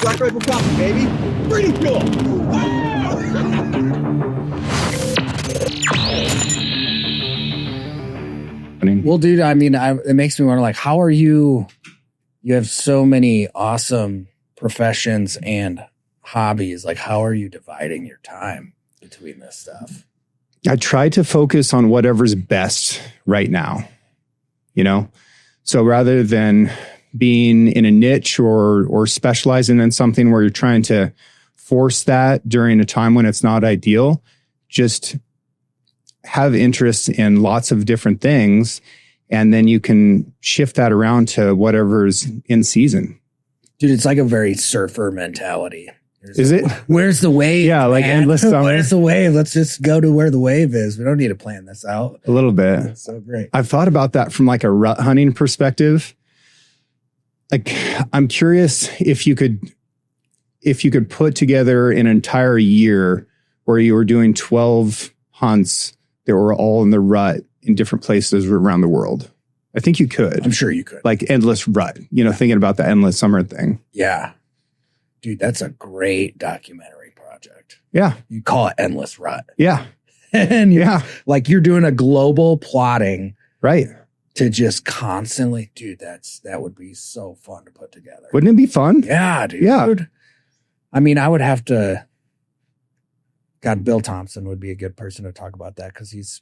Black Rifle Coffee, baby. Pretty cool. Well, dude, I mean, it makes me wonder, like, how are you have so many awesome professions and hobbies. Like, how are you dividing your time between this stuff? I try to focus on whatever's best right now, you know? So rather than being in a niche or specializing in something where you're trying to force that during a time when it's not ideal, just have interest in lots of different things. And then you can shift that around to whatever's in season. Dude, it's like a very surfer mentality. Is it? Where's the wave? Yeah, like man? endless summer. Where's the wave? Let's just go to where the wave is. We don't need to plan this out. A little bit. That's so great. I've thought about that from like a rut hunting perspective. Like, I'm curious if you could put together an entire year where you were doing 12 hunts that were all in the rut in different places around the world. I think you could. I'm sure you could. Like endless rut, thinking about the endless summer thing. Yeah. Dude, that's a great documentary project. Yeah. You call it Endless Rut. Yeah. And like you're doing a global plotting. Right. To just constantly, dude, that would be so fun to put together. Wouldn't it be fun? Yeah, dude. Yeah. I mean, I would have to, God, Bill Thompson would be a good person to talk about that because he's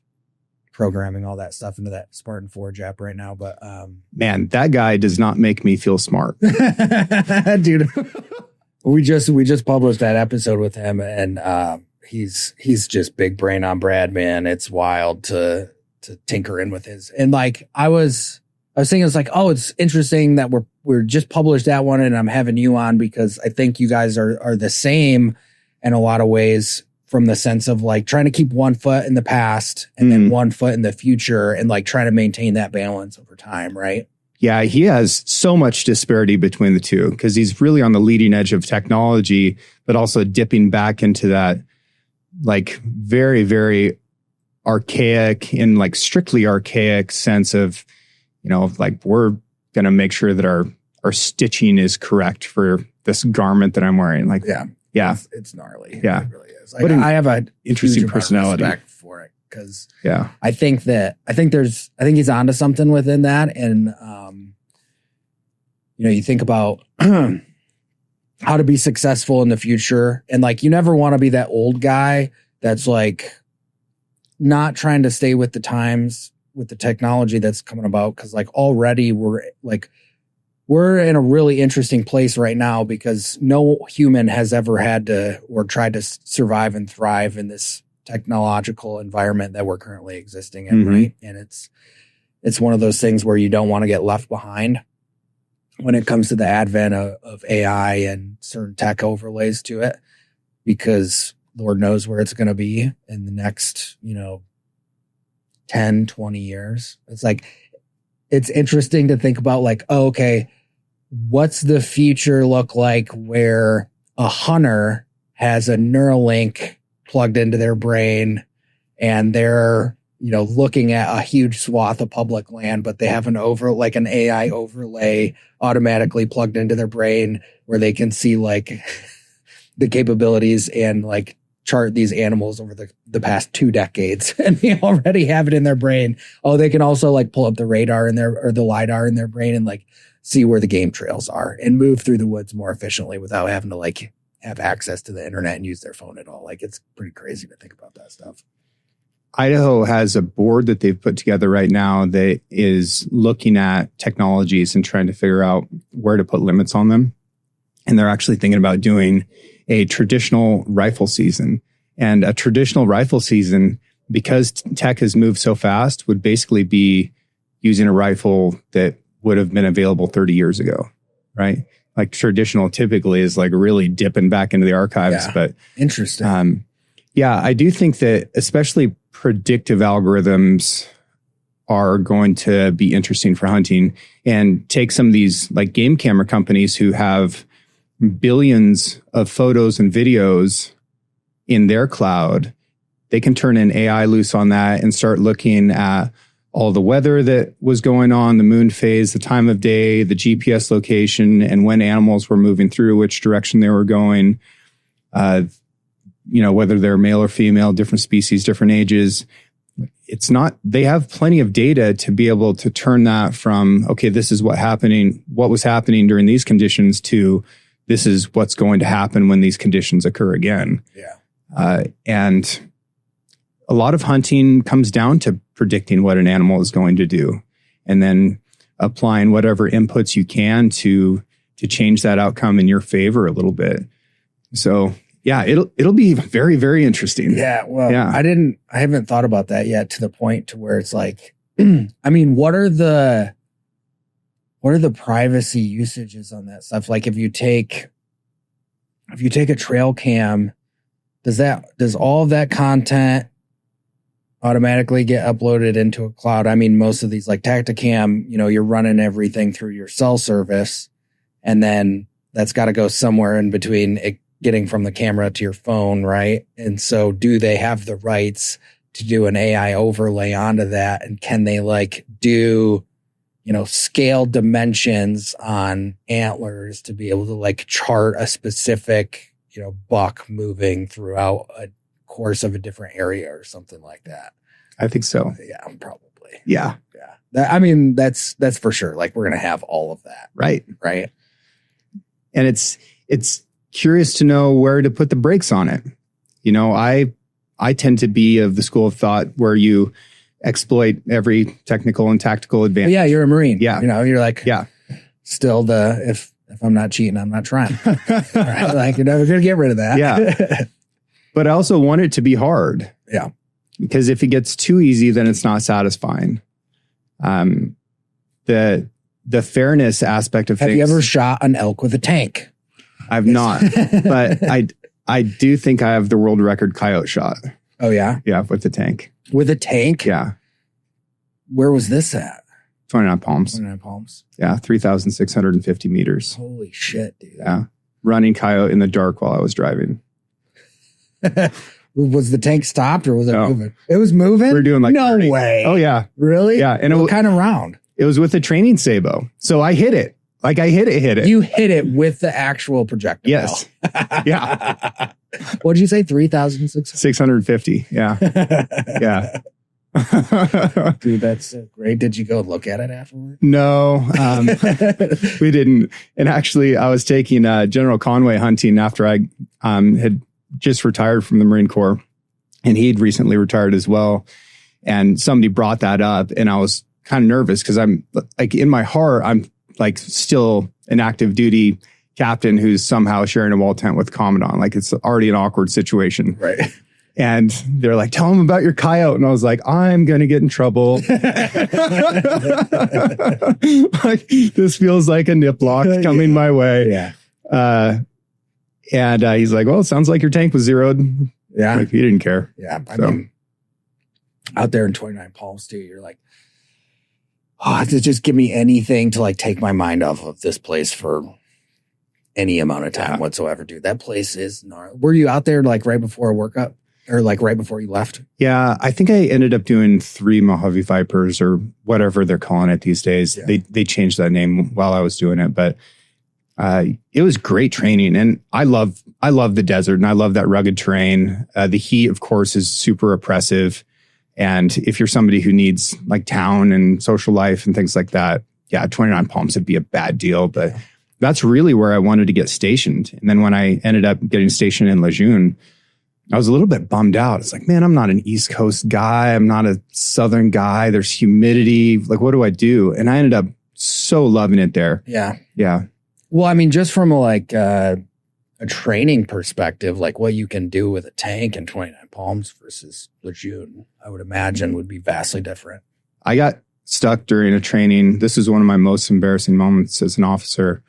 programming all that stuff into that Spartan Forge app right now. But man, that guy does not make me feel smart. Dude. We just published that episode with him, and he's just big brain on Brad, man. It's wild to tinker in with his. And like I was thinking, it's like, oh, it's interesting that we're just published that one, and I'm having you on because I think you guys are the same in a lot of ways, from the sense of like trying to keep one foot in the past and then one foot in the future, and like trying to maintain that balance over time, right? Yeah, he has so much disparity between the two because he's really on the leading edge of technology, but also dipping back into that like very, very archaic and like strictly archaic sense of, like we're going to make sure that our stitching is correct for this garment that I'm wearing. Like, yeah, it's gnarly. Yeah, it really is. Like, I have an interesting personality for it. Because yeah, I think he's onto something within that. And, you think about how to be successful in the future. And like, you never want to be that old guy that's like not trying to stay with the times, with the technology that's coming about. Cause like already we're in a really interesting place right now because no human has ever had to or tried to survive and thrive in this technological environment that we're currently existing in, right? And it's one of those things where you don't want to get left behind when it comes to the advent of AI and certain tech overlays to it, because Lord knows where it's going to be in the next, 10, 20 years. It's like, it's interesting to think about like, oh, okay, what's the future look like where a hunter has a Neuralink plugged into their brain and they're, looking at a huge swath of public land, but they have an AI overlay automatically plugged into their brain where they can see like the capabilities and like chart these animals over the past 2 decades. And they already have it in their brain. Oh, they can also like pull up the radar or the LiDAR in their brain and like see where the game trails are and move through the woods more efficiently without having to like have access to the internet and use their phone at all. Like, it's pretty crazy to think about that stuff. Idaho has a board that they've put together right now that is looking at technologies and trying to figure out where to put limits on them. And they're actually thinking about doing a traditional rifle season. And a traditional rifle season, because tech has moved so fast, would basically be using a rifle that would have been available 30 years ago, right? Like traditional typically is like really dipping back into the archives. Yeah. But interesting. Yeah, I do think that especially predictive algorithms are going to be interesting for hunting, and take some of these like game camera companies who have billions of photos and videos in their cloud. They can turn an AI loose on that and start looking at all the weather that was going on, the moon phase, the time of day, the GPS location, and when animals were moving through, which direction they were going, whether they're male or female, different species, different ages. They have plenty of data to be able to turn that from, okay, this is what was happening during these conditions to this is what's going to happen when these conditions occur again. Yeah. And a lot of hunting comes down to predicting what an animal is going to do and then applying whatever inputs you can to change that outcome in your favor a little bit. So yeah, it'll be very, very interesting. Yeah. Well, yeah. I haven't thought about that yet to the point to where it's like, I mean, what are the privacy usages on that stuff? Like if you take a trail cam, does all of that content automatically get uploaded into a cloud? I mean, most of these like Tacticam, you're running everything through your cell service, and then that's got to go somewhere in between it getting from the camera to your phone, right? And so do they have the rights to do an AI overlay onto that? And can they like do, scale dimensions on antlers to be able to like chart a specific, buck moving throughout a course of a different area or something like that? I think so. Yeah, probably. Yeah. Yeah. That's for sure. Like we're going to have all of that. Right. Right. And it's curious to know where to put the brakes on it. I tend to be of the school of thought where you exploit every technical and tactical advantage. Yeah, you're a Marine. Yeah. You're like, yeah. Still if I'm not cheating, I'm not trying. Right? Like you're never going to get rid of that. Yeah. But I also want it to be hard. Yeah. Because if it gets too easy, then it's not satisfying. The fairness aspect of things. Have you ever shot an elk with a tank? I've not, but I do think I have the world record coyote shot. Oh yeah? Yeah, with the tank. With a tank? Yeah. Where was this at? 29 Palms. 29 Palms. Yeah, 3,650 meters. Holy shit, dude. Yeah. Running coyote in the dark while I was driving. Was the tank stopped or was it moving? It was moving? We're doing like no 30. way. Oh yeah. Really? Yeah. And what kind of round? It was with a training sabo. So I hit it. Like I hit it. You hit it with the actual projectile. Yes. Yeah. What'd you say? 3,600? 650. Yeah. Yeah. Dude, that's great. Did you go look at it afterward? No, we didn't. And actually, I was taking General Conway hunting after I had just retired from the Marine Corps, and he'd recently retired as well. And somebody brought that up, and I was kind of nervous because I'm like in my heart, I'm like still an active duty captain who's somehow sharing a wall tent with commandant. Like it's already an awkward situation. Right. And they're like, tell him about your coyote. And I was like, I'm going to get in trouble. Like, this feels like a nip lock coming my way. Yeah. And he's like, well, it sounds like your tank was zeroed. Yeah. Like, he didn't care. Yeah. I mean, out there in 29 Palms too, you're like, oh, just give me anything to like take my mind off of this place for any amount of time whatsoever, dude. That place is gnarly. Were you out there like right before a workup or like right before you left? Yeah, I think I ended up doing 3 Mojave Vipers or whatever they're calling it these days. Yeah. They changed that name while I was doing it, but it was great training. And I love the desert and I love that rugged terrain. The heat, of course, is super oppressive. And if you're somebody who needs like town and social life and things like that, yeah, 29 Palms would be a bad deal. But that's really where I wanted to get stationed. And then when I ended up getting stationed in Lejeune, I was a little bit bummed out. It's like, man, I'm not an East Coast guy. I'm not a Southern guy. There's humidity. Like, what do I do? And I ended up so loving it there. Yeah. Yeah. Well, I mean, just from a training perspective, like what you can do with a tank in 29 Palms versus Lejeune, I would imagine would be vastly different. I got stuck during a training. This is one of my most embarrassing moments as an officer.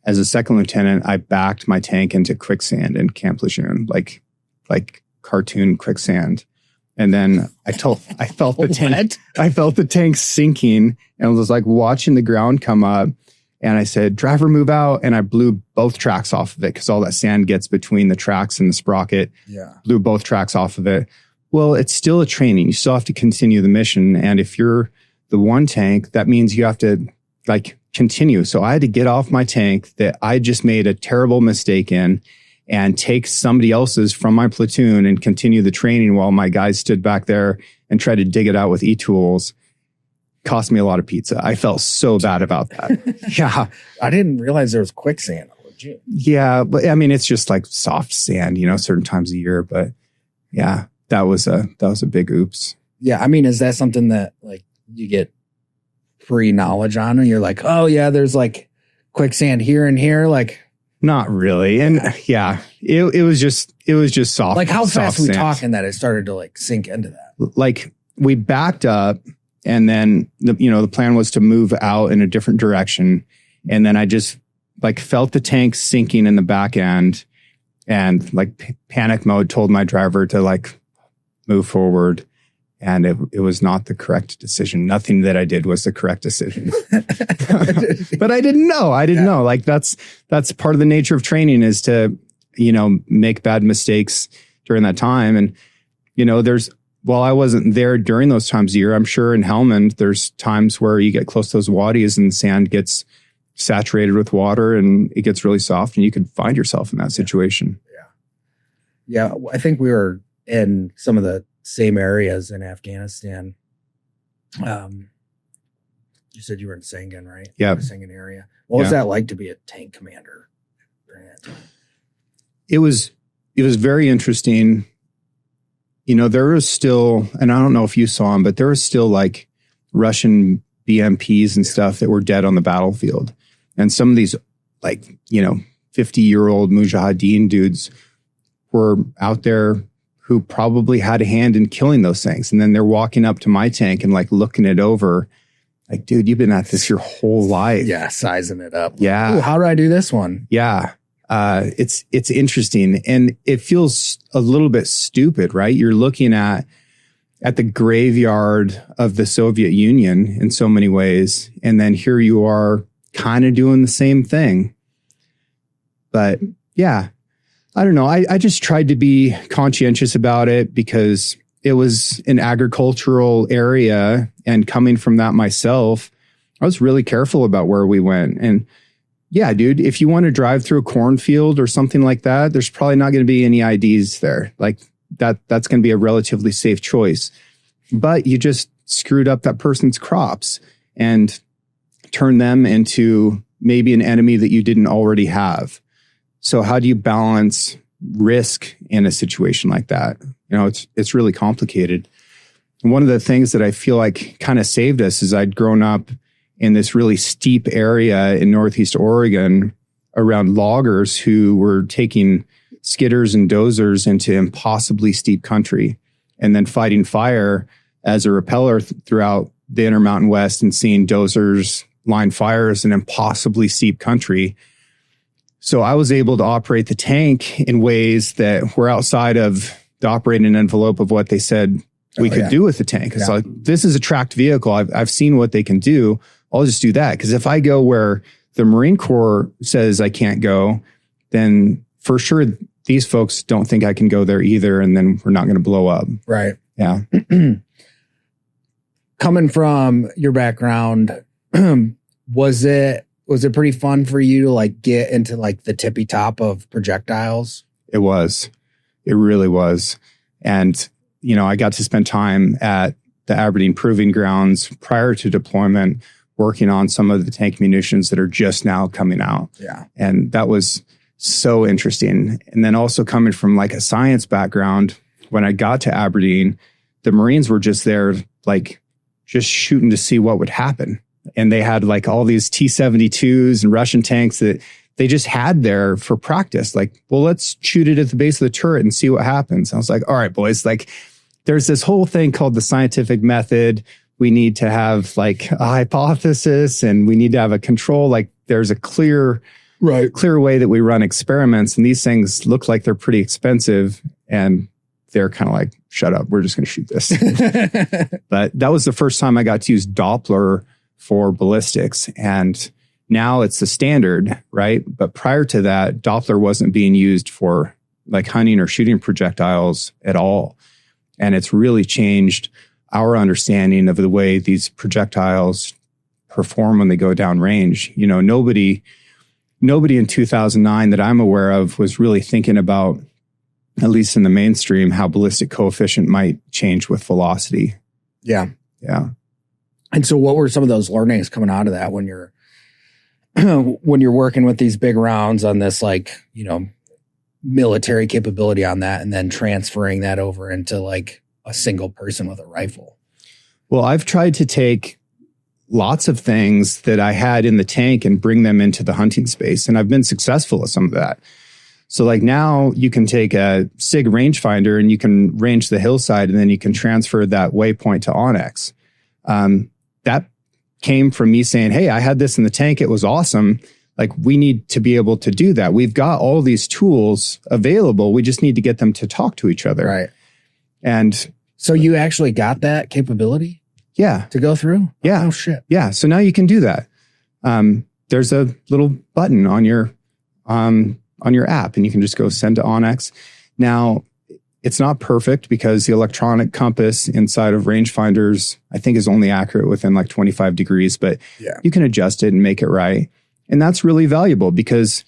As a second lieutenant, I backed my tank into quicksand in Camp Lejeune, like cartoon quicksand. And then I felt the tank sinking and was like watching the ground come up. And I said, driver, move out. And I blew both tracks off of it because all that sand gets between the tracks and the sprocket. Yeah. Blew both tracks off of it. Well, it's still a training. You still have to continue the mission. And if you're the one tank, that means you have to like continue. So I had to get off my tank that I just made a terrible mistake in and take somebody else's from my platoon and continue the training while my guys stood back there and tried to dig it out with e-tools. Cost me a lot of pizza. I felt so bad about that. Yeah. I didn't realize there was quicksand. Legit. Yeah. But I mean, it's just like soft sand, you know, certain times a year. But yeah, that was a big oops. Yeah. I mean, is that something that like you get free knowledge on and you're like, oh yeah, there's like quicksand here and here? Like, not really. And yeah, it was just soft. Like how fast we sand. talking that it started to like sink into that? Like we backed up and then the plan was to move out in a different direction. And then I just like felt the tank sinking in the back end and like panic mode told my driver to like move forward. And it was not the correct decision. Nothing that I did was the correct decision. But I didn't know. Know. Like that's part of the nature of training is to, make bad mistakes during that time. And, while I wasn't there during those times of year, I'm sure in Helmand, there's times where you get close to those wadis and sand gets saturated with water and it gets really soft and you could find yourself in that situation. Yeah. I think we were in some of the same areas in Afghanistan. You said you were in Sangin, right? Yeah. Sangin area. What was that like to be a tank commander during that time? It was very interesting. There was still, and I don't know if you saw them, but there was still like Russian BMPs and stuff that were dead on the battlefield. And some of these 50-year-old Mujahideen dudes were out there who probably had a hand in killing those things. And then they're walking up to my tank and like looking it over. Like, dude, you've been at this your whole life. Yeah, sizing it up. Yeah. Ooh, how do I do this one? Yeah. It's interesting and it feels a little bit stupid, right? You're looking at the graveyard of the Soviet Union in so many ways. And then here you are kind of doing the same thing. But yeah, I don't know. I just tried to be conscientious about it because it was an agricultural area. And coming from that myself, I was really careful about where we went. And yeah, dude, if you want to drive through a cornfield or something like that, there's probably not going to be any IDs there. Like that's going to be a relatively safe choice. But you just screwed up that person's crops and turned them into maybe an enemy that you didn't already have. So how do you balance risk in a situation like that? It's really complicated. And one of the things that I feel like kind of saved us is I'd grown up in this really steep area in Northeast Oregon around loggers who were taking skidders and dozers into impossibly steep country and then fighting fire as a repeller throughout the Intermountain West and seeing dozers line fires in impossibly steep country. So I was able to operate the tank in ways that were outside of the operating envelope of what they said we could do with the tank. It's like, this is a tracked vehicle. I've seen what they can do. I'll just do that. Because if I go where the Marine Corps says I can't go, then for sure these folks don't think I can go there either. And then we're not going to blow up. Right. Yeah. Coming from your background, was it pretty fun for you to like get into like the tippy top of projectiles? It was. It really was. And, I got to spend time at the Aberdeen Proving Grounds prior to deployment working on some of the tank munitions that are just now coming out. Yeah. And that was so interesting. And then also coming from like a science background, when I got to Aberdeen, the Marines were just there, like just shooting to see what would happen. And they had like all these T-72s and Russian tanks that they just had there for practice. Like, well, let's shoot it at the base of the turret and see what happens. I was like, all right, boys, like there's this whole thing called the scientific method. We need to have like a hypothesis and we need to have a control. Like there's a clear way that we run experiments. And these things look like they're pretty expensive. And they're kind of like, shut up, we're just going to shoot this. But that was the first time I got to use Doppler for ballistics. And now it's the standard, right? But prior to that, Doppler wasn't being used for like hunting or shooting projectiles at all. And it's really changed our understanding of the way these projectiles perform when they go down range. You know, nobody in 2009 that I'm aware of was really thinking about, at least in the mainstream, how ballistic coefficient might change with velocity. Yeah. Yeah. And so what were some of those learnings coming out of that when you're when you're working with these big rounds on this, like, you know, military capability on that, and then transferring that over into like a single person with a rifle? Well, I've tried to take lots of things that I had in the tank and bring them into the hunting space, and I've been successful at some of that. So like now you can take a SIG rangefinder and you can range the hillside, and then you can transfer that waypoint to Onyx. That came from me saying, hey, I had this in the tank. It was awesome. Like, we need to be able to do that. We've got all these tools available. We just need to get them to talk to each other. Right. And so you actually got that capability? Yeah. To go through? Yeah. Oh, shit. Yeah. So now you can do that. There's a little button on your app, and you can just go send to Onyx. Now, it's not perfect because the electronic compass inside of rangefinders, I think, is only accurate within like 25 degrees, but you can adjust it and make it right. And that's really valuable because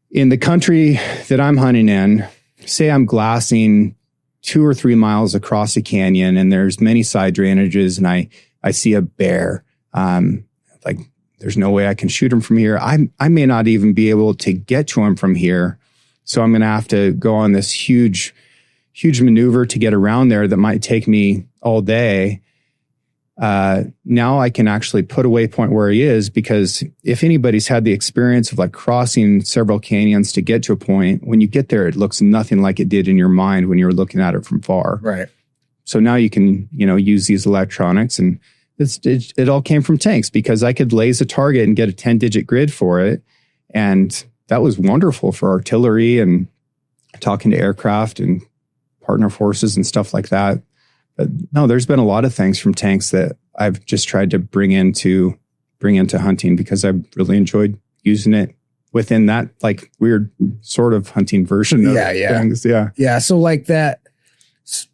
in the country that I'm hunting in, say I'm glassing 2 or 3 miles across a canyon and there's many side drainages, and I see a bear, like, there's no way I can shoot him from here. I may not even be able to get to him from here. So I'm going to have to go on this huge maneuver to get around there that might take me all day. Now I can actually put a waypoint where he is, because if anybody's had the experience of like crossing several canyons to get to a point, when you get there, it looks nothing like it did in your mind when you were looking at it from far. Right. So now you can, use these electronics, and it all came from tanks, because I could laze a target and get a 10-digit grid for it. And that was wonderful for artillery and talking to aircraft and partner forces and stuff like that. But no, there's been a lot of things from tanks that I've just tried to bring into hunting, because I really enjoyed using it within that like weird sort of hunting version of things. Yeah. Yeah. So like that,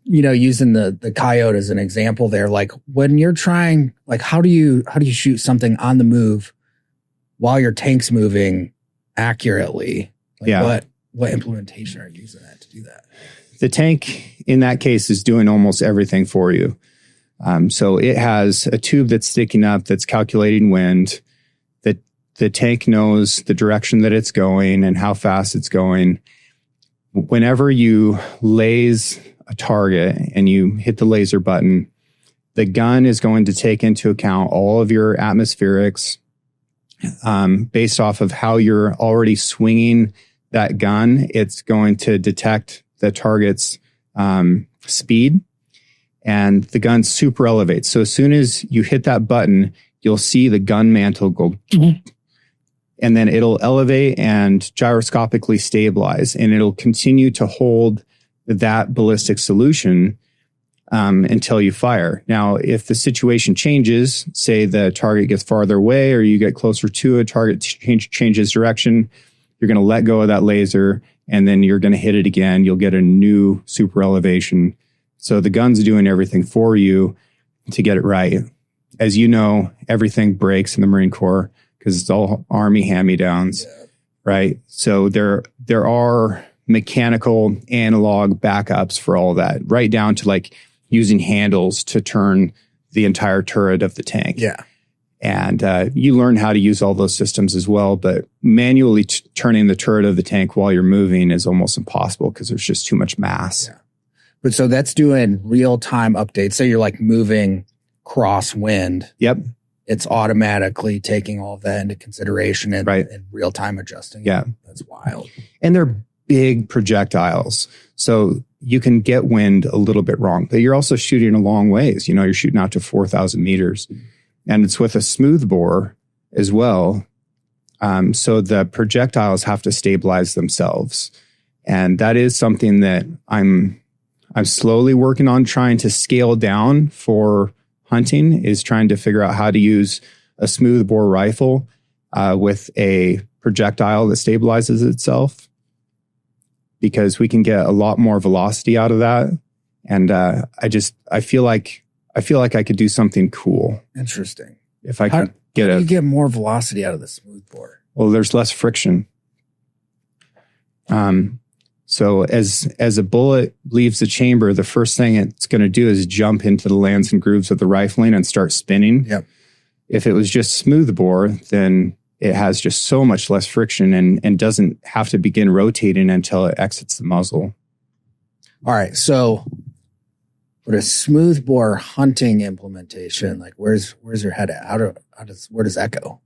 using the coyote as an example there, like when you're trying, like, how do you shoot something on the move while your tank's moving accurately? Like what implementation are you using that to do that? The tank in that case is doing almost everything for you. So it has a tube that's sticking up that's calculating wind. The tank knows the direction that it's going and how fast it's going. Whenever you laze a target and you hit the laser button, the gun is going to take into account all of your atmospherics based off of how you're already swinging that gun. It's going to detect the target's speed, and the gun super elevates. So as soon as you hit that button, you'll see the gun mantle go, and then it'll elevate and gyroscopically stabilize, and it'll continue to hold that ballistic solution until you fire. Now, if the situation changes, say the target gets farther away or you get closer to a target, changes direction, you're going to let go of that laser, and then you're going to hit it again. You'll get a new super elevation. So the gun's doing everything for you to get it right. As you know, everything breaks in the Marine Corps because it's all Army hand-me-downs, right? So there are mechanical analog backups for all that, right down to like using handles to turn the entire turret of the tank. Yeah. And you learn how to use all those systems as well, but manually turning the turret of the tank while you're moving is almost impossible because there's just too much mass. Yeah. But so that's doing real-time updates. So you're like moving crosswind. Yep. It's automatically taking all of that into consideration and real-time adjusting. Yeah. That's wild. And they're big projectiles. So you can get wind a little bit wrong, but you're also shooting a long ways. You're shooting out to 4,000 meters. And it's with a smooth bore as well. So the projectiles have to stabilize themselves. And that is something that I'm slowly working on trying to scale down for hunting, is trying to figure out how to use a smooth bore rifle with a projectile that stabilizes itself, because we can get a lot more velocity out of that. And I feel like I feel like I could do something cool Interesting. if I could get you get more velocity out of the smoothbore? well, there's less friction. So as a bullet leaves the chamber, the first thing it's going to do is jump into the lands and grooves of the rifling and start spinning. Yep. If it was just smooth bore, then it has just so much less friction and doesn't have to begin rotating until it exits the muzzle. All right. So for a smoothbore hunting implementation, like where's your head at? Where does that go?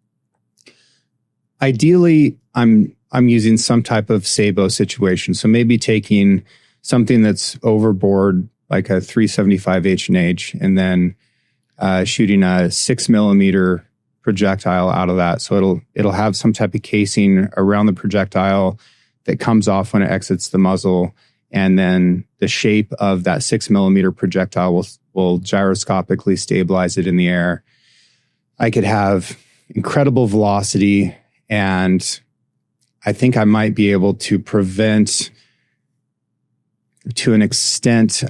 Ideally, I'm using some type of sabot situation. So maybe taking something that's overboard, like a 375 H&H, and then shooting a 6mm projectile out of that. So it'll have some type of casing around the projectile that comes off when it exits the muzzle. And then the shape of that 6mm projectile will gyroscopically stabilize it in the air. I could have incredible velocity, and I think I might be able to prevent, to an extent,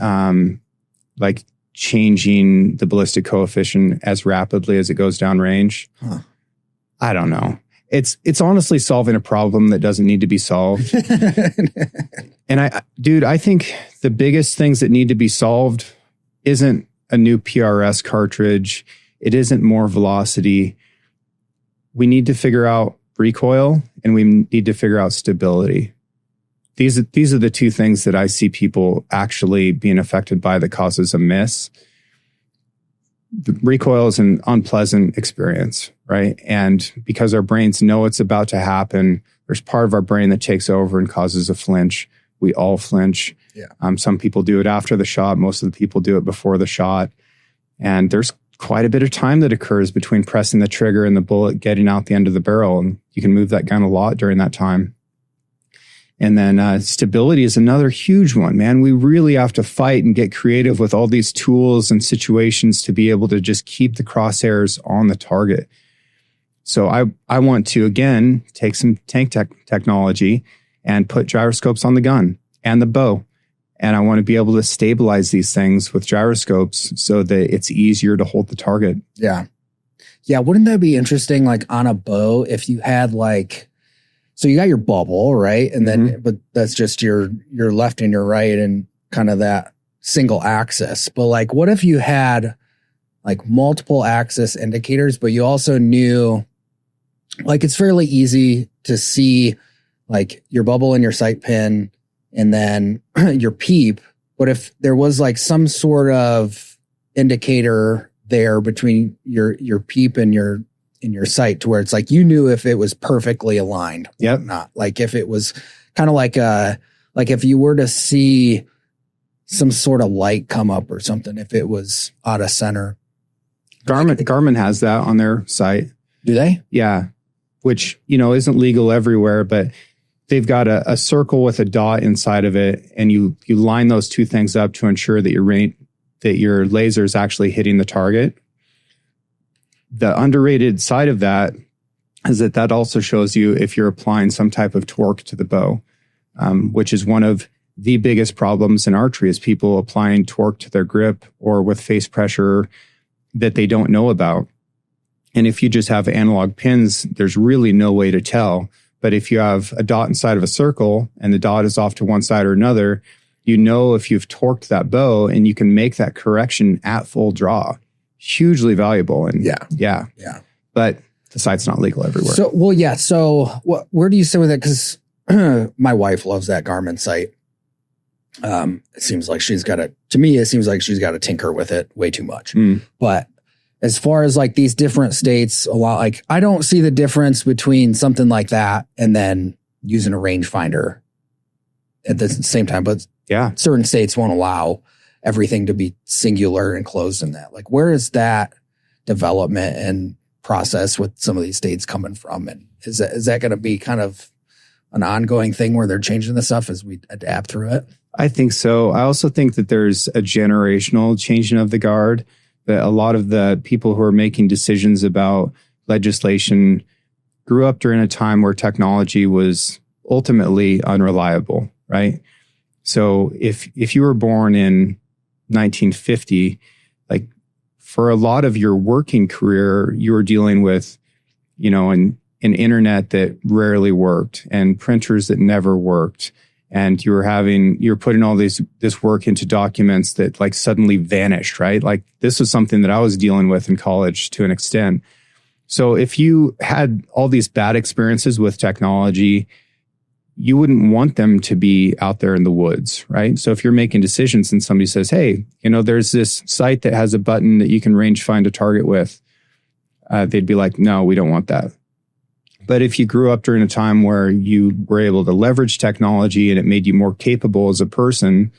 like changing the ballistic coefficient as rapidly as it goes downrange. Huh. I don't know. It's honestly solving a problem that doesn't need to be solved. And I think the biggest things that need to be solved isn't a new PRS cartridge. It isn't more velocity. We need to figure out recoil, and we need to figure out stability. These are the two things that I see people actually being affected by that causes a miss. The recoil is an unpleasant experience, right? And because our brains know it's about to happen, there's part of our brain that takes over and causes a flinch. We all flinch. Yeah. Some people do it after the shot. Most of the people do it before the shot. And there's quite a bit of time that occurs between pressing the trigger and the bullet getting out the end of the barrel. And you can move that gun a lot during that time. And then stability is another huge one, man. We really have to fight and get creative with all these tools and situations to be able to just keep the crosshairs on the target. So I want to, again, take some tank technology and put gyroscopes on the gun and the bow. And I want to be able to stabilize these things with gyroscopes so that it's easier to hold the target. Yeah. Yeah. Wouldn't that be interesting? Like on a bow, if you had like, so you got your bubble, right? And then, but that's just your left and your right and kind of that single axis. But like, what if you had like multiple axis indicators, but you also knew, like, it's fairly easy to see like your bubble and your sight pin and then your peep. But if there was like some sort of indicator there between your peep and your sight, to where it's like you knew if it was perfectly aligned or not. Like if it was kind of like if you were to see some sort of light come up or something, if it was out of center. Garmin has that on their site. Do they? Yeah. Which, isn't legal everywhere, but they've got a circle with a dot inside of it, and you line those two things up to ensure that your laser is actually hitting the target. The underrated side of that is that also shows you if you're applying some type of torque to the bow, which is one of the biggest problems in archery, is people applying torque to their grip or with face pressure that they don't know about. And if you just have analog pins, there's really no way to tell. But if you have a dot inside of a circle and the dot is off to one side or another, you know if you've torqued that bow, and you can make that correction at full draw. Hugely valuable. And yeah. But the site's not legal everywhere. So where do you sit with it? Because my wife loves that Garmin site. It seems like it seems like she's got to tinker with it way too much. But as far as like these different states, a lot, like I don't see the difference between something like that and then using a rangefinder at the same time. But certain states won't allow everything to be singular and closed in that. Like, where is that development and process with some of these states coming from? And is that going to be kind of an ongoing thing where they're changing the stuff as we adapt through it? I think so. I also think that there's a generational changing of the guard, that a lot of the people who are making decisions about legislation grew up during a time where technology was ultimately unreliable, right? So if you were born in 1950, like for a lot of your working career, you were dealing with, an internet that rarely worked and printers that never worked. And you're putting all this work into documents that like suddenly vanished, right? Like this was something that I was dealing with in college to an extent. So if you had all these bad experiences with technology, you wouldn't want them to be out there in the woods, right? So if you're making decisions and somebody says, hey, there's this site that has a button that you can range find a target with, they'd be like, no, we don't want that. But if you grew up during a time where you were able to leverage technology and it made you more capable as a person,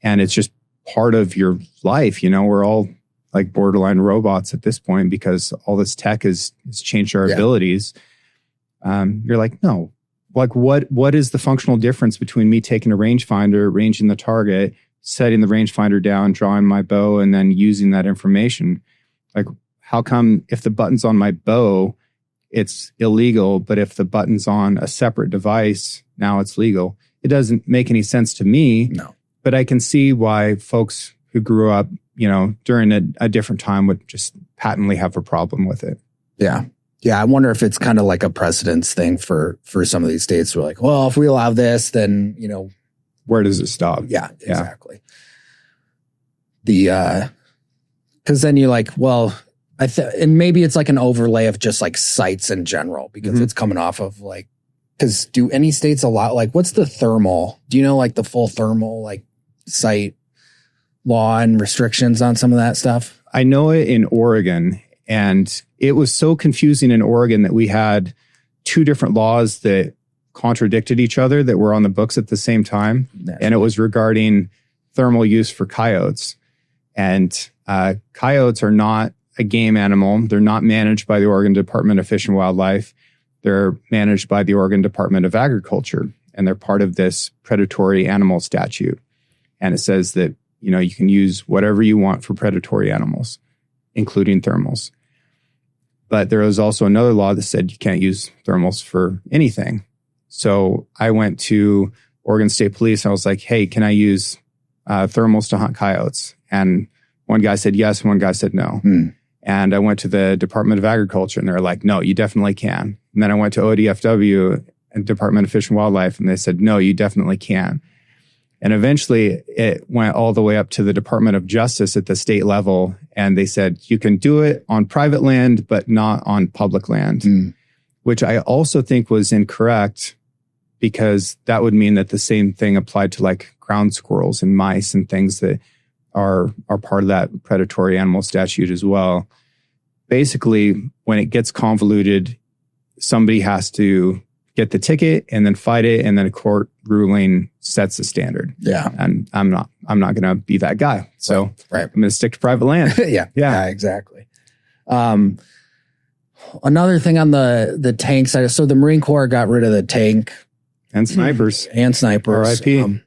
and it's just part of your life, we're all like borderline robots at this point because all this tech has changed our abilities. You're like, no, like what is the functional difference between me taking a rangefinder, ranging the target, setting the rangefinder down, drawing my bow, and then using that information? Like, how come if the button's on my bow, it's illegal, but if the button's on a separate device, now it's legal? It doesn't make any sense to me. No. But I can see why folks who grew up, during a different time would just patently have a problem with it. Yeah. Yeah. I wonder if it's kind of like a precedence thing for some of these states. We're like, well, if we allow this, then, where does it stop? Yeah, exactly. Because then you're like, well, and maybe it's like an overlay of just like sites in general, because it's coming off of like, because do any states allow, like, what's the thermal? Do you know like the full thermal, like site law and restrictions on some of that stuff? I know it in Oregon, and it was so confusing in Oregon that we had two different laws that contradicted each other that were on the books at the same time. And it was regarding thermal use for coyotes. And coyotes are not a game animal. They're not managed by the Oregon Department of Fish and Wildlife. They're managed by the Oregon Department of Agriculture, and they're part of this predatory animal statute. And it says that, you can use whatever you want for predatory animals, including thermals. But there was also another law that said you can't use thermals for anything. So I went to Oregon State Police and I was like, hey, can I use thermals to hunt coyotes? And one guy said yes, and one guy said no. And I went to the Department of Agriculture and they're like, no, you definitely can. And then I went to ODFW and Department of Fish and Wildlife, and they said, no, you definitely can. And eventually it went all the way up to the Department of Justice at the state level. And they said, you can do it on private land, but not on public land, which I also think was incorrect, because that would mean that the same thing applied to like ground squirrels and mice and things that are part of that predatory animal statute as well. Basically, when it gets convoluted, somebody has to get the ticket and then fight it, and then a court ruling sets the standard. Yeah. And I'm not going to be that guy. So right. I'm going to stick to private land. Yeah, exactly. Another thing on the tank side. So the Marine Corps got rid of the tank and snipers. R.I.P.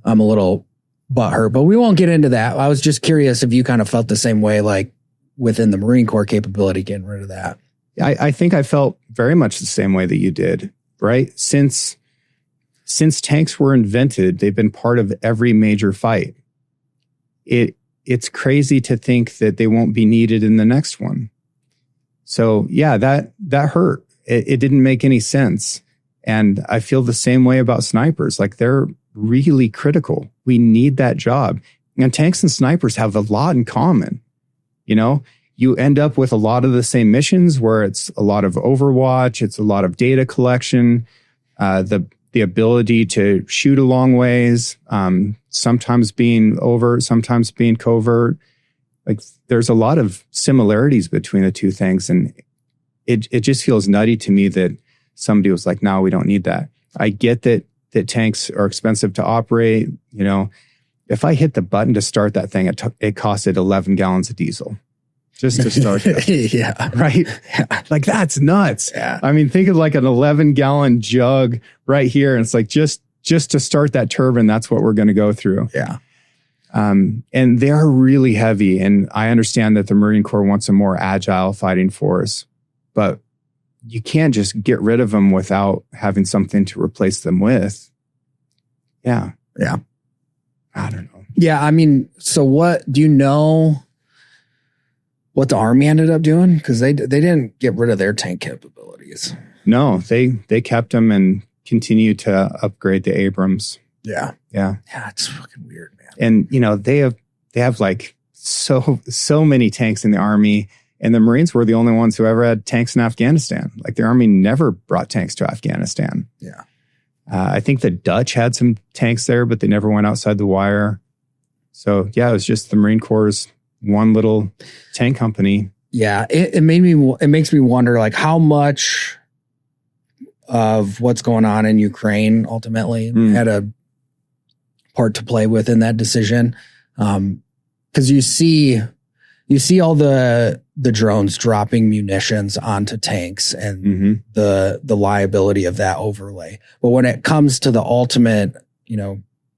I'm a little butthurt, but we won't get into that. I was just curious if you kind of felt the same way, like within the Marine Corps capability, getting rid of that. I think I felt very much the same way that you did, right? Since tanks were invented, they've been part of every major fight. It's crazy to think that they won't be needed in the next one. So yeah, that hurt. It didn't make any sense. And I feel the same way about snipers. Like, they're really critical. We need that job. And tanks and snipers have a lot in common. You end up with a lot of the same missions where it's a lot of overwatch, it's a lot of data collection, the ability to shoot a long ways, sometimes being overt, sometimes being covert. Like, there's a lot of similarities between the two things. And it just feels nutty to me that somebody was like, no, we don't need that. I get that tanks are expensive to operate. If I hit the button to start that thing, it costed 11 gallons of diesel. Just to start that. Yeah. Right? Yeah. Like, that's nuts. Yeah. I mean, think of like an 11-gallon jug right here. And it's like, just to start that turbine, that's what we're going to go through. Yeah. And they are really heavy. And I understand that the Marine Corps wants a more agile fighting force, but you can't just get rid of them without having something to replace them with. Yeah. Yeah. I don't know. Yeah. I mean, so what do you know? what the Army ended up doing? Because they didn't get rid of their tank capabilities. No, they kept them and continue to upgrade the Abrams. Yeah. Yeah. Yeah, it's fucking weird, man. And they have like so many tanks in the Army, and the Marines were the only ones who ever had tanks in Afghanistan. Like the Army never brought tanks to Afghanistan. Yeah. I think the Dutch had some tanks there, but they never went outside the wire. So yeah, it was just the Marine Corps' one little tank company. Yeah. It makes me wonder, like, how much of what's going on in Ukraine ultimately had a part to play with in that decision. Because you see all the drones dropping munitions onto tanks and the liability of that overlay. But when it comes to the ultimate,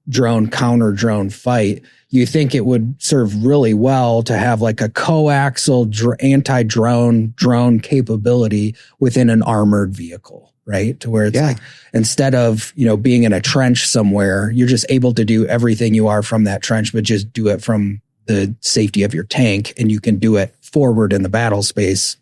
drone counter drone fight, you think it would serve really well to have like a coaxial anti-drone capability within an armored vehicle, right? To where it's like, instead of, being in a trench somewhere, you're just able to do everything you are from that trench, but just do it from the safety of your tank, and you can do it forward in the battle space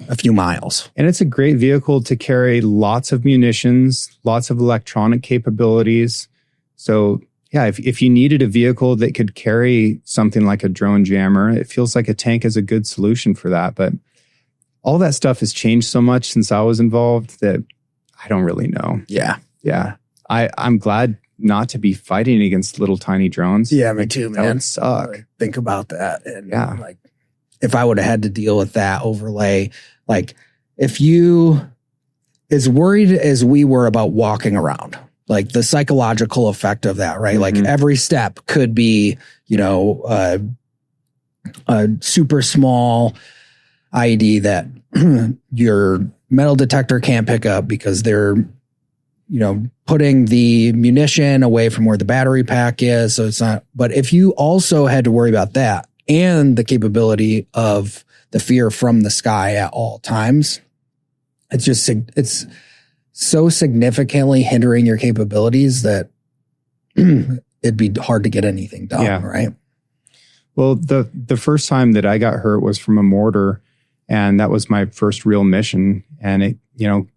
a few miles. And it's a great vehicle to carry lots of munitions, lots of electronic capabilities. So yeah, if you needed a vehicle that could carry something like a drone jammer, it feels like a tank is a good solution for that. But all that stuff has changed so much since I was involved that I don't really know. Yeah. Yeah. I'm glad not to be fighting against little tiny drones. Yeah, me too, man. That would suck. Think about that. And like, if I would have had to deal with that overlay, like if you, as worried as we were about walking around, like the psychological effect of that, right? Like every step could be, a super small IED that your metal detector can't pick up because they're, putting the munition away from where the battery pack is. So it's not, but if you also had to worry about that and the capability of the fear from the sky at all times, it's so significantly hindering your capabilities that it'd be hard to get anything done. Right. Well, the first time that I got hurt was from a mortar, and that was my first real mission. And it,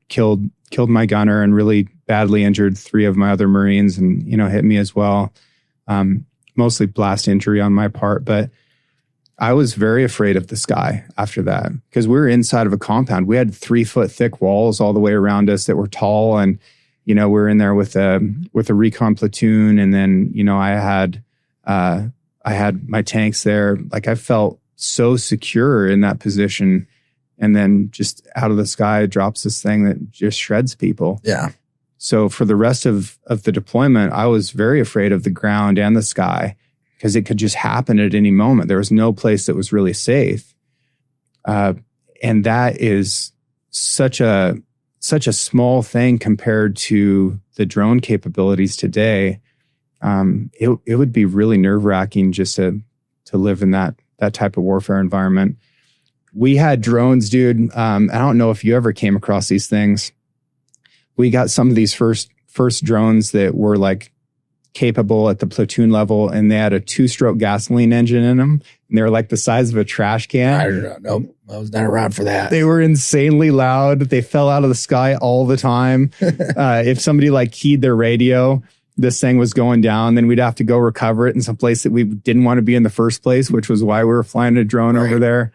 killed my gunner and really badly injured 3 of my other Marines, and, hit me as well. Mostly blast injury on my part, but I was very afraid of the sky after that because we were inside of a compound. We had 3-foot thick walls all the way around us that were tall, and we were in there with a recon platoon, and then I had my tanks there. Like I felt so secure in that position, and then just out of the sky drops this thing that just shreds people. Yeah. So for the rest of the deployment, I was very afraid of the ground and the sky, because it could just happen at any moment. There was no place that was really safe. And that is such a small thing compared to the drone capabilities today. It would be really nerve-wracking just to live in that type of warfare environment. We had drones, dude. I don't know if you ever came across these things. We got some of these first drones that were like capable at the platoon level, and they had a 2-stroke gasoline engine in them, and they were like the size of a trash can. I don't know. Nope. I was not around for that. They were insanely loud. They fell out of the sky all the time. If somebody like keyed their radio, this thing was going down, then we'd have to go recover it in some place that we didn't want to be in the first place, which was why we were flying a drone over there.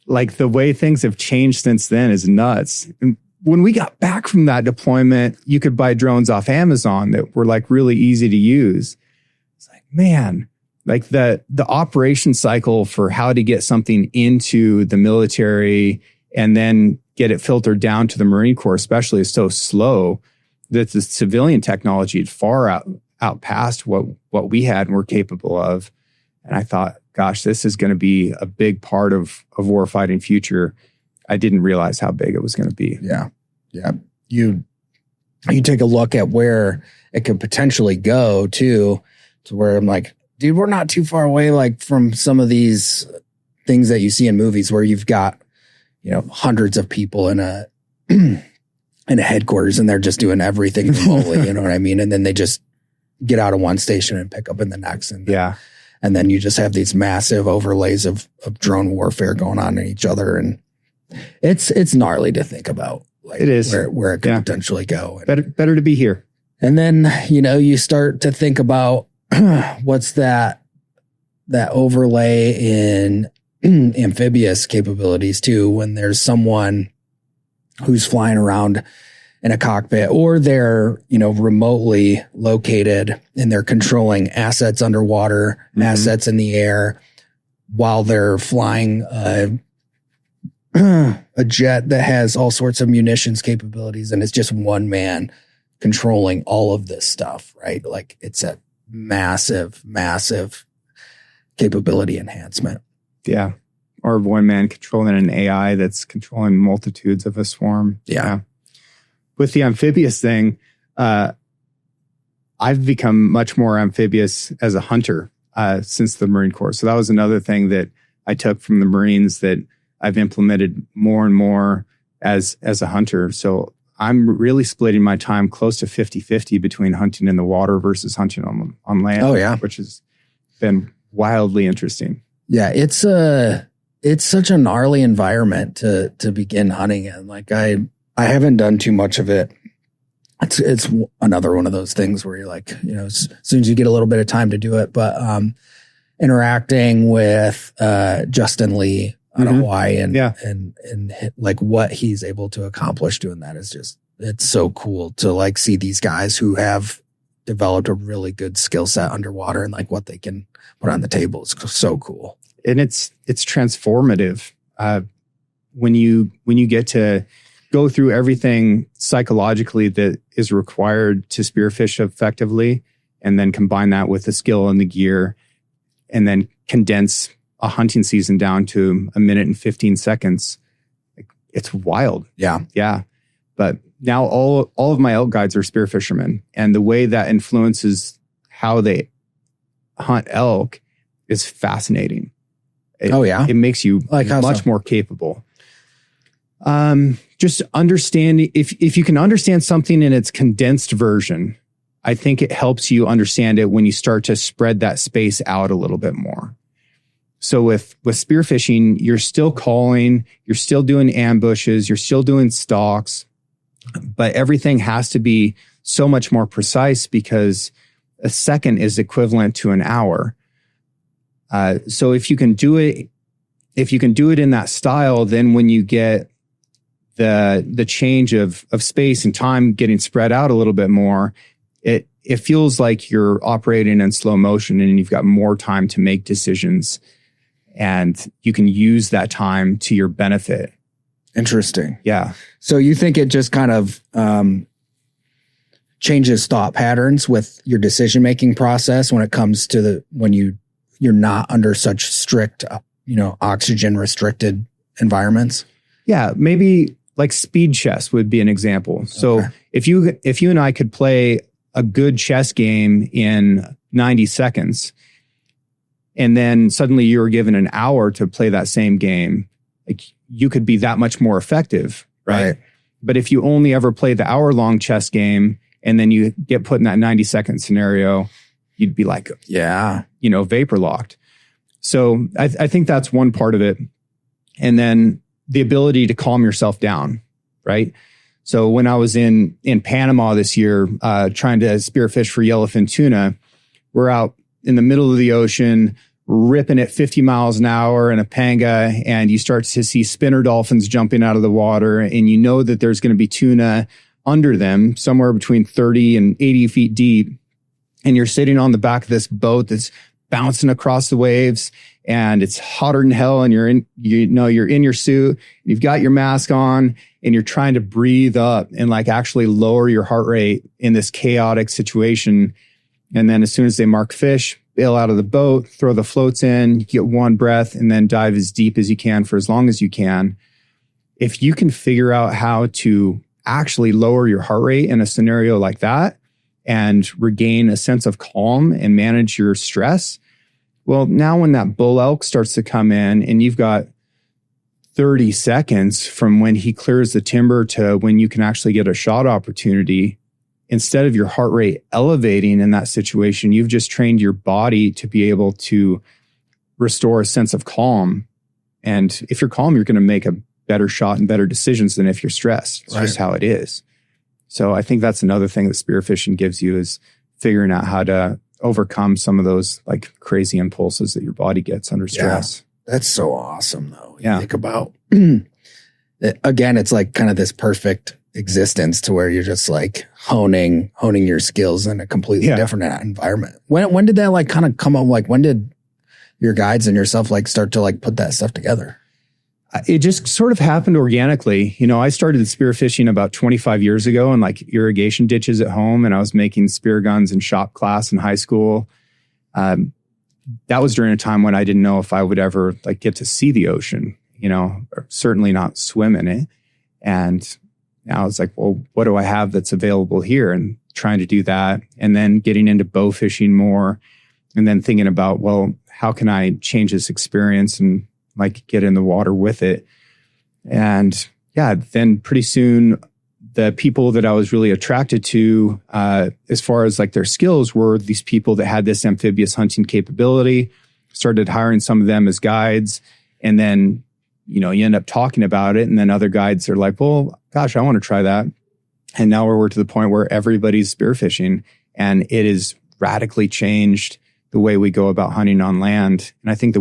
Like the way things have changed since then is nuts. And when we got back from that deployment, you could buy drones off Amazon that were like really easy to use. It's like, man, like the operation cycle for how to get something into the military and then get it filtered down to the Marine Corps especially is so slow that the civilian technology had far out past what we had and were capable of. And I thought, gosh, this is going to be a big part of warfighting future. I didn't realize how big it was going to be. Yeah. Yeah. You take a look at where it could potentially go to where I'm like, dude, we're not too far away, like from some of these things that you see in movies where you've got, hundreds of people in a headquarters and they're just doing everything remotely. You know what I mean? And then they just get out of one station and pick up in the next. And And then you just have these massive overlays of drone warfare going on in each other. And it's gnarly to think about. Like, it is where it could potentially go. Better to be here. And then, you start to think about what's that overlay in amphibious capabilities too, when there's someone who's flying around in a cockpit, or they're, remotely located and they're controlling assets underwater, assets in the air, while they're flying a jet that has all sorts of munitions capabilities, and it's just one man controlling all of this stuff, right? Like, it's a massive, massive capability enhancement. Yeah. Or one man controlling an AI that's controlling multitudes of a swarm. Yeah. With the amphibious thing, I've become much more amphibious as a hunter since the Marine Corps. So that was another thing that I took from the Marines that I've implemented more and more as a hunter. So I'm really splitting my time close to 50-50 between hunting in the water versus hunting on land. Oh, yeah. Which has been wildly interesting. Yeah, it's such a gnarly environment to begin hunting in. Like, I haven't done too much of it. It's another one of those things where you're like, as soon as you get a little bit of time to do it, but interacting with Justin Lee out of Hawaii and like what he's able to accomplish doing that is just, it's so cool to like see these guys who have developed a really good skill set underwater and like what they can put on the table. It's so cool. And it's transformative when you get to go through everything psychologically that is required to spearfish effectively, and then combine that with the skill and the gear, and then condense a hunting season down to a minute and 15 seconds. It's wild. Yeah. Yeah. But now all of my elk guides are spear fishermen, and the way that influences how they hunt elk is fascinating. It makes you much more capable. Just understanding, if you can understand something in its condensed version, I think it helps you understand it when you start to spread that space out a little bit more. So with spearfishing, you're still calling, you're still doing ambushes, you're still doing stalks, but everything has to be so much more precise because a second is equivalent to an hour. So if you can do it in that style, then when you get the change of space and time getting spread out a little bit more, it feels like you're operating in slow motion and you've got more time to make decisions, and you can use that time to your benefit. Interesting. Yeah. So you think it just kind of changes thought patterns with your decision-making process when it comes to when you're not under such strict, oxygen restricted environments? Yeah, maybe like speed chess would be an example. So if you and I could play a good chess game in 90 seconds, and then suddenly you were given an hour to play that same game, like, you could be that much more effective, right? But if you only ever play the hour-long chess game and then you get put in that 90-second scenario, you'd be like, vapor locked. So I think that's one part of it. And then the ability to calm yourself down, right? So when I was in Panama this year, trying to spearfish for yellowfin tuna, we're out in the middle of the ocean, ripping at 50 miles an hour in a panga, and you start to see spinner dolphins jumping out of the water, and you know that there's going to be tuna under them, somewhere between 30 and 80 feet deep. And you're sitting on the back of this boat that's bouncing across the waves, and it's hotter than hell, and you're in your suit, you've got your mask on, and you're trying to breathe up and like actually lower your heart rate in this chaotic situation. And then as soon as they mark fish, bail out of the boat, throw the floats in, get one breath, and then dive as deep as you can for as long as you can. If you can figure out how to actually lower your heart rate in a scenario like that and regain a sense of calm and manage your stress, well, now when that bull elk starts to come in and you've got 30 seconds from when he clears the timber to when you can actually get a shot opportunity, instead of your heart rate elevating in that situation, you've just trained your body to be able to restore a sense of calm. And if you're calm, you're going to make a better shot and better decisions than if you're stressed. It's just how it is. So I think that's another thing that spearfishing gives you, is figuring out how to overcome some of those like crazy impulses that your body gets under stress. That's so awesome though. You Yeah. think about, again, it's like kind of this perfect existence to where you're just like honing your skills in a completely different environment. When did that like kind of come up? Like when did your guides and yourself like start to like put that stuff together? It just sort of happened organically. You know, I started spearfishing about 25 years ago in like irrigation ditches at home, and I was making spear guns in shop class in high school. That was during a time when I didn't know if I would ever like get to see the ocean, you know, or certainly not swim in it. And I was like, well, what do I have that's available here? And trying to do that. And then getting into bow fishing more, and then thinking about, well, how can I change this experience and like get in the water with it? And yeah, then pretty soon the people that I was really attracted to, as far as like their skills, were these people that had this amphibious hunting capability. Started hiring some of them as guides. And then, you know, you end up talking about it. And then other guides are like, well, gosh, I want to try that. And now we're to the point where everybody's spearfishing, and it has radically changed the way we go about hunting on land. And I think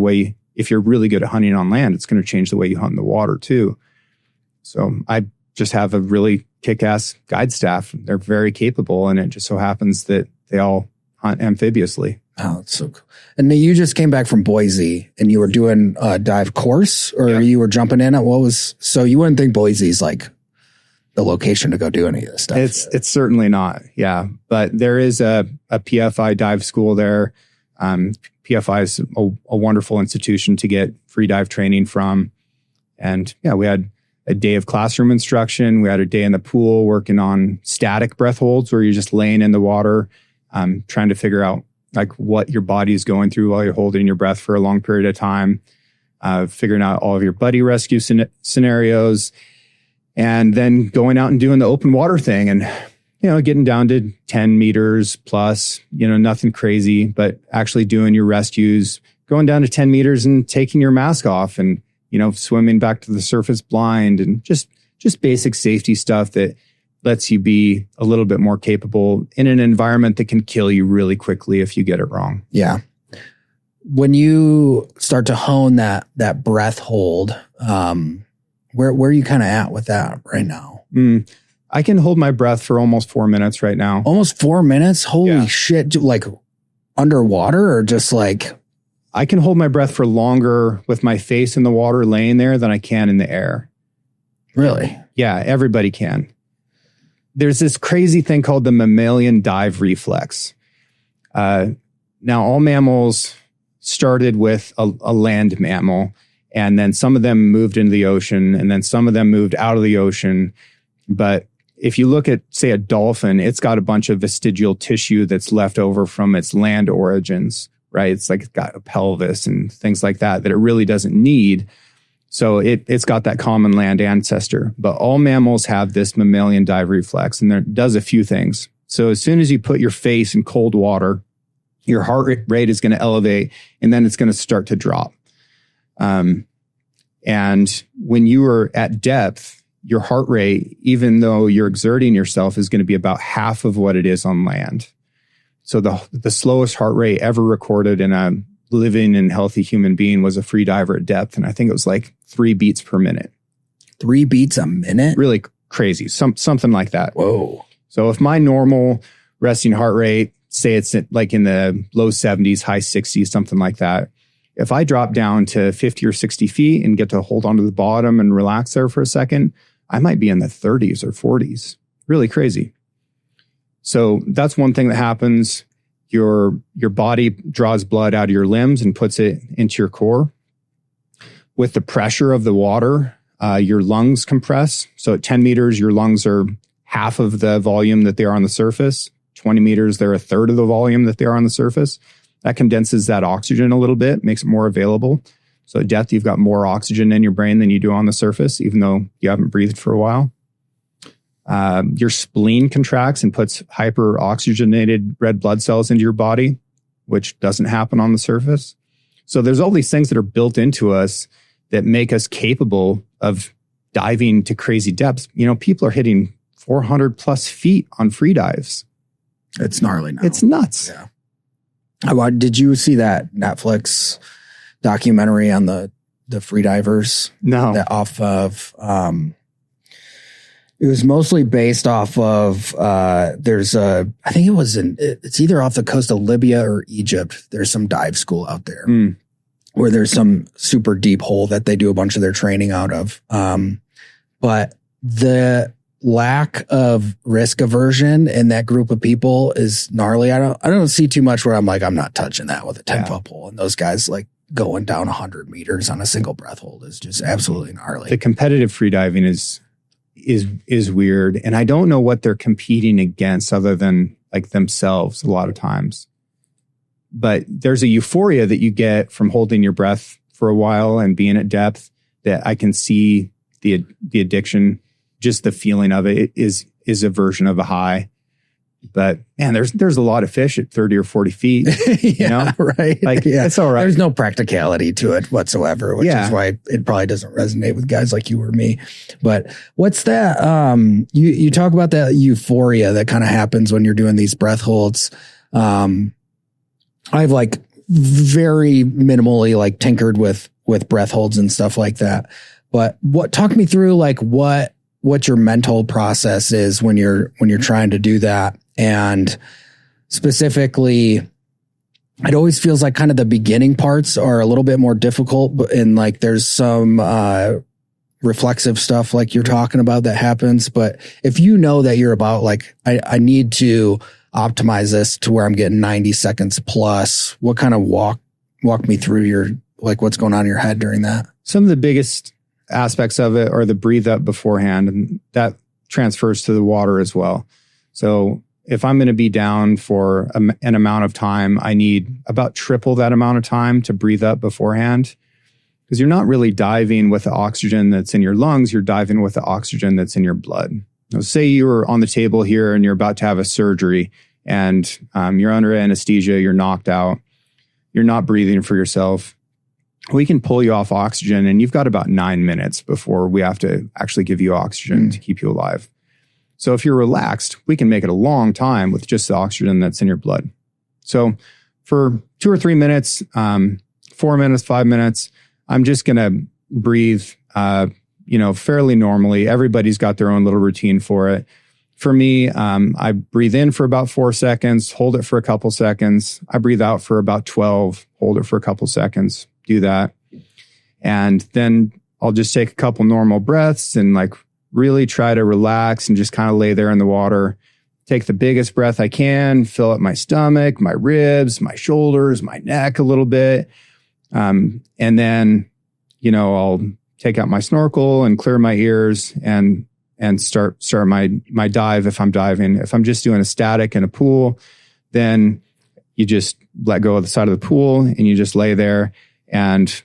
if you're really good at hunting on land, it's going to change the way you hunt in the water too. So I just have a really kick-ass guide staff. They're very capable, and it just so happens that they all hunt amphibiously. Oh, that's so cool. And then you just came back from Boise, and you were doing a dive course, or you were jumping in at so you wouldn't think Boise's like the location to go do any of this stuff. It's certainly not. Yeah. But there is a PFI dive school there. PFI is a wonderful institution to get free dive training from. And yeah, we had a day of classroom instruction. We had a day in the pool working on static breath holds, where you're just laying in the water, trying to figure out like what your body is going through while you're holding your breath for a long period of time, figuring out all of your buddy rescue scenarios, and then going out and doing the open water thing. And you know, getting down to 10 meters plus, you know, nothing crazy, but actually doing your rescues, going down to 10 meters and taking your mask off, and, you know, swimming back to the surface blind, and just basic safety stuff that lets you be a little bit more capable in an environment that can kill you really quickly if you get it wrong. Yeah. When you start to hone that breath hold, where are you kind of at with that right now? I can hold my breath for almost 4 minutes right now. Almost 4 minutes? Holy shit. Like underwater, or just like... I can hold my breath for longer with my face in the water laying there than I can in the air. Really? Yeah, everybody can. There's this crazy thing called the mammalian dive reflex. Now, all mammals started with a land mammal, and then some of them moved into the ocean, and then some of them moved out of the ocean. But if you look at, say, a dolphin, it's got a bunch of vestigial tissue that's left over from its land origins, right? It's like it's got a pelvis and things like that it really doesn't need. So it's got that common land ancestor. But all mammals have this mammalian dive reflex, and it does a few things. So as soon as you put your face in cold water, your heart rate is going to elevate, and then it's going to start to drop. And when you are at depth, your heart rate, even though you're exerting yourself, is going to be about half of what it is on land. So the slowest heart rate ever recorded in a living and healthy human being was a free diver at depth. And I think it was like 3 beats per minute. 3 beats a minute? Really crazy. Something like that. Whoa. So if my normal resting heart rate, say it's like in the low 70s, high 60s, something like that. If I drop down to 50 or 60 feet and get to hold onto the bottom and relax there for a second, I might be in the 30s or 40s. Really crazy. So that's one thing that happens. Your body draws blood out of your limbs and puts it into your core. With the pressure of the water, your lungs compress. So at 10 meters, your lungs are half of the volume that they are on the surface. 20 meters, they're a third of the volume that they are on the surface. That condenses that oxygen a little bit, makes it more available. So at depth, you've got more oxygen in your brain than you do on the surface, even though you haven't breathed for a while. Your spleen contracts and puts hyperoxygenated red blood cells into your body, which doesn't happen on the surface. So there's all these things that are built into us that make us capable of diving to crazy depths. People are hitting 400 plus feet on free dives. It's gnarly now. It's nuts. Yeah. Did you see that Netflix documentary on the freedivers? No. That off of, it was mostly based off of, I think it's either off the coast of Libya or Egypt. There's some dive school out there where there's some super deep hole that they do a bunch of their training out of. But the lack of risk aversion in that group of people is gnarly. I don't see too much where I'm like, I'm not touching that with a 10-foot pole. And those guys like going down 100 meters on a single breath hold is just absolutely gnarly. The competitive freediving is weird. And I don't know what they're competing against other than like themselves a lot of times. But there's a euphoria that you get from holding your breath for a while and being at depth that I can see the addiction, just the feeling of it is a version of a high. But man, there's a lot of fish at 30 or 40 feet. Right. Like, it's all right. There's no practicality to it whatsoever, which is why it probably doesn't resonate with guys like you or me. But what's that? You talk about that euphoria that kind of happens when you're doing these breath holds. I've like very minimally like tinkered with breath holds and stuff like that. But talk me through like what your mental process is when you're trying to do that. And specifically, it always feels like kind of the beginning parts are a little bit more difficult, and like there's some reflexive stuff like you're talking about that happens. But if you know that you're about like, I need to optimize this to where I'm getting 90 seconds plus, what kind of walk me through your, like what's going on in your head during that? Some of the biggest aspects of it are the breathe up beforehand, and that transfers to the water as well. So if I'm going to be down for an amount of time, I need about triple that amount of time to breathe up beforehand, because you're not really diving with the oxygen that's in your lungs. You're diving with the oxygen that's in your blood. Now, say you were on the table here and you're about to have a surgery and you're under anesthesia, you're knocked out, you're not breathing for yourself. We can pull you off oxygen, and you've got about 9 minutes before we have to actually give you oxygen to keep you alive. So if you're relaxed, we can make it a long time with just the oxygen that's in your blood. So for 2 or 3 minutes, 4 minutes, 5 minutes, I'm just going to breathe, fairly normally. Everybody's got their own little routine for it. For me, I breathe in for about 4 seconds, hold it for a couple seconds. I breathe out for about 12, hold it for a couple seconds. Do that. And then I'll just take a couple normal breaths and like really try to relax and just kind of lay there in the water. Take the biggest breath I can, fill up my stomach, my ribs, my shoulders, my neck a little bit. And then, I'll take out my snorkel and clear my ears and start my dive if I'm diving. If I'm just doing a static in a pool, then you just let go of the side of the pool and you just lay there. And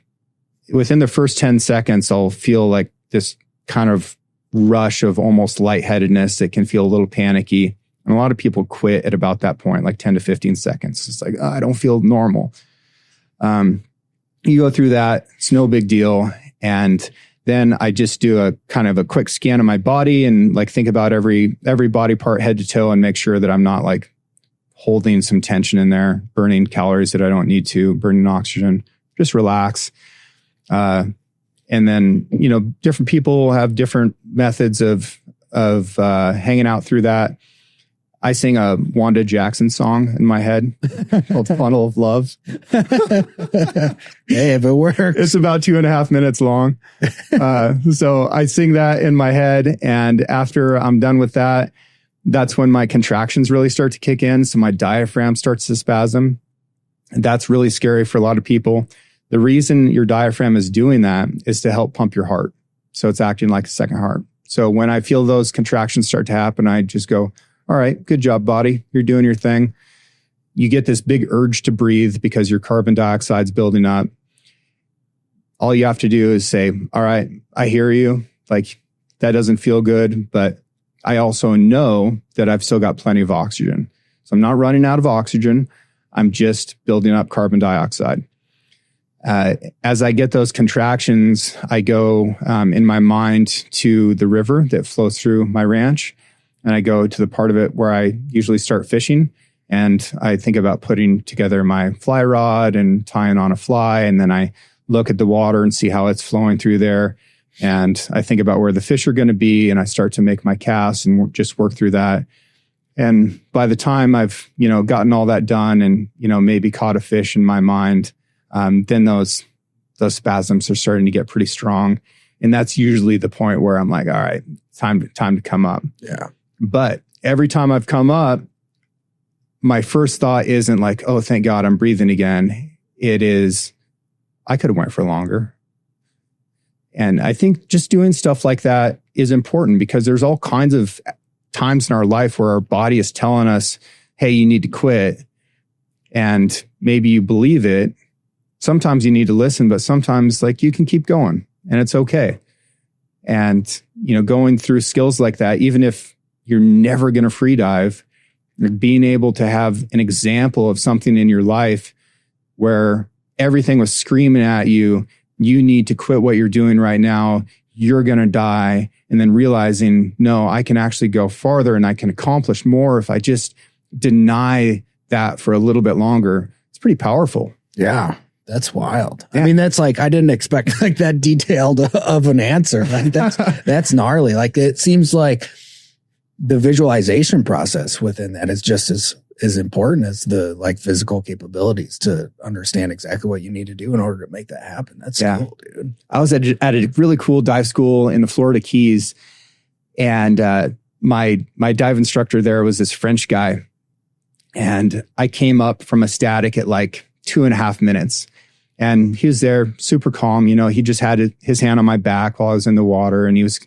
within the first 10 seconds, I'll feel like this kind of rush of almost lightheadedness that can feel a little panicky. And a lot of people quit at about that point, like 10 to 15 seconds. It's like, I don't feel normal. You go through that. It's no big deal. And then I just do a kind of a quick scan of my body and like think about every body part head to toe and make sure that I'm not like holding some tension in there, burning calories that I don't need to, burning oxygen. Just relax. And then, different people have different methods of hanging out through that. I sing a Wanda Jackson song in my head called Funnel of Love. Hey, if it works. It's about 2.5 minutes long. So I sing that in my head. And after I'm done with that, that's when my contractions really start to kick in. So my diaphragm starts to spasm. That's really scary for a lot of people. The reason your diaphragm is doing that is to help pump your heart. So it's acting like a second heart. So when I feel those contractions start to happen, I just go, all right, good job, body. You're doing your thing. You get this big urge to breathe because your carbon dioxide's building up. All you have to do is say, all right, I hear you. Like, that doesn't feel good, but I also know that I've still got plenty of oxygen. So I'm not running out of oxygen. I'm just building up carbon dioxide. As I get those contractions, I go in my mind to the river that flows through my ranch. And I go to the part of it where I usually start fishing. And I think about putting together my fly rod and tying on a fly. And then I look at the water and see how it's flowing through there. And I think about where the fish are going to be. And I start to make my casts and just work through that. And by the time I've, gotten all that done and, maybe caught a fish in my mind, then those spasms are starting to get pretty strong. And that's usually the point where I'm like, all right, time to come up. Yeah. But every time I've come up, my first thought isn't like, oh, thank God I'm breathing again. It is, I could have went for longer. And I think just doing stuff like that is important because there's all kinds of times in our life where our body is telling us, hey, you need to quit. And maybe you believe it. Sometimes you need to listen, but sometimes you can keep going and it's okay. And, going through skills like that, even if you're never going to free dive, being able to have an example of something in your life where everything was screaming at you, you need to quit what you're doing right now. You're going to die. And then realizing, no, I can actually go farther and I can accomplish more if I just deny that for a little bit longer. It's pretty powerful. Yeah. That's wild. Yeah. I mean, that's I didn't expect that detailed of an answer. That's gnarly. It seems like the visualization process within that is just as important as the physical capabilities to understand exactly what you need to do in order to make that happen. That's cool, dude. I was at a really cool dive school in the Florida Keys, and my dive instructor there was this French guy, and I came up from a static at 2.5 minutes. And he was there super calm. He just had his hand on my back while I was in the water, and he was,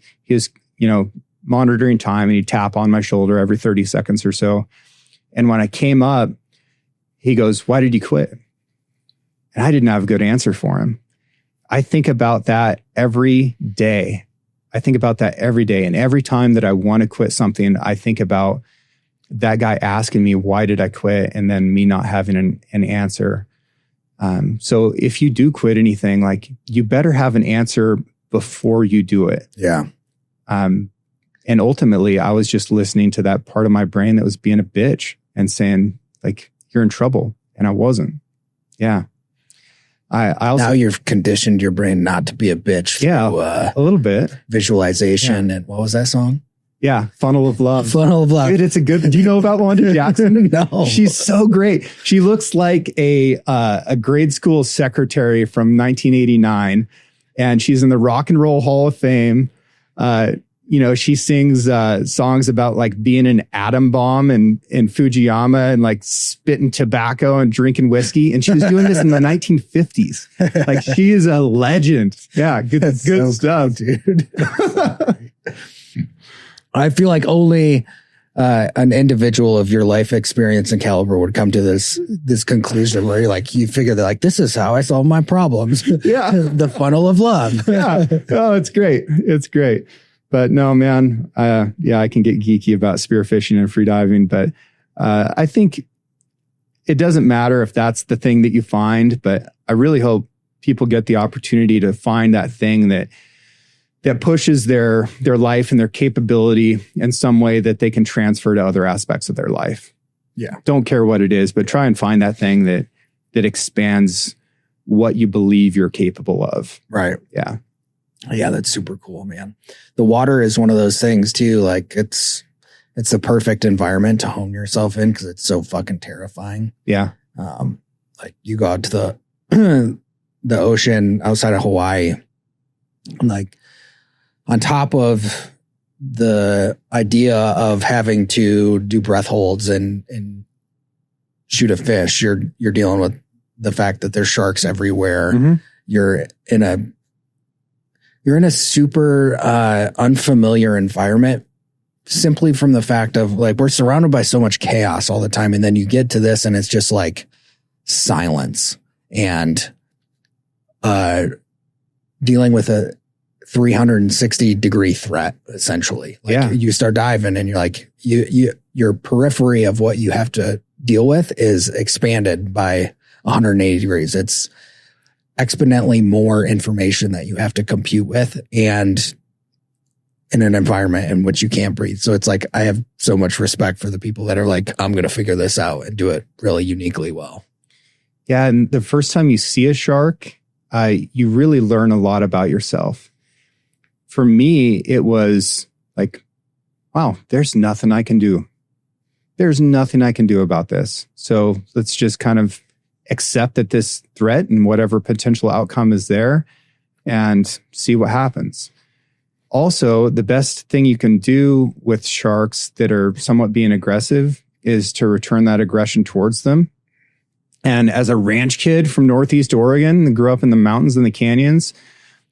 monitoring time, and he'd tap on my shoulder every 30 seconds or so. And when I came up, he goes, "Why did you quit?" And I didn't have a good answer for him. I think about that every day. And every time that I want to quit something, I think about that guy asking me, why did I quit? And then me not having an answer. So if you do quit anything, you better have an answer before you do it. Yeah. And ultimately I was just listening to that part of my brain that was being a bitch and saying you're in trouble. And I wasn't. Yeah. I also, now you've conditioned your brain not to be a bitch. Yeah. A little bit. Visualization. And what was that song? Yeah. Funnel of Love. Funnel of Love. Dude, it's a good, do you know about Wanda Jackson? No. She's so great. She looks like a grade school secretary from 1989, and she's in the Rock and Roll Hall of Fame. She sings songs about being an atom bomb in Fujiyama and spitting tobacco and drinking whiskey. And she was doing this in the 1950s. She is a legend. Yeah. Good so stuff, cool, dude. I feel like only an individual of your life experience and caliber would come to this conclusion where you figure that this is how I solve my problems. Yeah. The funnel of love. Yeah. Oh, it's great. It's great. But no, man, I can get geeky about spearfishing and freediving, but I think it doesn't matter if that's the thing that you find, but I really hope people get the opportunity to find that thing that pushes their life and their capability in some way that they can transfer to other aspects of their life. Yeah. Don't care what it is, but try and find that thing that expands what you believe you're capable of. Right. Yeah. Yeah, that's super cool, man. The water is one of those things too. It's the perfect environment to hone yourself in because it's so fucking terrifying. Yeah. You go out to the the ocean outside of Hawaii, on top of the idea of having to do breath holds and shoot a fish, you're dealing with the fact that there's sharks everywhere. Mm-hmm. You're in a super unfamiliar environment simply from the fact of we're surrounded by so much chaos all the time. And then you get to this and it's just silence and dealing with 360-degree threat, essentially. Like Yeah. you start diving and you're like, your periphery of what you have to deal with is expanded by 180 degrees. It's exponentially more information that you have to compute with, and in an environment in which you can't breathe. So it's like, I have so much respect for the people that are like, I'm going to figure this out and do it really uniquely well. Yeah. And the first time you see a shark, you really learn a lot about yourself. For me, it was like, wow, there's nothing I can do. There's nothing I can do about this. So let's just kind of accept that this threat and whatever potential outcome is there and see what happens. Also, the best thing you can do with sharks that are somewhat being aggressive is to return that aggression towards them. And as a ranch kid from Northeast Oregon, grew up in the mountains and the canyons,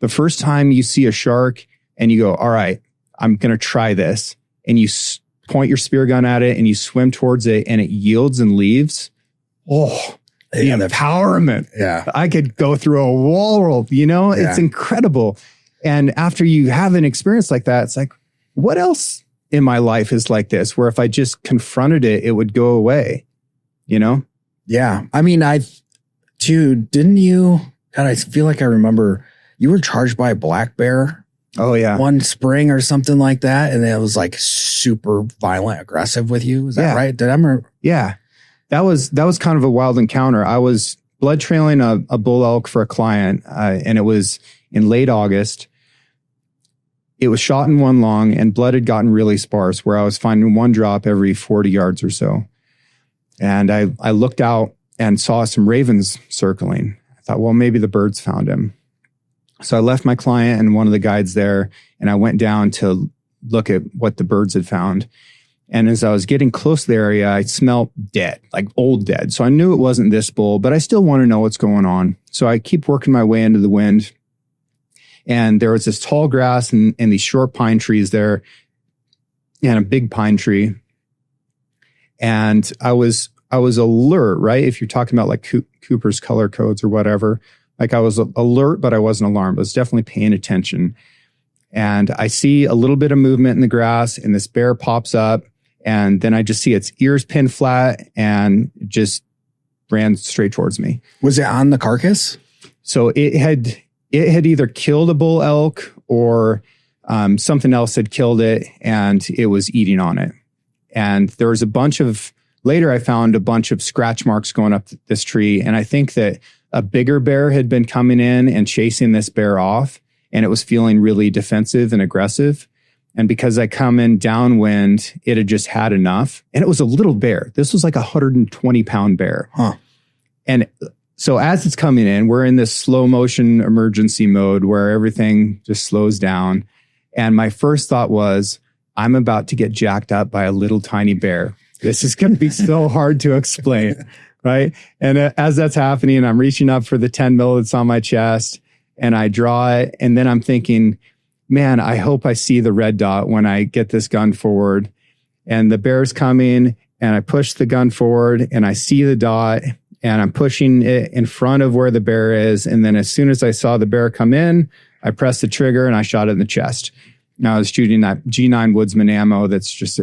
the first time you see a shark and you go, all right, I'm going to try this, and you point your spear gun at it and you swim towards it and it yields and leaves. Oh, the empowerment. Yeah. I could go through a wall, it's incredible. And after you have an experience like that, it's like, what else in my life is like this, where if I just confronted it, it would go away, Yeah. I mean, didn't you, God, I feel like I remember you were charged by a black bear. Oh yeah. One spring or something like that. And it was like super violent, aggressive with you. Is that right? Did I remember? Yeah. That was kind of a wild encounter. I was blood trailing a bull elk for a client, and it was in late August. It was shot in one lung, and blood had gotten really sparse, where I was finding one drop every 40 yards or so. And I looked out and saw some ravens circling. I thought, well, maybe the birds found him. So I left my client and one of the guides there, and I went down to look at what the birds had found. And as I was getting close to the area, I smelled dead, like old dead. So I knew it wasn't this bull, but I still want to know what's going on. So I keep working my way into the wind. And there was this tall grass and these short pine trees there, and a big pine tree. And I was alert, right? If you're talking about like Cooper's color codes or whatever, like I was alert, but I wasn't alarmed. I was definitely paying attention. And I see a little bit of movement in the grass, and this bear pops up, and then I just see its ears pinned flat and just ran straight towards me. Was it on the carcass? So it had either killed a bull elk or something else had killed it, and it was eating on it. And there was later I found a bunch of scratch marks going up this tree. And I think that a bigger bear had been coming in and chasing this bear off, and it was feeling really defensive and aggressive. And because I come in downwind, it had just had enough. And it was a little bear. This was like a 120-pound bear. Huh. And so as it's coming in, we're in this slow motion emergency mode where everything just slows down. And my first thought was, I'm about to get jacked up by a little tiny bear. This is going to be so hard to explain, right? And as that's happening, I'm reaching up for the 10 mil that's on my chest, and I draw it. And then I'm thinking, man, I hope I see the red dot when I get this gun forward. And the bear's coming, and I push the gun forward, and I see the dot, and I'm pushing it in front of where the bear is. And then as soon as I saw the bear come in, I pressed the trigger and I shot it in the chest. Now I was shooting that G9 Woodsman ammo. That's just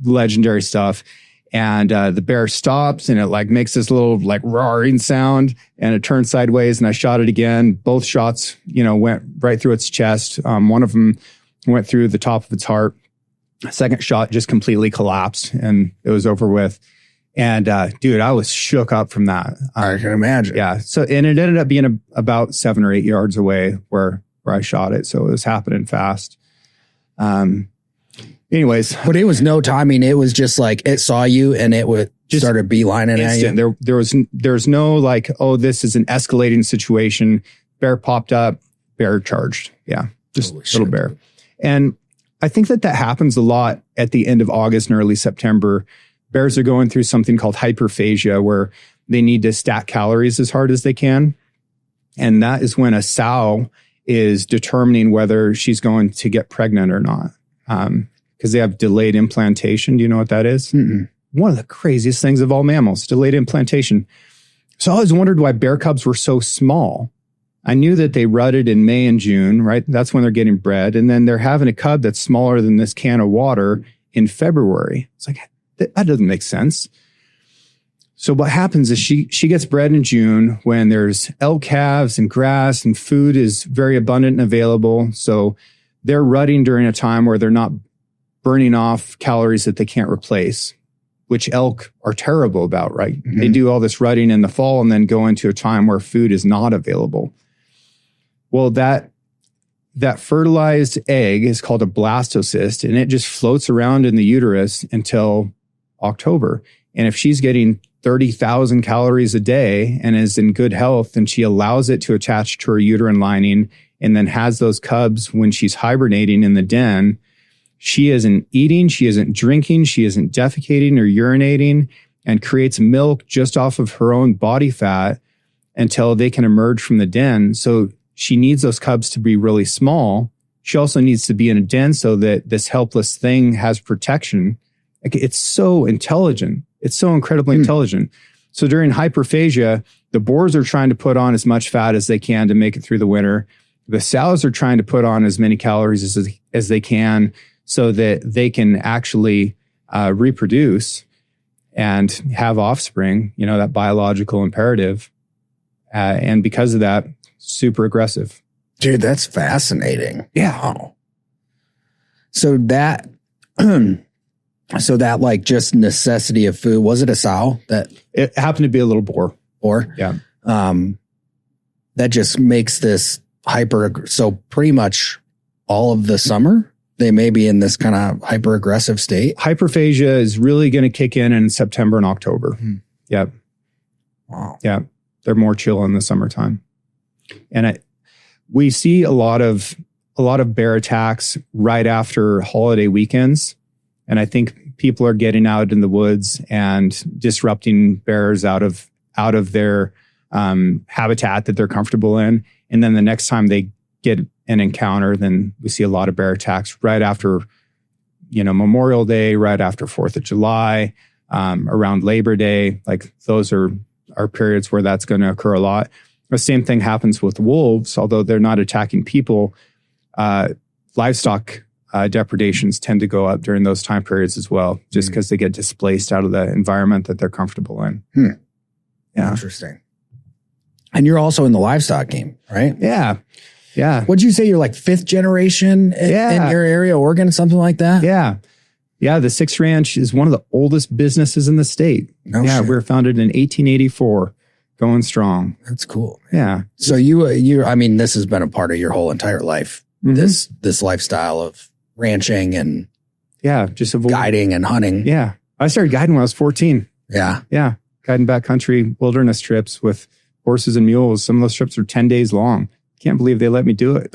legendary stuff. And the bear stops, and it like makes this little like roaring sound, and it turns sideways, and I shot it again. Both shots, went right through its chest. One of them went through the top of its heart. Second shot just completely collapsed, and it was over with. And dude, I was shook up from that. I can imagine. Yeah. So, and it ended up being about 7 or 8 yards away where I shot it. So it was happening fast. Anyways, but it was no timing. It was just like it saw you and it would just started beelining at you. There's no like, oh, this is an escalating situation. Bear popped up, bear charged. Yeah, just little bear. And I think that happens a lot at the end of August and early September. Bears are going through something called hyperphagia, where they need to stack calories as hard as they can. And that is when a sow is determining whether she's going to get pregnant or not. Because they have delayed implantation. Do you know what that is? Mm-mm. One of the craziest things of all mammals, delayed implantation. So I always wondered why bear cubs were so small. I knew that they rutted in May and June, right? That's when they're getting bred. And then they're having a cub that's smaller than this can of water in February. It's like, that doesn't make sense. So what happens is she gets bred in June when there's elk calves and grass and food is very abundant and available. So they're rutting during a time where they're not burning off calories that they can't replace, which elk are terrible about, right? Mm-hmm. They do all this rutting in the fall and then go into a time where food is not available. Well, that fertilized egg is called a blastocyst, and it just floats around in the uterus until October. And if she's getting 30,000 calories a day and is in good health, then she allows it to attach to her uterine lining and then has those cubs when she's hibernating in the den. She isn't eating, she isn't drinking, she isn't defecating or urinating, and creates milk just off of her own body fat until they can emerge from the den. So she needs those cubs to be really small. She also needs to be in a den so that this helpless thing has protection. It's so intelligent. It's so incredibly intelligent. So during hyperphagia, the boars are trying to put on as much fat as they can to make it through the winter. The sows are trying to put on as many calories as they can so that they can actually reproduce and have offspring, that biological imperative. And because of that, super aggressive. Dude, that's fascinating. Yeah. Wow. So that, like just necessity of food, was it a sow that it happened to be a little boar? Yeah. That just makes this so pretty much all of the summer, they may be in this kind of hyper aggressive state. Hyperphagia is really going to kick in September and October. Yeah. Wow. Yeah. They're more chill in the summertime. And we see a lot of bear attacks right after holiday weekends. And I think people are getting out in the woods and disrupting bears out of their habitat that they're comfortable in. And then the next time they get an encounter, then we see a lot of bear attacks right after, Memorial Day, right after 4th of July, around Labor Day. Like those are periods where that's going to occur a lot. The same thing happens with wolves, although they're not attacking people. Livestock depredations tend to go up during those time periods as well, just because they get displaced out of the environment that they're comfortable in. Yeah. Interesting. And you're also in the livestock game, right? Yeah. Yeah. What'd you say? You're like 5th generation in your area, Oregon, something like that? Yeah. Yeah. The Six Ranch is one of the oldest businesses in the state. No shit. We were founded in 1884. Going strong. That's cool. Yeah. So this has been a part of your whole entire life. Mm-hmm. This lifestyle of ranching and just guiding and hunting. Yeah. I started guiding when I was 14. Yeah. Yeah. Guiding backcountry wilderness trips with horses and mules. Some of those trips are 10 days long. Can't believe they let me do it.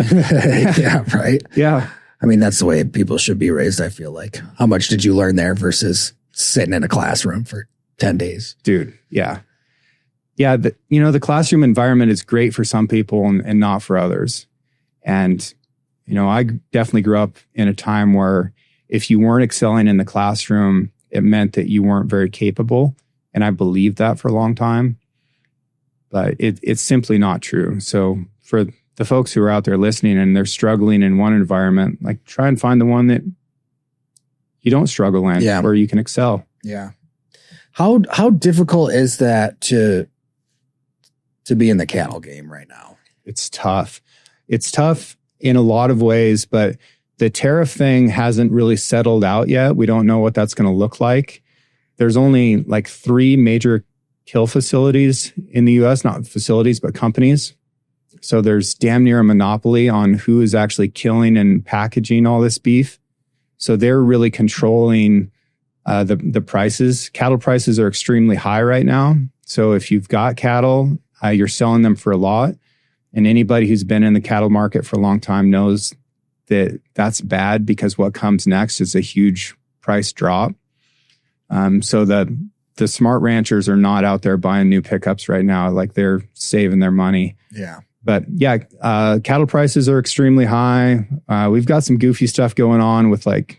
Yeah. Right. Yeah. I mean, that's the way people should be raised, I feel like. How much did you learn there versus sitting in a classroom for 10 days? Dude. Yeah. Yeah, the classroom environment is great for some people and not for others. And, I definitely grew up in a time where if you weren't excelling in the classroom, it meant that you weren't very capable. And I believed that for a long time. But it's simply not true. So for the folks who are out there listening and they're struggling in one environment, like try and find the one that you don't struggle in, where you can excel. Yeah. How difficult is that to be in the cattle game right now? It's tough. It's tough in a lot of ways, but the tariff thing hasn't really settled out yet. We don't know what that's going to look like. There's only like 3 major kill facilities in the US, not facilities, but companies. So there's damn near a monopoly on who is actually killing and packaging all this beef. So they're really controlling the prices. Cattle prices are extremely high right now. So if you've got cattle, you're selling them for a lot. And anybody who's been in the cattle market for a long time knows that that's bad because what comes next is a huge price drop. So the smart ranchers are not out there buying new pickups right now. Like they're saving their money. Yeah. But cattle prices are extremely high. We've got some goofy stuff going on with like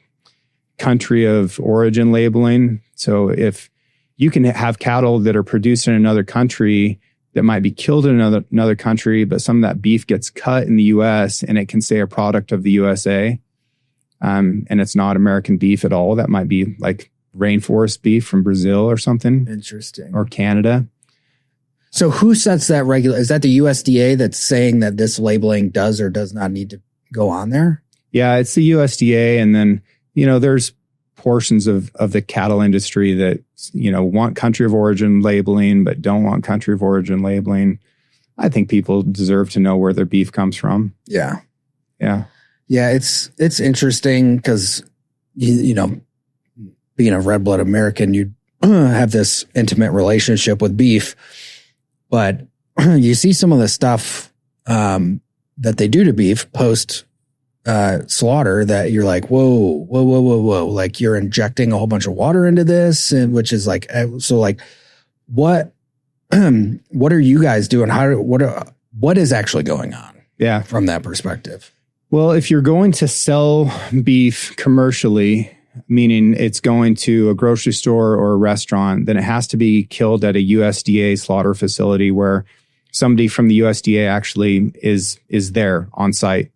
country of origin labeling. So if you can have cattle that are produced in another country that might be killed in another country, but some of that beef gets cut in the US and it can say a product of the USA. And it's not American beef at all. That might be like rainforest beef from Brazil or something. Interesting. Or Canada. So who sets that is that the USDA that's saying that this labeling does or does not need to go on there? Yeah, it's the USDA. And then, there's portions of the cattle industry that, want country of origin labeling, but don't want country of origin labeling. I think people deserve to know where their beef comes from. Yeah. Yeah. Yeah. It's interesting because, being a red blood American, you have this intimate relationship with beef, but you see some of the stuff that they do to beef post slaughter that you're like, whoa. Like you're injecting a whole bunch of water into this. And which is like, so like what are you guys doing? What is actually going on? Yeah. From that perspective? Well, if you're going to sell beef commercially, meaning it's going to a grocery store or a restaurant, then it has to be killed at a USDA slaughter facility where somebody from the USDA actually is there on site.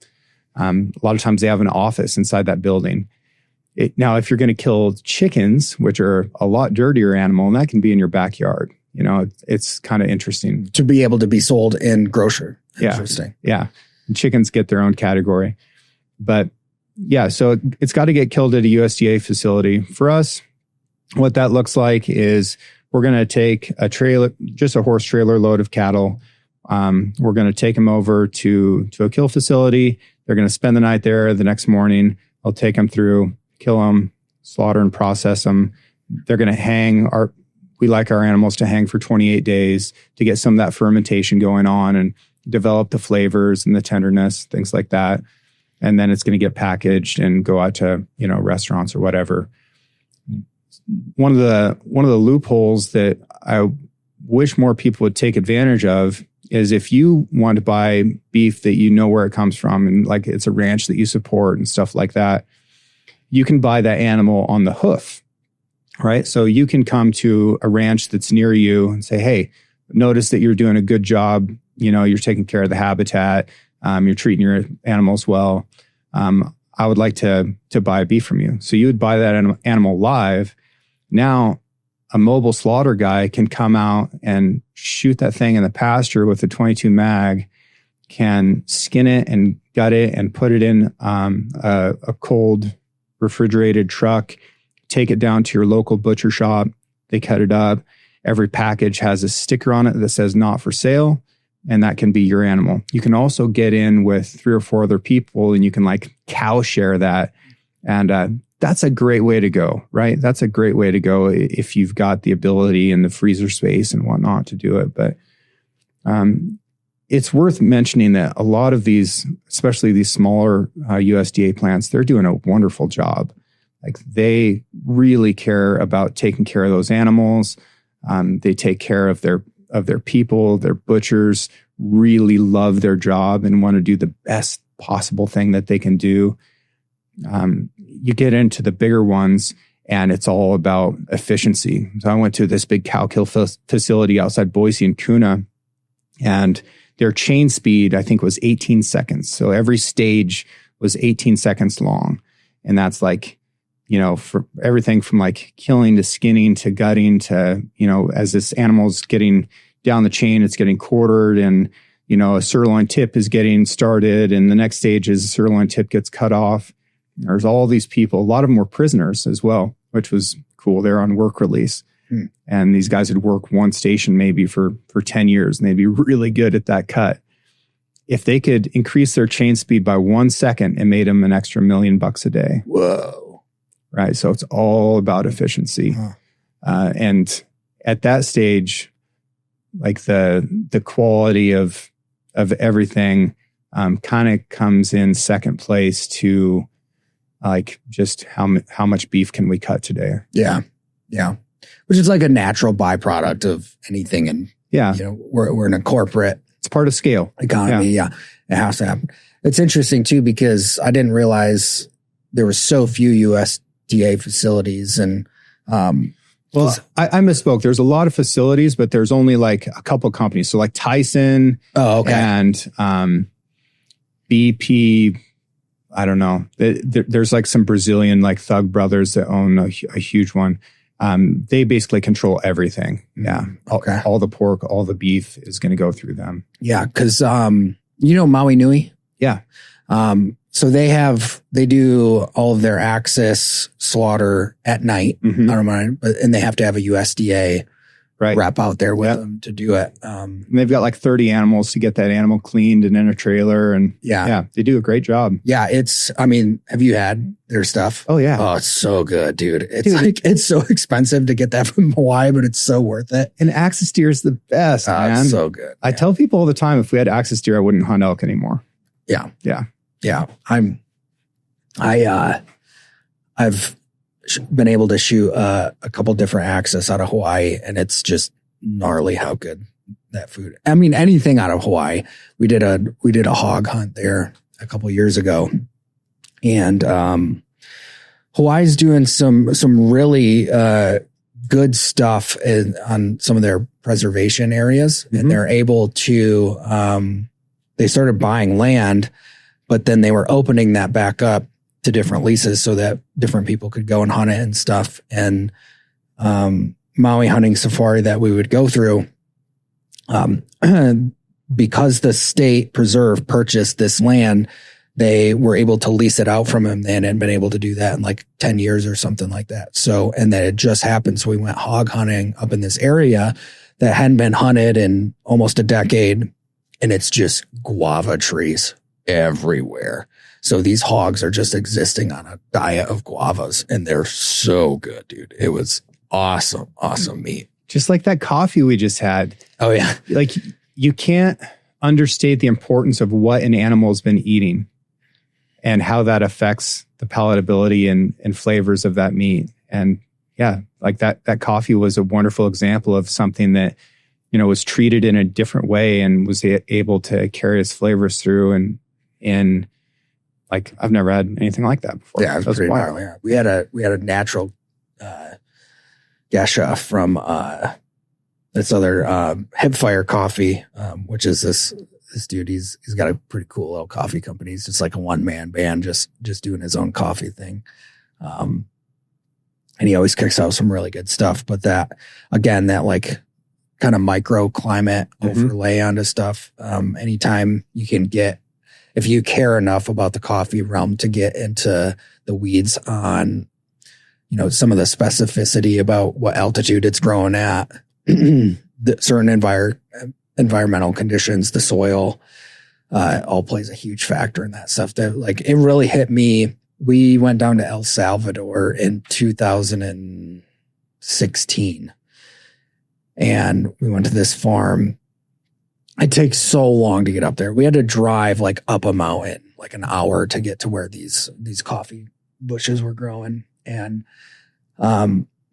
A lot of times they have an office inside that building. Now, if you're going to kill chickens, which are a lot dirtier animal, and that can be in your backyard, it's kind of interesting. To be able to be sold in grocery. Yeah. Interesting. Yeah. And chickens get their own category. But yeah, so it's got to get killed at a USDA facility. For us, what that looks like is we're going to take a trailer, just a horse trailer load of cattle. We're going to take them over to a kill facility. They're going to spend the night there. The next morning, I'll take them through, kill them, slaughter and process them. They're going to hang. We like our animals to hang for 28 days to get some of that fermentation going on and develop the flavors and the tenderness, things like that. And then it's going to get packaged and go out to, restaurants or whatever. One of the loopholes that I wish more people would take advantage of is if you want to buy beef that you know where it comes from and like it's a ranch that you support and stuff like that, you can buy that animal on the hoof, right? So you can come to a ranch that's near you and say, hey, notice that you're doing a good job. You're taking care of the habitat. You're treating your animals well. I would like to buy beef from you. So you would buy that animal live. Now, a mobile slaughter guy can come out and shoot that thing in the pasture with a 22 mag, can skin it and gut it and put it in a cold refrigerated truck, take it down to your local butcher shop. They cut it up. Every package has a sticker on it that says not for sale. And that can be your animal. You can also get in with 3 or 4 other people and you can like cow share that. And that's a great way to go, right? That's a great way to go if you've got the ability and the freezer space and whatnot to do it. But it's worth mentioning that a lot of these, especially these smaller USDA plants, they're doing a wonderful job. Like they really care about taking care of those animals. They take care of their people. Their butchers really love their job and want to do the best possible thing that they can do. You get into the bigger ones and it's all about efficiency. So I went to this big cow kill facility outside Boise and Kuna, and their chain speed, I think, was 18 seconds. So every stage was 18 seconds long. And that's like, for everything from like killing to skinning to gutting to, as this animal's getting down the chain, it's getting quartered and, a sirloin tip is getting started. And the next stage is a sirloin tip gets cut off. There's all these people. A lot of them were prisoners as well, which was cool. They're on work release. And these guys would work one station maybe for 10 years and they'd be really good at that cut. If they could increase their chain speed by 1 second, it made them an extra $1 million a day. Whoa. Right. So it's all about efficiency. And at that stage, like the quality of everything kind of comes in second place to like just how much beef can we cut today? Yeah. Yeah. Which is like a natural byproduct of anything. And we're in a corporate. It's part of scale economy. Yeah. It has to happen. It's interesting too, because I didn't realize there were so few USDA facilities and Well, I misspoke. There's a lot of facilities, but there's only like a couple companies. So like Tyson and BP, I don't know. There's like some Brazilian like Thug Brothers that own a huge one. They basically control everything. Yeah. Okay. All the pork, all the beef is going to go through them. Yeah. Cause, you know, Maui Nui. Yeah. So they do all of their access slaughter at night. Mm-hmm. I don't mind, and they have to have a USDA rep out there with them to do it. And they've got like 30 animals to get that animal cleaned and in a trailer. And yeah, they do a great job. Yeah. Have you had their stuff? Oh yeah. Oh, it's so good, dude. It's so expensive to get that from Hawaii, but it's so worth it. And axis deer is the best, man. It's so good. I tell people all the time, if we had axis deer, I wouldn't hunt elk anymore. Yeah. Yeah. Yeah. I've been able to shoot a couple different axis out of Hawaii, and it's just gnarly how good that food. I mean, anything out of Hawaii. We did a hog hunt there a couple years ago, and Hawaii's doing some really good stuff on some of their preservation areas, and they're able to. They started buying land, but then they were opening that back up to different leases so that different people could go and hunt it and stuff. And Maui hunting safari that we would go through, because the state preserve purchased this land, they were able to lease it out from him. They hadn't been able to do that in like 10 years or something like that. So, and that it just happened. So we went hog hunting up in this area that hadn't been hunted in almost a decade. And it's just guava trees everywhere. So these hogs are just existing on a diet of guavas, and they're so good, dude. It was awesome meat. Just like that coffee we just had. Oh yeah. Like you can't understate the importance of what an animal's been eating and how that affects the palatability and flavors of that meat. And yeah, like that coffee was a wonderful example of something that, you know, was treated in a different way and was able to carry its flavors through. And like, I've never had anything like that before. Yeah, it was pretty wild. Yeah. We had a natural gesha from this other Hipfire Coffee, which is this dude. He's got a pretty cool little coffee company. He's just like a one-man band, just doing his own coffee thing. And he always kicks out some really good stuff. But that like kind of microclimate overlay onto stuff. Anytime you can get, if you care enough about the coffee realm to get into the weeds on, you know, some of the specificity about what altitude it's growing at, the certain environmental conditions, the soil, all plays a huge factor in that stuff. That like, it really hit me. We went down to El Salvador in 2016. And we went to this farm. It takes so long to get up there. We had to drive like up a mountain, like an hour to get to where these coffee bushes were growing. And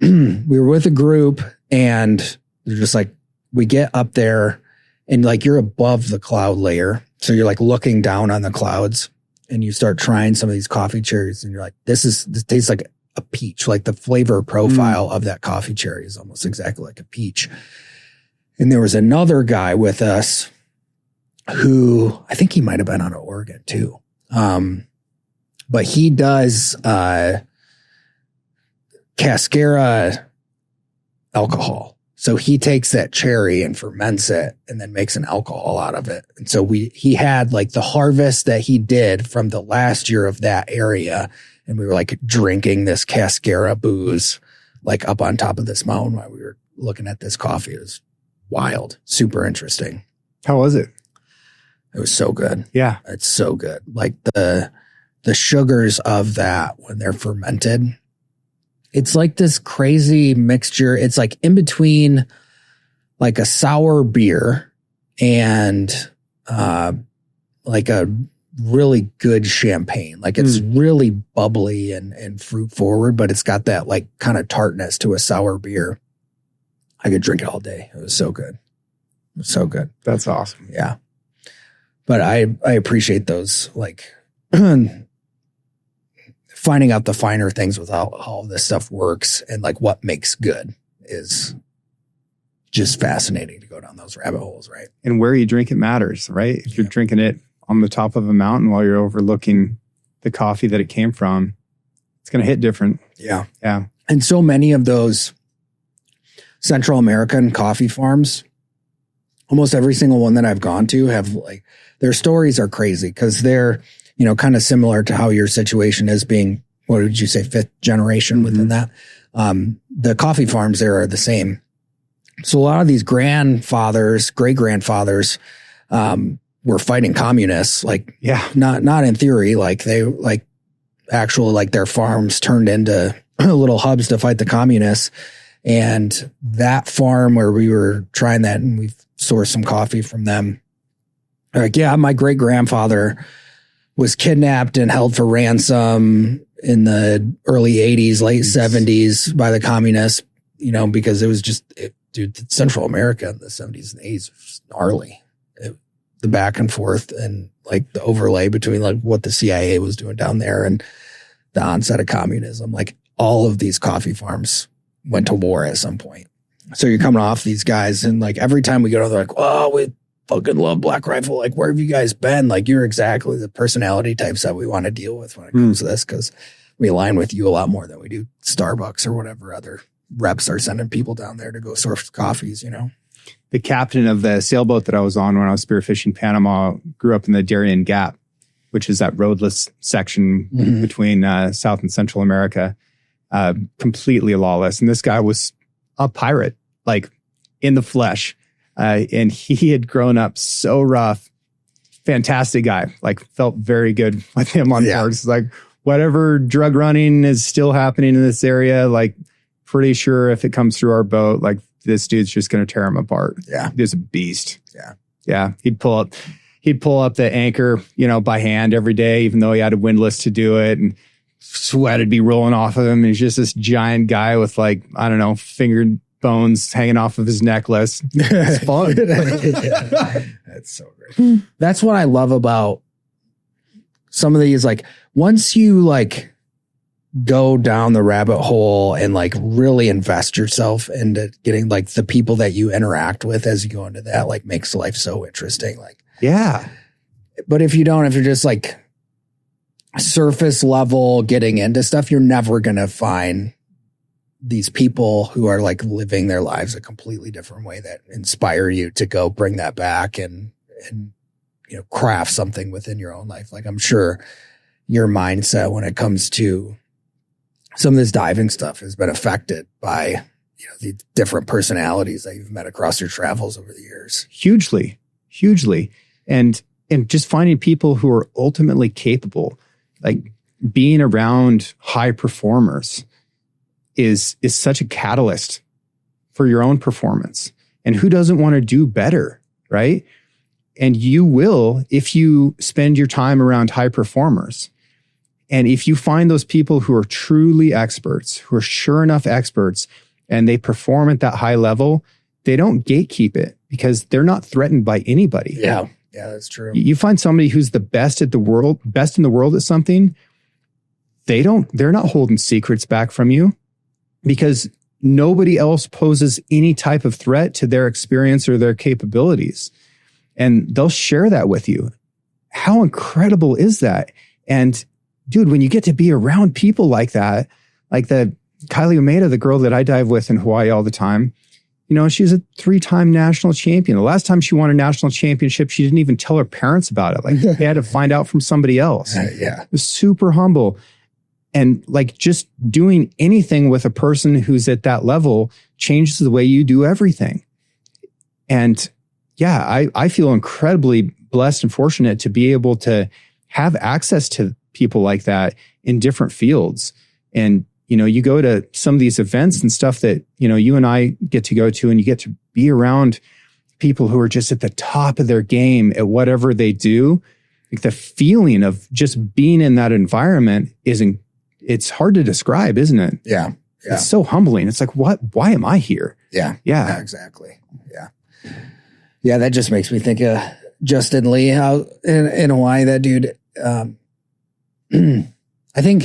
we were with a group, and they're just like, we get up there and like you're above the cloud layer. So you're like looking down on the clouds, and you start trying some of these coffee cherries, and you're like, this tastes like a peach. Like the flavor profile of that coffee cherry is almost exactly like a peach. And there was another guy with us who I think he might have been out of Oregon too. But he does cascara alcohol. So he takes that cherry and ferments it and then makes an alcohol out of it. And so he had like the harvest that he did from the last year of that area. And we were like drinking this cascara booze, like up on top of this mountain while we were looking at this coffee. It was wild, super interesting. How was it? It was so good. Yeah. It's so good. Like the sugars of that when they're fermented, it's like this crazy mixture. It's like in between like a sour beer and like a really good champagne. Like it's really bubbly and fruit forward, but it's got that like kind of tartness to a sour beer. I could drink it all day. It was so good. It was so good. That's awesome. Yeah. But I appreciate those, like finding out the finer things with how all this stuff works and like what makes good. is just fascinating to go down those rabbit holes, right? And where you drink it matters, right? If you're drinking it on the top of a mountain while you're overlooking the coffee that it came from, it's going to hit different. Yeah. Yeah. And so many of those Central American coffee farms, almost every single one that I've gone to have like, their stories are crazy because they're, you know, kind of similar to how your situation is being, what did you say, 5th generation within that? The coffee farms there are the same. So a lot of these grandfathers, great grandfathers, were fighting communists, like, not in theory, like they, like actual, like their farms turned into little hubs to fight the communists. And that farm where we were trying that and we sourced some coffee from them. Like, yeah, my great grandfather was kidnapped and held for ransom in the early 80s, late 70s by the communists, you know, because it was just, dude, Central America in the 70s and 80s was gnarly. The back and forth and like the overlay between like what the CIA was doing down there and the onset of communism. Like all of these coffee farms went to war at some point. So you're coming off these guys and like every time we go, they're like, oh, we fucking love Black Rifle. Like, where have you guys been? Like, you're exactly the personality types that we want to deal with when it comes to this, because we align with you a lot more than we do Starbucks or whatever other reps are sending people down there to go source coffees, you know? The captain of the sailboat that I was on when I was spearfishing Panama grew up in the Darien Gap, which is that roadless section between South and Central America, completely lawless. And this guy was a pirate, like in the flesh. And he had grown up so rough. Fantastic guy. Like, felt very good with him on board. It's like, whatever drug running is still happening in this area, like, pretty sure if it comes through our boat, like, this dude's just going to tear him apart. Yeah. He's a beast. Yeah. Yeah. He'd pull up the anchor, you know, by hand every day, even though he had a windlass to do it, and sweat would be rolling off of him. And he's just this giant guy with, like, I don't know, fingered bones hanging off of his necklace. It's fun. That's so great. That's what I love about some of these. Like, once you like go down the rabbit hole and like really invest yourself into getting like the people that you interact with as you go into that, like, makes life so interesting. Like, yeah. But if you're just like surface level getting into stuff, you're never going to find these people who are like living their lives a completely different way that inspire you to go bring that back and, you know, craft something within your own life. Like, I'm sure your mindset when it comes to some of this diving stuff has been affected by, you know, the different personalities that you've met across your travels over the years. Hugely. And just finding people who are ultimately capable, like being around high performers is such a catalyst for your own performance. And who doesn't want to do better, right? And you will, if you spend your time around high performers. And if you find those people who are truly experts, who are sure enough experts, and they perform at that high level, they don't gatekeep it because they're not threatened by anybody. Yeah, that's true. You find somebody who's the best in the world at something, they're not holding secrets back from you because nobody else poses any type of threat to their experience or their capabilities. And they'll share that with you. How incredible is that? And dude, when you get to be around people like that, like the Kylie Umeda, the girl that I dive with in Hawaii all the time, you know, she's a 3-time national champion. The last time she won a national championship, she didn't even tell her parents about it. Like, they had to find out from somebody else. Yeah. It was super humble. And like, just doing anything with a person who's at that level changes the way you do everything. And yeah, I feel incredibly blessed and fortunate to be able to have access to people like that in different fields. And, you know, you go to some of these events and stuff that, you know, you and I get to go to, and you get to be around people who are just at the top of their game at whatever they do. Like, the feeling of just being in that environment it's hard to describe, isn't it? Yeah. It's so humbling. It's like, why am I here? Yeah, exactly. Yeah. That just makes me think of Justin Lee, how in Hawaii, that dude, I think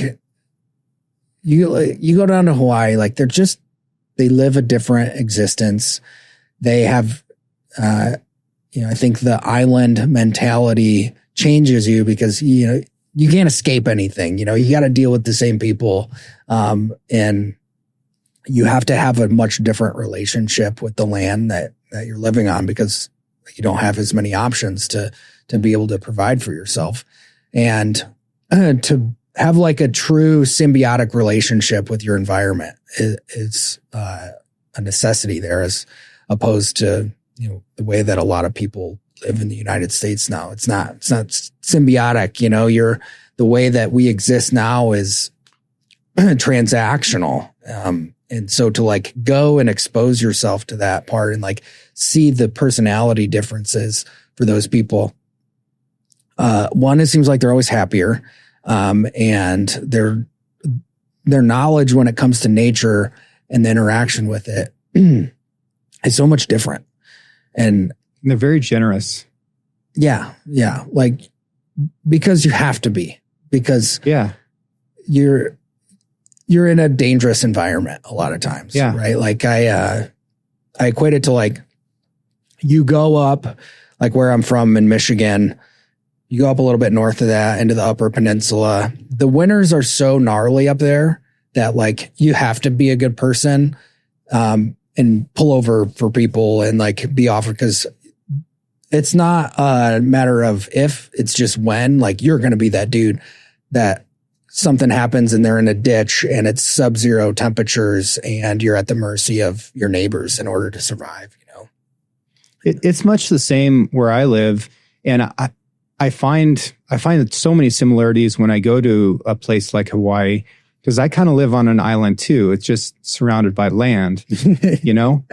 you go down to Hawaii, like, they're just they live a different existence. They have, I think the island mentality changes you because, you can't escape anything. You got to deal with the same people. And you have to have a much different relationship with the land that you're living on because you don't have as many options to be able to provide for yourself. And to have like a true symbiotic relationship with your environment is a necessity there, as opposed to, the way that a lot of people live in the United States now. It's not symbiotic. The way that we exist now is transactional. And so to like go and expose yourself to that part and like see the personality differences for those people. One, it seems like they're always happier. And their knowledge when it comes to nature and the interaction with it is so much different. And they're very generous. Yeah. Yeah. Like, because you have to be, because you're in a dangerous environment a lot of times. Yeah. Right. Like I equate it to like, you go up, like where I'm from in Michigan, you go up a little bit north of that into the Upper Peninsula. The winters are so gnarly up there that like you have to be a good person, and pull over for people and like be offered, because it's not a matter of if, it's just when. Like you're going to be that dude that something happens and they're in a ditch and it's sub-zero temperatures and you're at the mercy of your neighbors in order to survive. It's much the same where I live, and I find so many similarities when I go to a place like Hawaii, because I kind of live on an island too. It's just surrounded by land,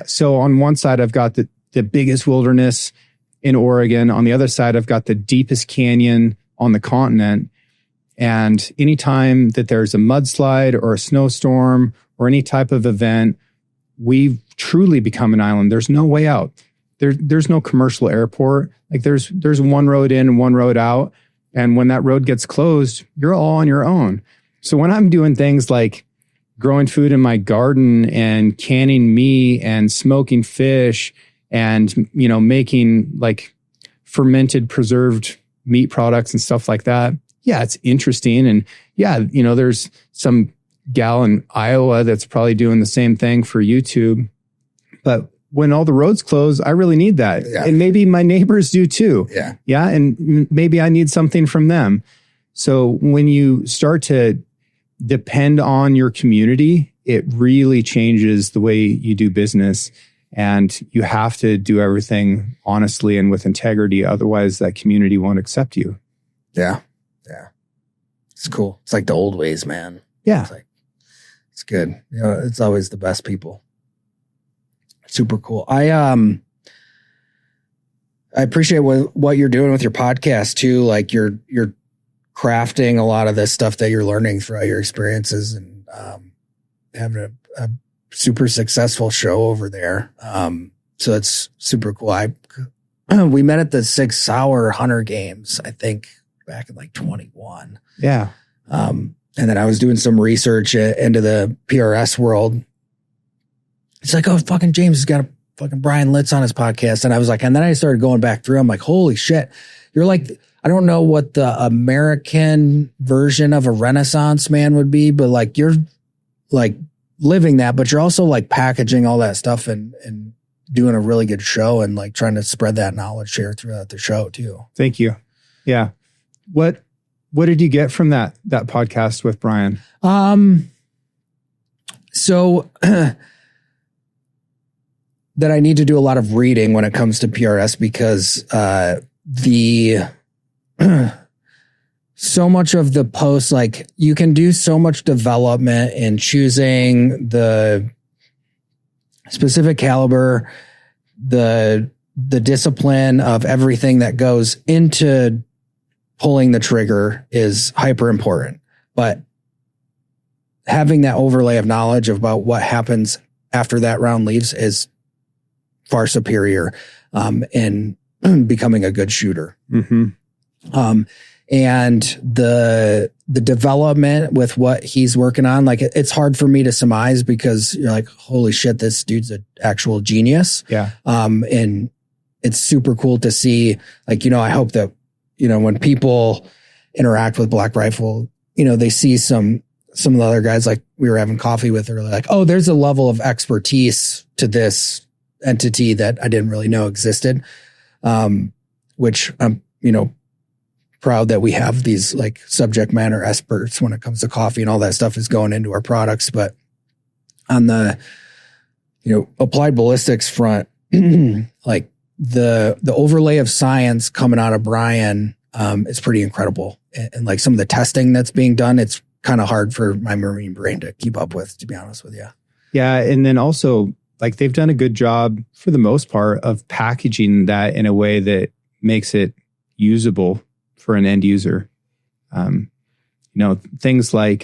So on one side, I've got the biggest wilderness in Oregon. On the other side, I've got the deepest canyon on the continent. And anytime that there's a mudslide or a snowstorm or any type of event, we've truly become an island. There's no way out. There's no commercial airport. Like there's one road in and one road out. And when that road gets closed, you're all on your own. So when I'm doing things like growing food in my garden and canning meat and smoking fish and, making like fermented preserved meat products and stuff like that, yeah, it's interesting. And yeah, there's some gal in Iowa that's probably doing the same thing for YouTube. But when all the roads close, I really need that. Yeah. And maybe my neighbors do too. Yeah. Yeah. And maybe I need something from them. So when you start to depend on your community, it really changes the way you do business. And you have to do everything honestly and with integrity. Otherwise, that community won't accept you. Yeah. Yeah. It's cool. It's like the old ways, man. Yeah. It's good. It's always the best people. Super cool. I appreciate what you're doing with your podcast too. Like you're crafting a lot of this stuff that you're learning throughout your experiences, and having a super successful show over there. So it's super cool. We met at the 6 Hour Hunter Games, I think back in like 21. Yeah. And then I was doing some research into the PRS world. It's like, oh, fucking James has got a fucking Brian Litz on his podcast. And I was like, and then I started going back through. I'm like, holy shit. You're like, I don't know what the American version of a Renaissance man would be, but like, you're like living that, but you're also like packaging all that stuff and doing a really good show and like trying to spread that knowledge here throughout the show too. Thank you. Yeah. What did you get from that podcast with Brian? So that I need to do a lot of reading when it comes to PRS, because so much of the posts, like you can do so much development in choosing the specific caliber, the discipline of everything that goes into pulling the trigger is hyper important. But having that overlay of knowledge about what happens after that round leaves is far superior in becoming a good shooter. Mm-hmm. And the development with what he's working on, like it's hard for me to surmise because you're like, holy shit, this dude's an actual genius. Yeah. And it's super cool to see, like, I hope that, when people interact with Black Rifle, they see some of the other guys, like we were having coffee with, are like, oh, there's a level of expertise to this entity that I didn't really know existed. Which I'm, proud that we have these like subject matter experts when it comes to coffee, and all that stuff is going into our products. But on the, applied ballistics front, like the overlay of science coming out of Brian, is pretty incredible. And like some of the testing that's being done, it's kind of hard for my Marine brain to keep up with, to be honest with you. Yeah. And then also, like, they've done a good job for the most part of packaging that in a way that makes it usable for an end user. Things like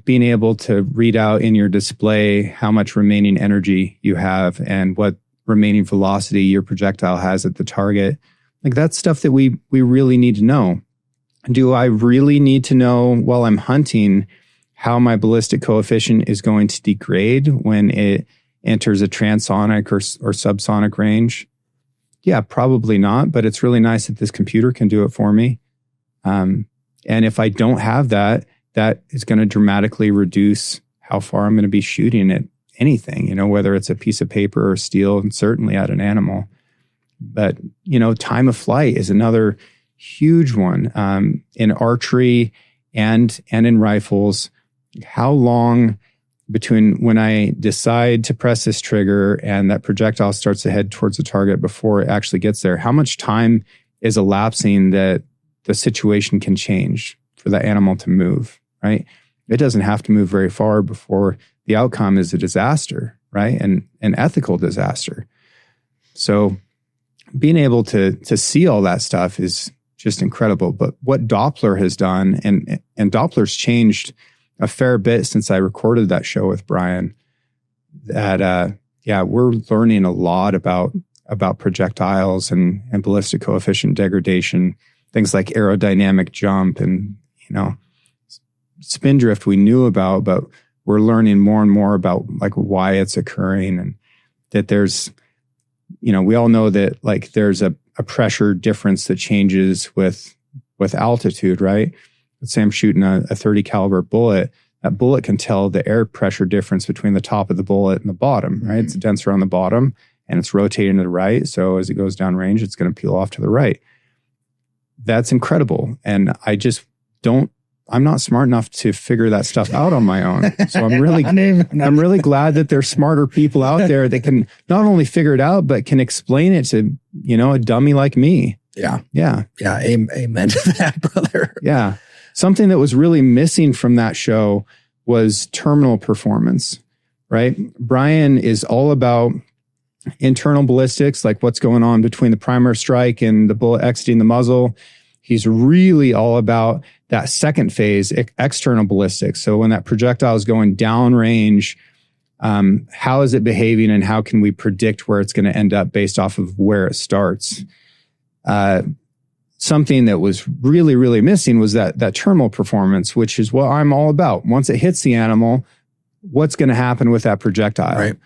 being able to read out in your display how much remaining energy you have and what remaining velocity your projectile has at the target. Like, that's stuff that we really need to know. Do I really need to know while I'm hunting how my ballistic coefficient is going to degrade when it enters a transonic or subsonic range? Yeah, probably not, but it's really nice that this computer can do it for me. And if I don't have that, that is going to dramatically reduce how far I'm going to be shooting at anything, whether it's a piece of paper or steel, and certainly at an animal. But, time of flight is another huge one, in archery and in rifles. How long between when I decide to press this trigger and that projectile starts to head towards the target before it actually gets there? How much time is elapsing that the situation can change for the animal to move, right? It doesn't have to move very far before the outcome is a disaster, right? And an ethical disaster. So being able to see all that stuff is just incredible. But what Doppler has done, and Doppler's changed a fair bit since I recorded that show with Brian, that, we're learning a lot about projectiles and ballistic coefficient degradation, things like aerodynamic jump and, spin drift we knew about, but we're learning more and more about like why it's occurring, and that there's, we all know that like there's a pressure difference that changes with altitude, right? Let's say I'm shooting a 30 caliber bullet. That bullet can tell the air pressure difference between the top of the bullet and the bottom, right? Mm-hmm. It's denser on the bottom and it's rotating to the right. So as it goes down range, it's going to peel off to the right. That's incredible. And I'm not smart enough to figure that stuff out on my own. So I'm really glad that there's smarter people out there that can not only figure it out, but can explain it to, a dummy like me. Yeah. Yeah. Yeah. Amen to that, brother. Yeah. Something that was really missing from that show was terminal performance, right? Brian is all about internal ballistics, like what's going on between the primer strike and the bullet exiting the muzzle. He's really all about that second phase, external ballistics. So when that projectile is going down range, how is it behaving and how can we predict where it's going to end up based off of where it starts? Something that was really, really missing was that terminal performance, which is what I'm all about. Once it hits the animal, what's going to happen with that projectile? Right.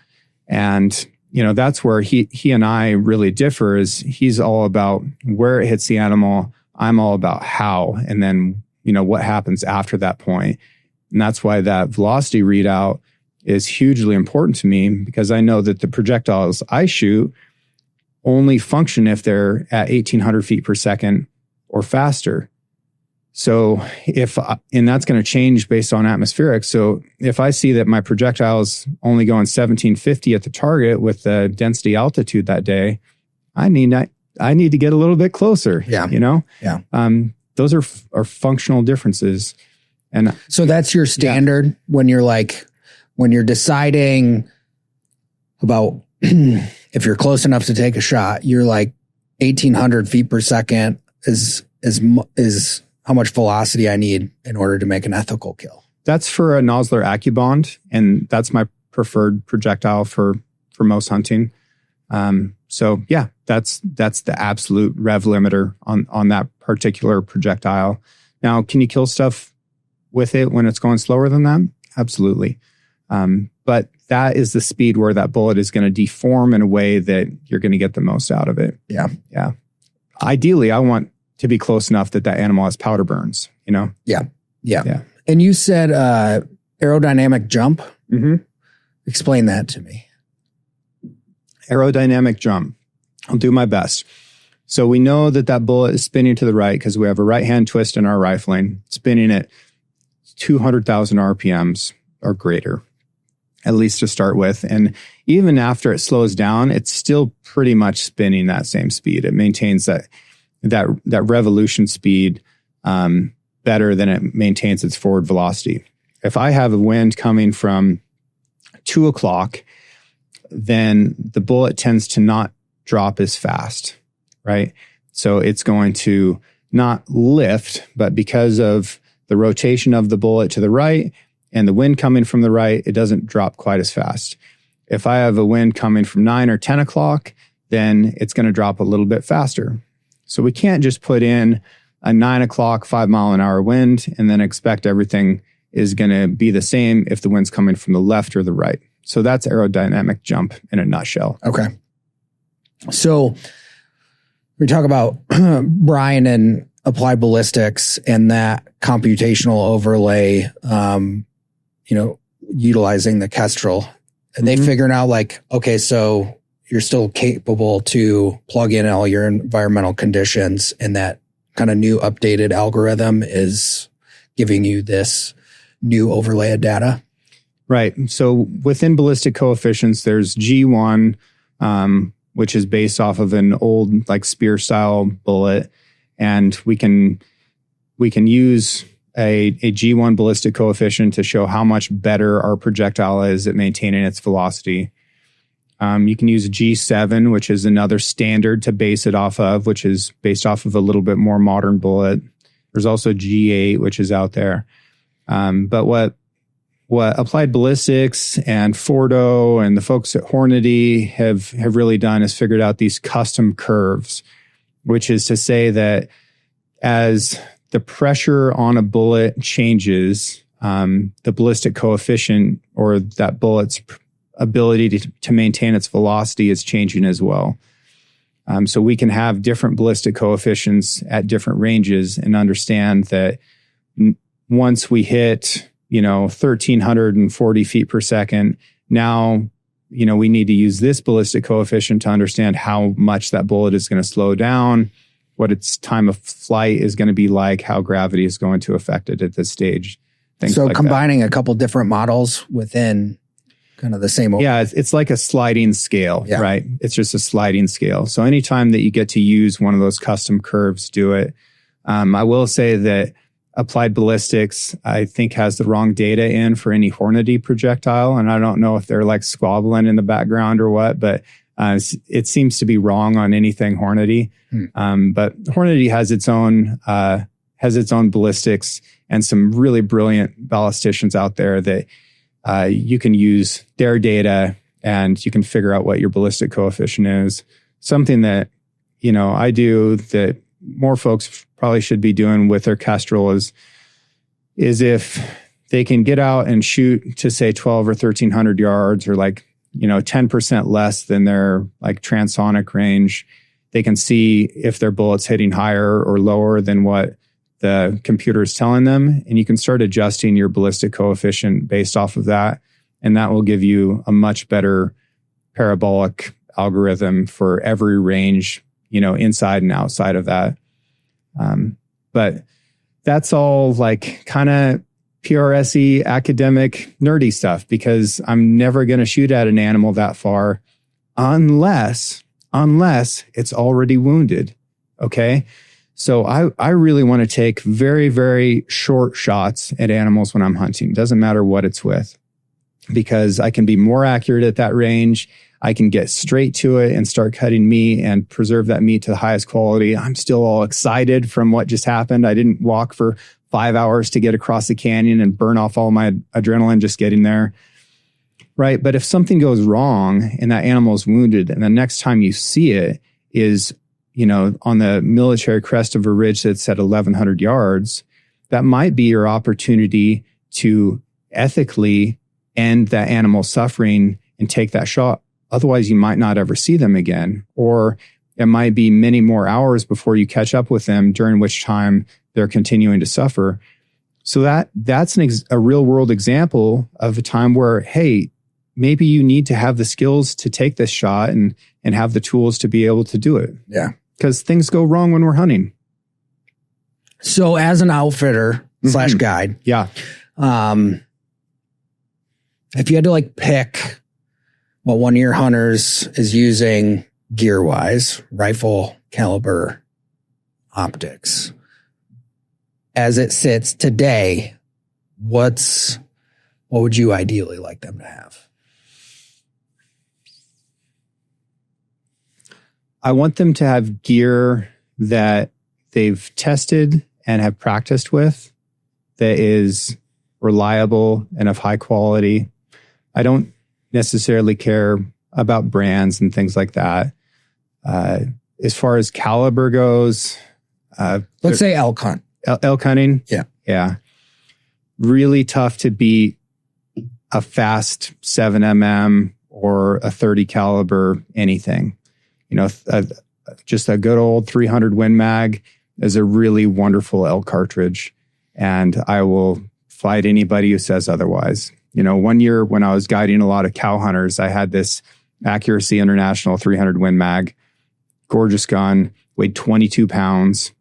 And, that's where he and I really differ, is he's all about where it hits the animal. I'm all about how, and then, what happens after that point. And that's why that velocity readout is hugely important to me, because I know that the projectiles I shoot only function if they're at 1,800 feet per second or faster. So and that's going to change based on atmospheric. So if I see that my projectile is only going 1,750 at the target with the density altitude that day, I need to get a little bit closer. Yeah. Yeah. Those are functional differences. And so that's your standard when you're deciding about if you're close enough to take a shot, you're like 1,800 feet per second is how much velocity I need in order to make an ethical kill. That's for a Nosler AccuBond, and that's my preferred projectile for most hunting. So yeah, that's the absolute rev limiter on that particular projectile. Now, can you kill stuff with it when it's going slower than that? Absolutely. But that is the speed where that bullet is going to deform in a way that you're going to get the most out of it. Yeah. Yeah. Ideally, I want to be close enough that that animal has powder burns, you know? Yeah. Yeah. Yeah. And you said aerodynamic jump. Mm-hmm. Explain that to me. Aerodynamic jump. I'll do my best. So we know that that bullet is spinning to the right because we have a right-hand twist in our rifling, spinning at 200,000 RPMs or greater, at least to start with. And even after it slows down, it's still pretty much spinning that same speed. It maintains that revolution speed better than it maintains its forward velocity. If I have a wind coming from 2 o'clock, then the bullet tends to not drop as fast, right? So it's going to not lift, but because of the rotation of the bullet to the right and the wind coming from the right, it doesn't drop quite as fast. If I have a wind coming from 9 or 10 o'clock, then it's going to drop a little bit faster. So we can't just put in a 9 o'clock, 5 mile an hour wind and then expect everything is going to be the same if the wind's coming from the left or the right. So that's aerodynamic jump in a nutshell. Okay. So we talk about Brian and applied ballistics and that computational overlay, utilizing the Kestrel. And they figuring out like, okay, so you're still capable to plug in all your environmental conditions, and that kind of new updated algorithm is giving you this new overlay of data. Right. So within ballistic coefficients, there's G1, which is based off of an old like spear style bullet. And we can use a G1 ballistic coefficient to show how much better our projectile is at maintaining its velocity. You can use a G7, which is another standard to base it off of, which is based off of a little bit more modern bullet. There's also G8, which is out there. But what Applied Ballistics and Fordo and the folks at Hornady have really done is figured out these custom curves, which is to say that as the pressure on a bullet changes, the ballistic coefficient or that bullet's ability to maintain its velocity is changing as well. So we can have different ballistic coefficients at different ranges and understand that once we hit 1,340 feet per second, now, we need to use this ballistic coefficient to understand how much that bullet is going to slow down, what its time of flight is going to be like, how gravity is going to affect it at this stage. So like combining a couple different models within kind of the same. Yeah, it's like a sliding scale, right? It's just a sliding scale. So anytime that you get to use one of those custom curves, do it. I will say that Applied Ballistics, I think, has the wrong data in for any Hornady projectile. And I don't know if they're like squabbling in the background or what, but it seems to be wrong on anything Hornady. But Hornady has its own ballistics and some really brilliant ballisticians out there that you can use their data and you can figure out what your ballistic coefficient is. Something that, I do that more folks probably should be doing with their Kestrel is if they can get out and shoot to say 12 or 1,300 yards or 10% less than their like transonic range, they can see if their bullet's hitting higher or lower than what the computer is telling them. And you can start adjusting your ballistic coefficient based off of that. And that will give you a much better parabolic algorithm for every range, inside and outside of that. But that's all like kind of PRSy academic nerdy stuff, because I'm never going to shoot at an animal that far unless it's already wounded. Okay. So I really want to take very, very short shots at animals when I'm hunting. Doesn't matter what it's with, because I can be more accurate at that range. I can get straight to it and start cutting meat and preserve that meat to the highest quality. I'm still all excited from what just happened. I didn't walk for 5 hours to get across the canyon and burn off all my adrenaline just getting there. Right. But if something goes wrong and that animal is wounded, and the next time you see it is, on the military crest of a ridge that's at 1,100 yards, that might be your opportunity to ethically end that animal's suffering and take that shot. Otherwise, you might not ever see them again. Or it might be many more hours before you catch up with them, during which time they're continuing to suffer. So that's a real world example of a time where, hey, maybe you need to have the skills to take this shot and have the tools to be able to do it. Yeah. Because things go wrong when we're hunting. So as an outfitter / guide, yeah. If you had to like pick what one of your hunters is using gear wise, rifle, caliber, optics, as it sits today, what would you ideally like them to have? I want them to have gear that they've tested and have practiced with, that is reliable and of high quality. I don't necessarily care about brands and things like that. As far as caliber goes, let's say elk hunt. Elk hunting? Yeah. Yeah. Really tough to beat a fast 7mm or a 30 caliber anything. Just a good old 300 Win Mag is a really wonderful elk cartridge, and I will fight anybody who says otherwise. One year when I was guiding a lot of cow hunters, I had this Accuracy International 300 Win Mag, gorgeous gun, weighed 22 pounds.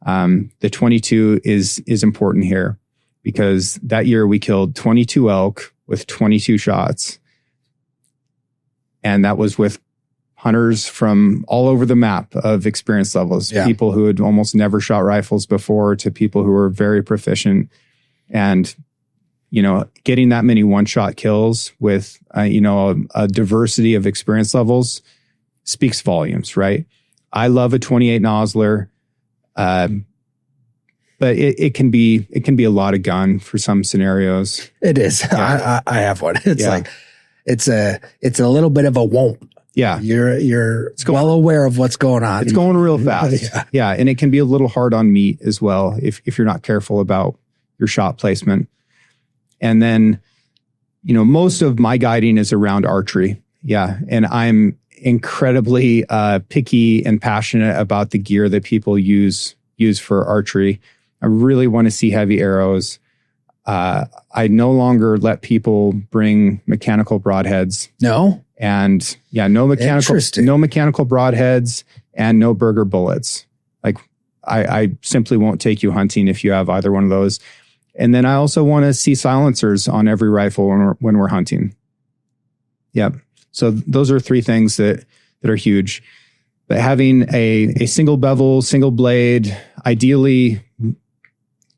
The 22 is important here because that year we killed 22 elk with 22 shots. And that was with hunters from all over the map of experience levels, people who had almost never shot rifles before to people who were very proficient. And, getting that many one-shot kills with, a diversity of experience levels speaks volumes, right? I love a 28 Nosler, but it can be a lot of gun for some scenarios. It is. I have one. It's like, it's a little bit of a womp. Yeah. You're well aware of what's going on. It's going real fast. Yeah. And it can be a little hard on meat as well if you're not careful about your shot placement. And then, most of my guiding is around archery. Yeah. And I'm incredibly picky and passionate about the gear that people use for archery. I really want to see heavy arrows. I no longer let people bring mechanical broadheads. No. And no mechanical broadheads and no burger bullets. Like I simply won't take you hunting if you have either one of those. And then I also want to see silencers on every rifle when we're hunting. Yep. So those are three things that are huge. But having a single bevel, single blade, ideally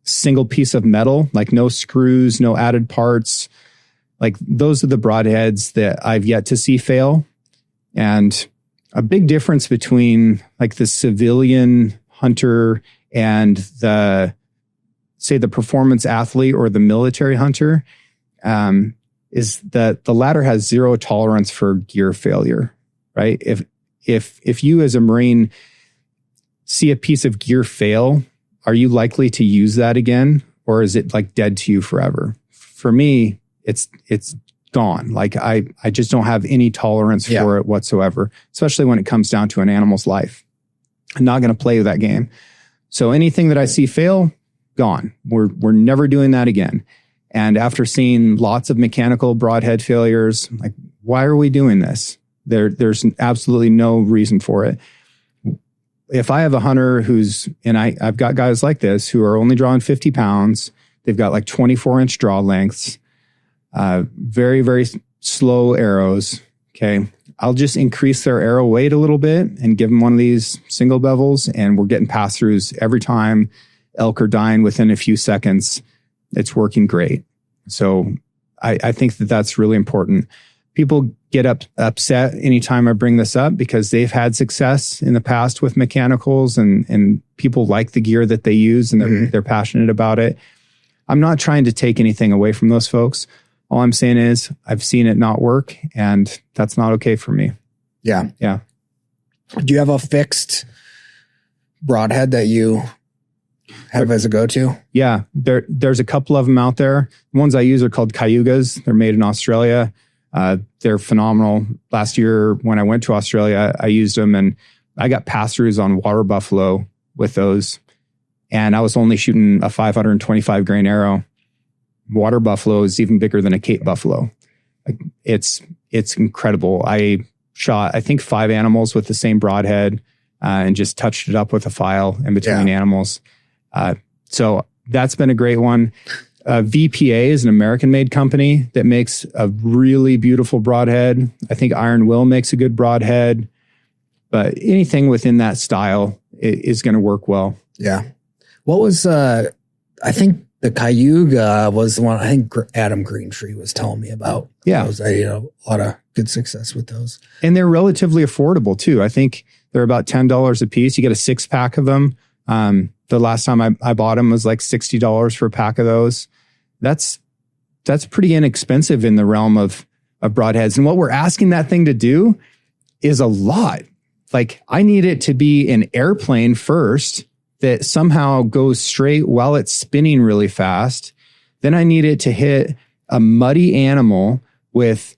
single piece of metal, like no screws, no added parts. Like those are the broadheads that I've yet to see fail. And a big difference between like the civilian hunter and the performance athlete or the military hunter is that the latter has zero tolerance for gear failure, right? If you as a Marine see a piece of gear fail, are you likely to use that again? Or is it like dead to you forever? For me, it's gone. Like I just don't have any tolerance for it whatsoever, especially when it comes down to an animal's life. I'm not going to play that game. So anything that I see fail, gone. We're never doing that again. And after seeing lots of mechanical broadhead failures, like, why are we doing this? There's absolutely no reason for it. If I have a hunter I've got guys like this who are only drawing 50 pounds, they've got like 24-inch draw lengths, very, very slow arrows. Okay. I'll just increase their arrow weight a little bit and give them one of these single bevels, and we're getting pass-throughs every time. Elk are dying within a few seconds. It's working great. So I think that's really important. People get upset anytime I bring this up because they've had success in the past with mechanicals and people like the gear that they use and they're passionate about it. I'm not trying to take anything away from those folks. All I'm saying is I've seen it not work, and that's not okay for me. Yeah. Yeah. Do you have a fixed broadhead that you have as a go-to? Yeah, there's a couple of them out there. The ones I use are called Cayugas. They're made in Australia. They're phenomenal. Last year when I went to Australia, I used them and I got pass-throughs on water buffalo with those. And I was only shooting a 525 grain arrow. Water buffalo is even bigger than a Cape buffalo. It's incredible. I shot, I think, 5 animals with the same broadhead and just touched it up with a file in between animals. So that's been a great one. VPA is an American-made company that makes a really beautiful broadhead. I think Iron Will makes a good broadhead, but anything within that style is going to work well. Yeah. What was, I think the Cayuga was the one I think Adam Greentree was telling me about. Yeah. Those, a lot of good success with those. And they're relatively affordable too. I think they're about $10 a piece. You get a 6-pack of them. The last time I bought them was like $60 for a pack of those. That's pretty inexpensive in the realm of broadheads. And what we're asking that thing to do is a lot. Like, I need it to be an airplane first that somehow goes straight while it's spinning really fast. Then I need it to hit a muddy animal with,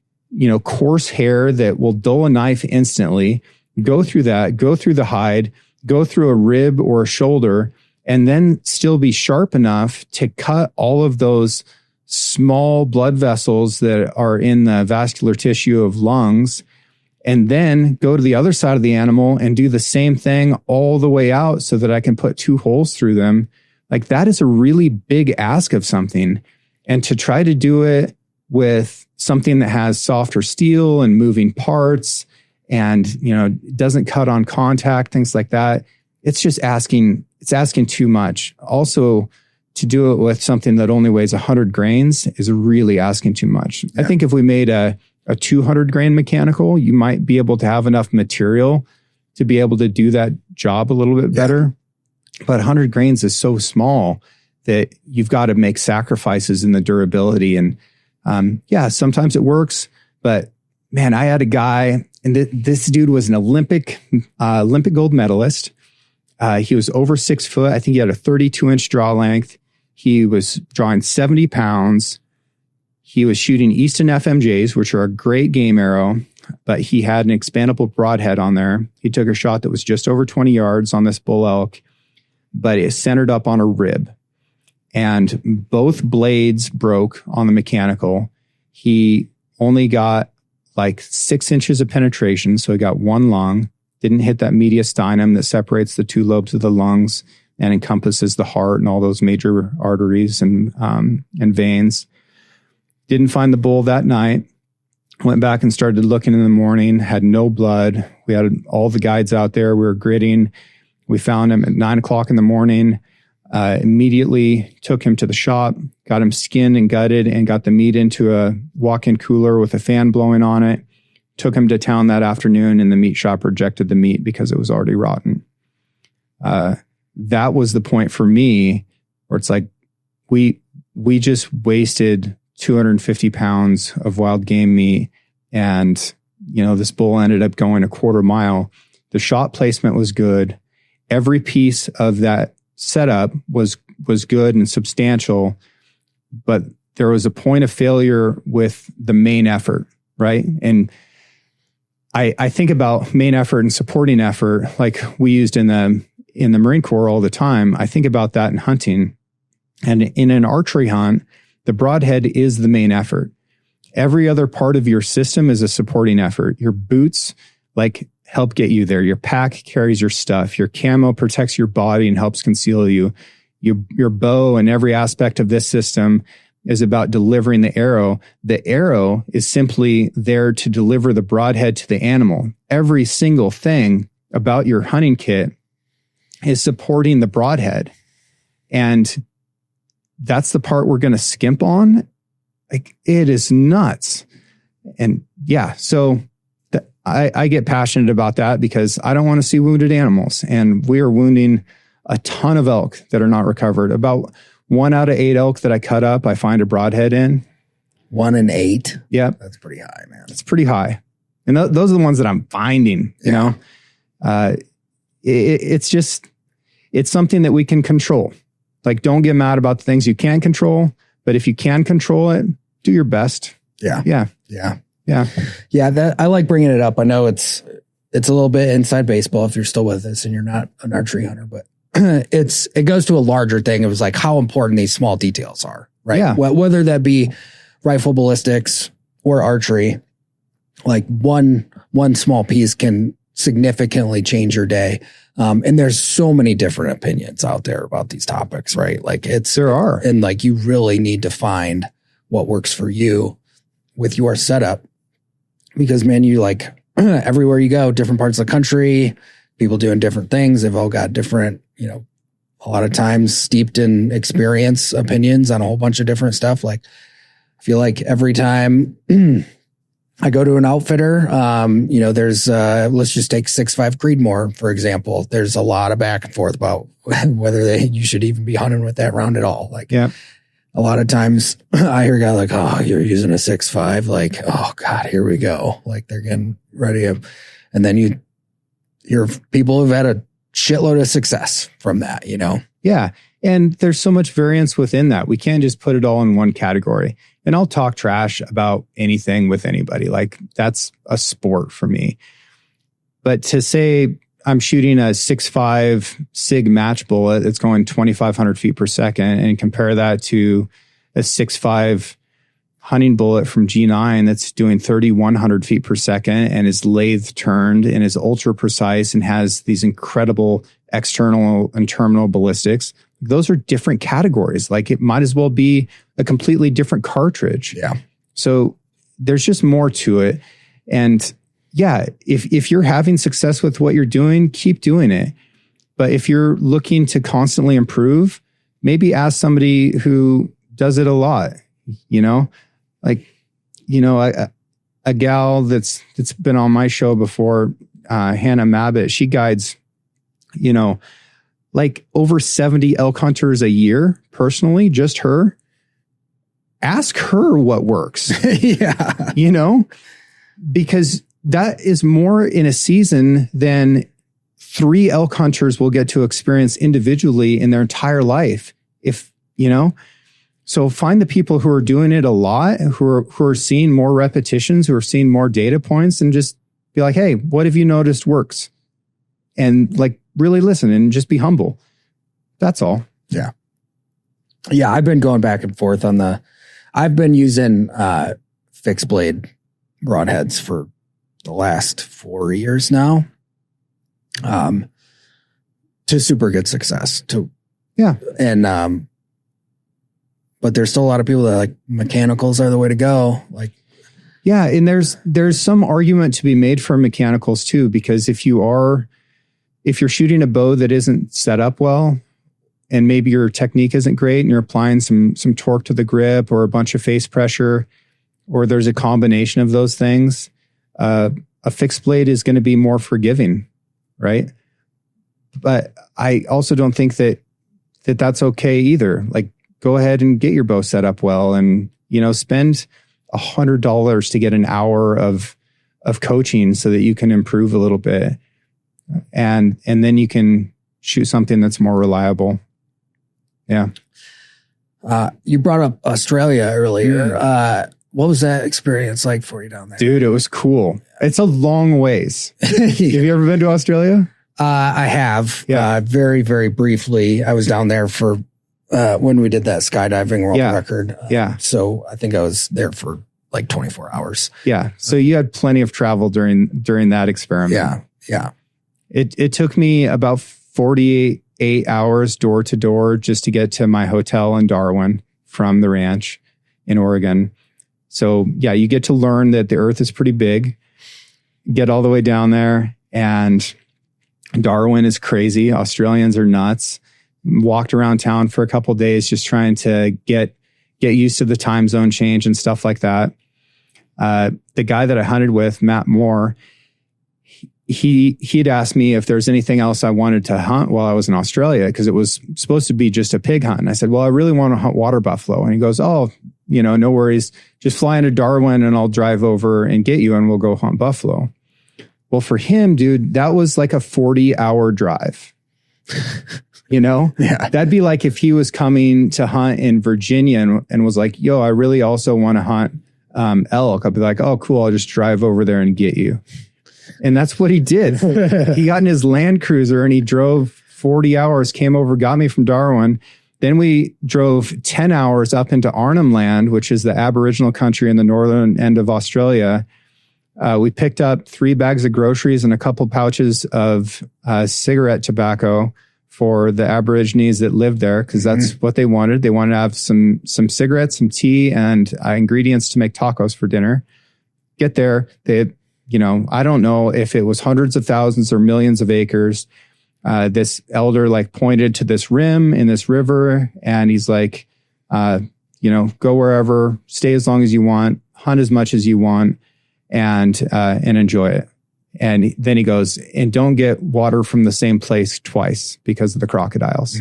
coarse hair that will dull a knife instantly, go through that, go through the hide, go through a rib or a shoulder, and then still be sharp enough to cut all of those small blood vessels that are in the vascular tissue of lungs, and then go to the other side of the animal and do the same thing all the way out so that I can put 2 holes through them. Like, that is a really big ask of something. And to try to do it with something that has softer steel and moving parts and, doesn't cut on contact, things like that, it's just asking too much. Also, to do it with something that only weighs 100 grains is really asking too much. Yeah. I think if we made a 200 grain mechanical, you might be able to have enough material to be able to do that job a little bit better. But 100 grains is so small that you've got to make sacrifices in the durability. And sometimes it works. But man, I had a guy, and this dude was an Olympic gold medalist. He was over 6 foot. I think he had a 32-inch draw length. He was drawing 70 pounds. He was shooting Easton FMJs, which are a great game arrow, but he had an expandable broadhead on there. He took a shot that was just over 20 yards on this bull elk, but it centered up on a rib. And both blades broke on the mechanical. He only got like 6 inches of penetration, so he got 1 lung. Didn't hit that mediastinum that separates the 2 lobes of the lungs and encompasses the heart and all those major arteries and veins. Didn't find the bull that night. Went back and started looking in the morning. Had no blood. We had all the guides out there. We were gridding. We found him at 9 o'clock in the morning. Immediately took him to the shop, got him skinned and gutted, and got the meat into a walk-in cooler with a fan blowing on it. Took him to town that afternoon, and the meat shop rejected the meat because it was already rotten. That was the point for me where it's like, we just wasted 250 pounds of wild game meat. And, this bull ended up going a quarter mile. The shot placement was good. Every piece of that setup was good and substantial, but there was a point of failure with the main effort, right? And I think about main effort and supporting effort, like we used in the Marine Corps all the time. I think about that in hunting. And in an archery hunt, the broadhead is the main effort. Every other part of your system is a supporting effort. Your boots, help get you there. Your pack carries your stuff. Your camo protects your body and helps conceal you. Your bow and every aspect of this system is about delivering the arrow. The arrow is simply there to deliver the broadhead to the animal. Every single thing about your hunting kit is supporting the broadhead. And that's the part we're going to skimp on. It is nuts. And so I get passionate about that because I don't want to see wounded animals. And we are wounding a ton of elk that are not recovered. About 1 out of 8 elk that I cut up, I find a broadhead in. 1 in 8? Yep. That's pretty high, man. It's pretty high. And those are the ones that I'm finding, you know. It's just, it's something that we can control. Like, don't get mad about the things you can't control, but if you can control it, do your best. Yeah. Yeah. Yeah. Yeah. Yeah. That I like bringing it up. I know it's a little bit inside baseball if you're still with us and you're not an archery hunter, but it goes to a larger thing. It was like how important these small details are, right? Yeah. Whether that be rifle ballistics or archery, like one small piece can significantly change your day. And there's so many different opinions out there about these topics, right? Like there are. And like, you really need to find what works for you with your setup, because man, you like everywhere you go, different parts of the country, people doing different things. They've all got different, a lot of times steeped in experience, opinions on a whole bunch of different stuff. Like, I feel like every time I go to an outfitter, there's, let's just take 6.5 Creedmoor, for example. There's a lot of back and forth about whether you should even be hunting with that round at all. Like, yeah. A lot of times I hear a guy like, oh, you're using a 6.5. Like, oh God, here we go. Like, they're getting ready. And then you hear people who've had a shitload of success from that, Yeah. And there's so much variance within that. We can't just put it all in one category. And I'll talk trash about anything with anybody. Like, that's a sport for me. But to say I'm shooting a 6.5 SIG match bullet that's going 2,500 feet per second and compare that to a 6.5 hunting bullet from G9 that's doing 3,100 feet per second and is lathe turned and is ultra precise and has these incredible external and terminal ballistics. Those are different categories. Like, it might as well be a completely different cartridge. Yeah. So there's just more to it. And yeah, if you're having success with what you're doing, keep doing it. But if you're looking to constantly improve, maybe ask somebody who does it a lot, like, a gal that's been on my show before, Hannah Mabbitt, she guides, like over 70 elk hunters a year personally, just her. Ask her what works. Yeah. Because that is more in a season than 3 elk hunters will get to experience individually in their entire life. So find the people who are doing it a lot, who are seeing more repetitions, who are seeing more data points, and just be like, hey, what have you noticed works? And like, really listen and just be humble. That's all. Yeah. Yeah. I've been going back and forth I've been using fixed blade broadheads for the last 4 years now, to super good success and, but there's still a lot of people that like mechanicals are the way to go. Like, yeah. And there's some argument to be made for mechanicals too, because if you're shooting a bow that isn't set up well, and maybe your technique isn't great and you're applying some torque to the grip or a bunch of face pressure, or there's a combination of those things, a fixed blade is going to be more forgiving, right? But I also don't think that's okay either. Like, go ahead and get your bow set up well, and spend $100 to get an hour of coaching so that you can improve a little bit, and then you can shoot something that's more reliable. Yeah. You brought up Australia earlier. Yeah. What was that experience like for you down there? Dude, it was cool. It's a long ways. Have you ever been to Australia? I have. Yeah. Very, very briefly. I was down there for when we did that skydiving world record. So I think I was there for like 24 hours. Yeah. So you had plenty of travel during that experiment. Yeah. Yeah. It took me about 48 hours door to door just to get to my hotel in Darwin from the ranch in Oregon. So yeah, you get to learn that the earth is pretty big, get all the way down there, and Darwin is crazy. Australians are nuts. Walked around town for a couple of days just trying to get used to the time zone change and stuff like that. The guy that I hunted with, Matt Moore, he'd asked me if there's anything else I wanted to hunt while I was in Australia, because it was supposed to be just a pig hunt. And I said, well, I really want to hunt water buffalo. And he goes, oh, no worries. Just fly into Darwin and I'll drive over and get you and we'll go hunt buffalo. Well, for him, dude, that was like a 40-hour drive. You know, Yeah. that'd be like if he was coming to hunt in Virginia and was like, yo, I really also want to hunt elk. I'd be like, oh, cool. I'll just drive over there and get you. And that's what he did. He got in his Land Cruiser and he drove 40 hours, came over, got me from Darwin. Then we drove 10 hours up into Arnhem Land, which is the Aboriginal country in the northern end of Australia. We picked up 3 bags of groceries and a couple pouches of cigarette tobacco for the Aborigines that lived there, because that's what they wanted. They wanted to have some cigarettes, some tea, and ingredients to make tacos for dinner. Get there, they, you know, I don't know if it was hundreds of thousands or millions of acres. This elder like pointed to this rim in this river, and he's like, you know, go wherever, stay as long as you want, hunt as much as you want, and enjoy it. And then he goes, and don't get water from the same place twice because of the crocodiles.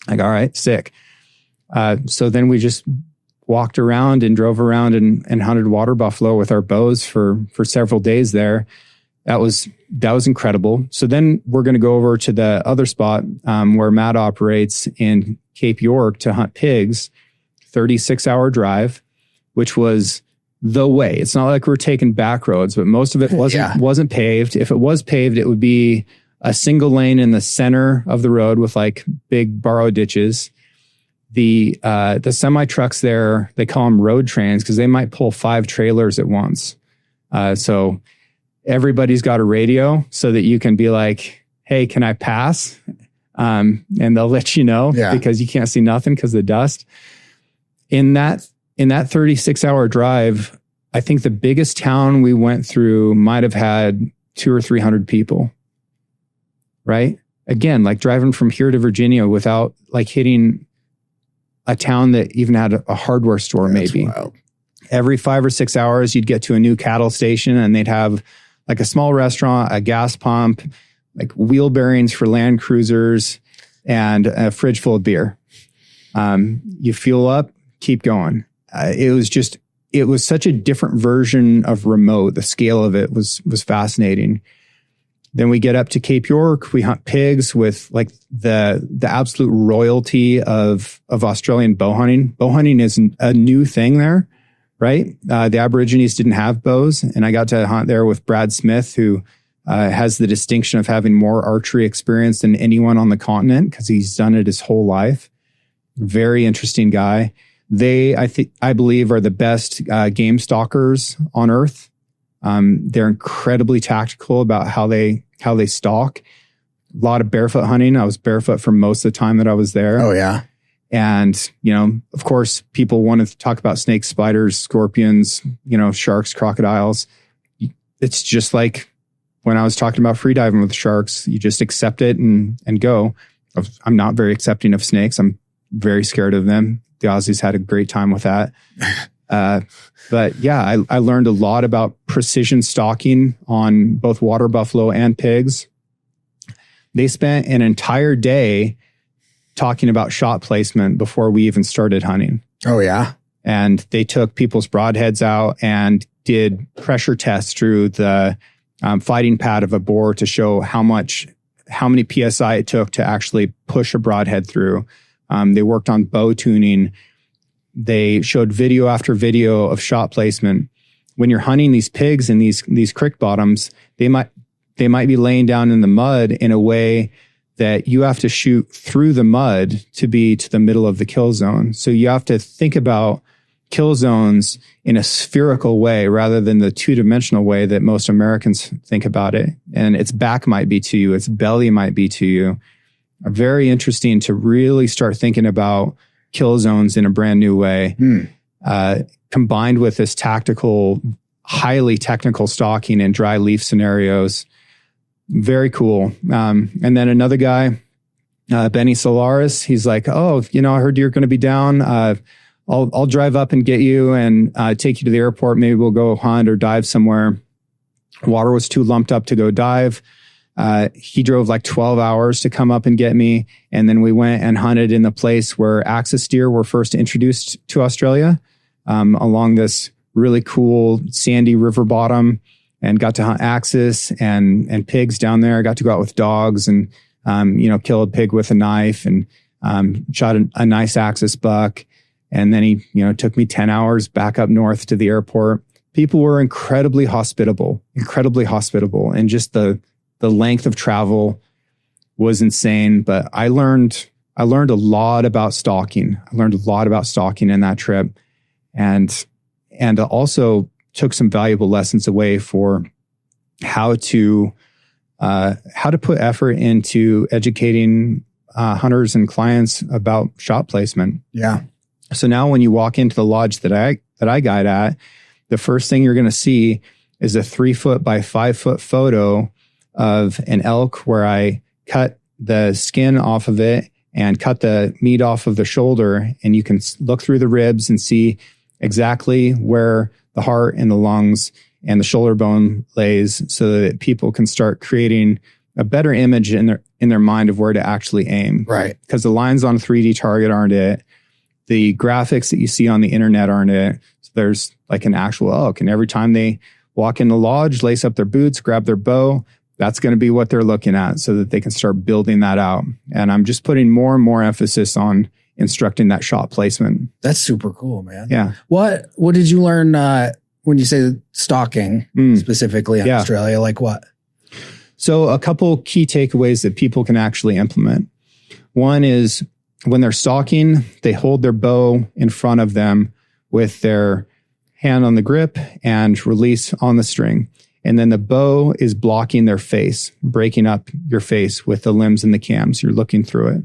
Like, all right, sick. So then we just walked around and drove around and hunted water buffalo with our bows for several days there. That was incredible. So then we're going to go over to the other spot where Matt operates in Cape York to hunt pigs, 36-hour drive, which was the way. It's not like we're taking back roads, but most of it wasn't paved. If it was paved, it would be a single lane in the center of the road with like big borrow ditches. The semi trucks there, they call them road trains because they might pull 5 trailers at once. So everybody's got a radio so that you can be like, hey, can I pass? And they'll let you know because you can't see nothing because of the dust. In that 36-hour drive, I think the biggest town we went through might have had 200 or 300 people, right? Again, like driving from here to Virginia without like hitting a town that even had a hardware store. Maybe wild. Every 5 or 6 hours, you'd get to a new cattle station and they'd have like a small restaurant, a gas pump, like wheel bearings for Land Cruisers, and a fridge full of beer. You fuel up, keep going. It was such a different version of remote. The scale of it was fascinating. Then we get up to Cape York. We hunt pigs with like the absolute royalty of Australian bow hunting. Bow hunting is a new thing there, right? The Aborigines didn't have bows, and I got to hunt there with Brad Smith, who has the distinction of having more archery experience than anyone on the continent because he's done it his whole life. Very interesting guy. They, I believe, are the best game stalkers on earth. They're incredibly tactical about how they stalk. A lot of barefoot hunting. I was barefoot for most of the time that I was there. Oh yeah. And, you know, of course, people want to talk about snakes, spiders, scorpions, you know, sharks, crocodiles. It's just like when I was talking about freediving with sharks, you just accept it and go. I'm not very accepting of snakes. I'm very scared of them. The Aussies had a great time with that. But yeah, I learned a lot about precision stalking on both water buffalo and pigs. They spent an entire day talking about shot placement before we even started hunting. Oh yeah. And they took people's broadheads out and did pressure tests through the fighting pad of a boar to show how many PSI it took to actually push a broadhead through. They worked on bow tuning. They showed video after video of shot placement. When you're hunting these pigs in these creek bottoms, they might be laying down in the mud in a way that you have to shoot through the mud to be to the middle of the kill zone. So you have to think about kill zones in a spherical way rather than the 2-dimensional way that most Americans think about it. And its back might be to you, its belly might be to you. Very interesting to really start thinking about kill zones in a brand new way, combined with this tactical, highly technical stalking and dry leaf scenarios. Very cool. And then another guy, Benny Solaris, he's like, oh, you know, I heard you're going to be down. I'll drive up and get you and take you to the airport. Maybe we'll go hunt or dive somewhere. Water was too lumped up to go dive. He drove like 12 hours to come up and get me. And then we went and hunted in the place where axis deer were first introduced to Australia, along this really cool sandy river bottom, and got to hunt axis and pigs down there. I got to go out with dogs and kill a pig with a knife and shot a nice axis buck. And then he, took me 10 hours back up north to the airport. People were incredibly hospitable. And just the length of travel was insane. But I learned a lot about stalking. I learned a lot about stalking in that trip, and also took some valuable lessons away for how to put effort into educating hunters and clients about shot placement. Yeah. So now when you walk into the lodge that I guide at, the first thing you're going to see is a 3-foot by 5-foot photo of an elk where I cut the skin off of it and cut the meat off of the shoulder. And you can look through the ribs and see exactly where the heart and the lungs and the shoulder bone lays, so that people can start creating a better image in their mind of where to actually aim. Right. Because the lines on a 3D target aren't it. The graphics that you see on the internet aren't it. So there's like an actual elk. And every time they walk in the lodge, lace up their boots, grab their bow, that's going to be what they're looking at, so that they can start building that out. And I'm just putting more and more emphasis on instructing that shot placement. That's super cool, man. Yeah. What did you learn when you say stalking specifically in Australia? Like what? So a couple key takeaways that people can actually implement. One is when they're stalking, they hold their bow in front of them with their hand on the grip and release on the string. And then the bow is blocking their face, breaking up your face with the limbs and the cams. You're looking through it.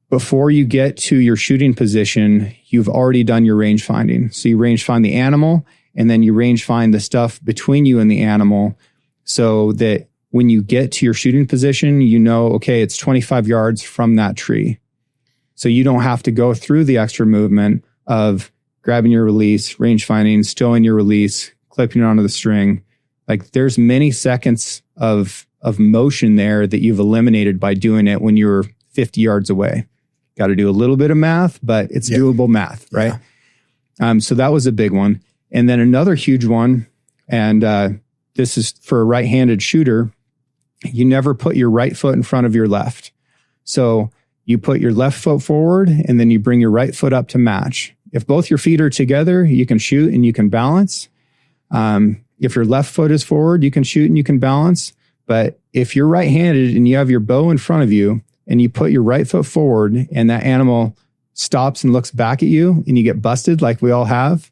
Before you get to your shooting position, you've already done your range finding. So you range find the animal, and then you range find the stuff between you and the animal, so that when you get to your shooting position, okay, it's 25 yards from that tree. So you don't have to go through the extra movement of grabbing your release, range finding, stowing your release, clipping it onto the string. Like there's many seconds of motion there that you've eliminated by doing it when you're 50 yards away. Got to do a little bit of math, but it's doable math, right? Yeah. So that was a big one. And then another huge one, and this is for a right-handed shooter, you never put your right foot in front of your left. So you put your left foot forward, and then you bring your right foot up to match. If both your feet are together, you can shoot and you can balance. If your left foot is forward, you can shoot and you can balance. But if you're right-handed and you have your bow in front of you and you put your right foot forward and that animal stops and looks back at you and you get busted like we all have,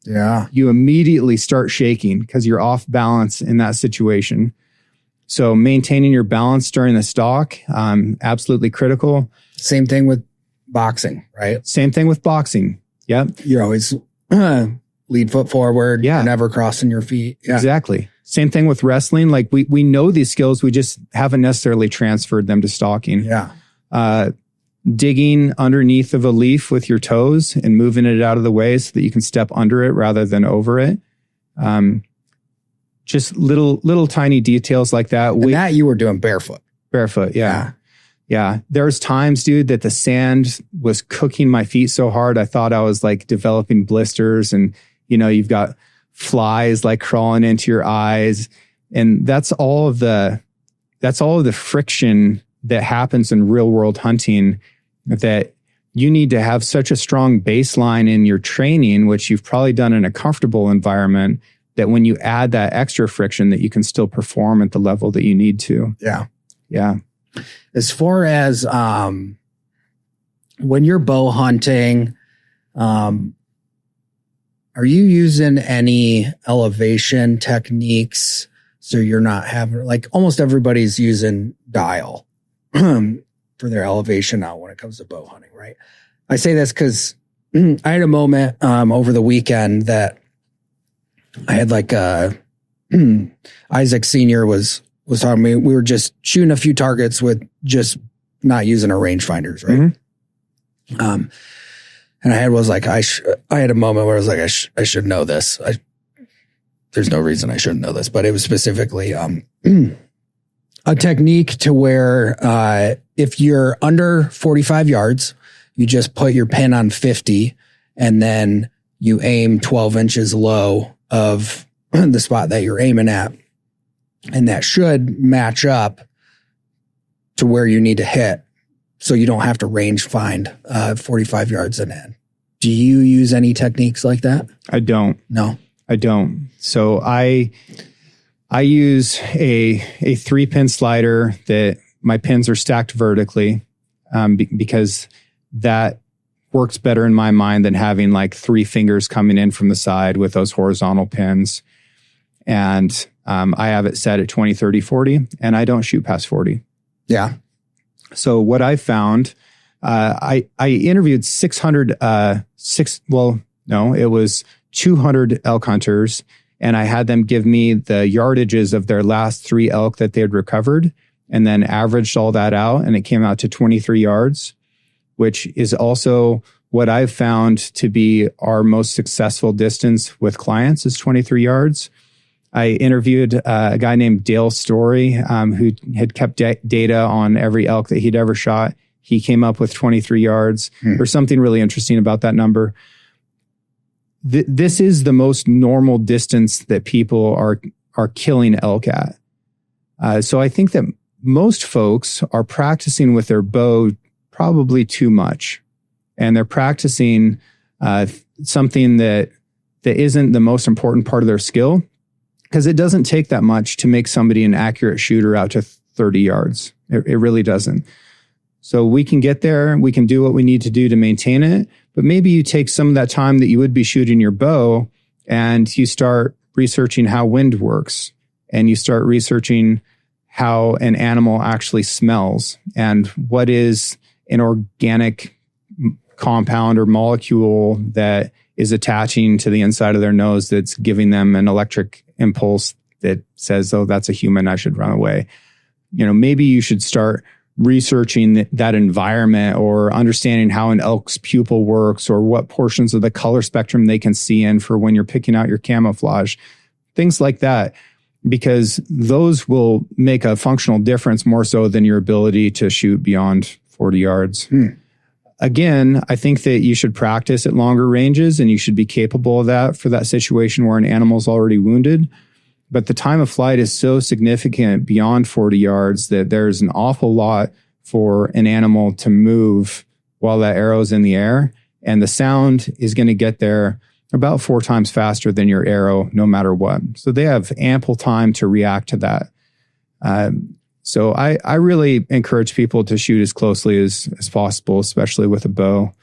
you immediately start shaking because you're off balance in that situation. So maintaining your balance during the stalk, absolutely critical. Same thing with boxing, right? Same thing with boxing. Yep. You're always lead foot forward. You're never crossing your feet. Yeah. Exactly. Same thing with wrestling. Like we know these skills, we just haven't necessarily transferred them to stalking. Yeah. Digging underneath of a leaf with your toes and moving it out of the way so that you can step under it rather than over it. Just little tiny details like that. And that you were doing barefoot. Barefoot. Yeah. Yeah. There's times, dude, that the sand was cooking my feet so hard. I thought I was like developing blisters, and, you've got flies like crawling into your eyes. And that's all of the friction that happens in real world hunting, that you need to have such a strong baseline in your training, which you've probably done in a comfortable environment, that when you add that extra friction, that you can still perform at the level that you need to. Yeah. Yeah. As far as when you're bow hunting, are you using any elevation techniques so you're not having, like, almost everybody's using dial for their elevation now when it comes to bow hunting, right? I say this because I had a moment over the weekend that I had like Isaac Sr. was talking to me. We were just shooting a few targets with just not using our rangefinders, right? Mm-hmm. And I had a moment where I was like, I should know this. There's no reason I shouldn't know this, but it was specifically a technique to where if you're under 45 yards, you just put your pin on 50 and then you aim 12 inches low of the spot that you're aiming at. And that should match up to where you need to hit so you don't have to range find 45 yards in hand. Do you use any techniques like that? I don't. No, I don't. So I use a 3-pin slider that my pins are stacked vertically because that works better in my mind than having like 3 fingers coming in from the side with those horizontal pins. And I have it set at 20, 30, 40, and I don't shoot past 40. Yeah. So what I found, I interviewed 200 elk hunters, and I had them give me the yardages of their last 3 elk that they had recovered, and then averaged all that out, and it came out to 23 yards, which is also what I've found to be our most successful distance with clients is 23 yards. I interviewed a guy named Dale Story, who had kept data on every elk that he'd ever shot. He came up with 23 yards. There's something really interesting about that number. This is the most normal distance that people are killing elk at. So I think that most folks are practicing with their bow probably too much. And they're practicing something that isn't the most important part of their skill, because it doesn't take that much to make somebody an accurate shooter out to 30 yards. It really doesn't. So we can get there. We can do what we need to do to maintain it. But maybe you take some of that time that you would be shooting your bow and you start researching how wind works, and you start researching how an animal actually smells and what is an organic compound or molecule that is attaching to the inside of their nose that's giving them an electric impulse that says, oh, that's a human, I should run away. Maybe you should start researching that environment, or understanding how an elk's pupil works, or what portions of the color spectrum they can see in for when you're picking out your camouflage, things like that, because those will make a functional difference more so than your ability to shoot beyond 40 yards. Again, I think that you should practice at longer ranges, and you should be capable of that for that situation where an animal's already wounded. But the time of flight is so significant beyond 40 yards that there's an awful lot for an animal to move while that arrow's in the air. And the sound is going to get there about 4 times faster than your arrow, no matter what. So they have ample time to react to that. So I really encourage people to shoot as closely as possible, especially with a bow.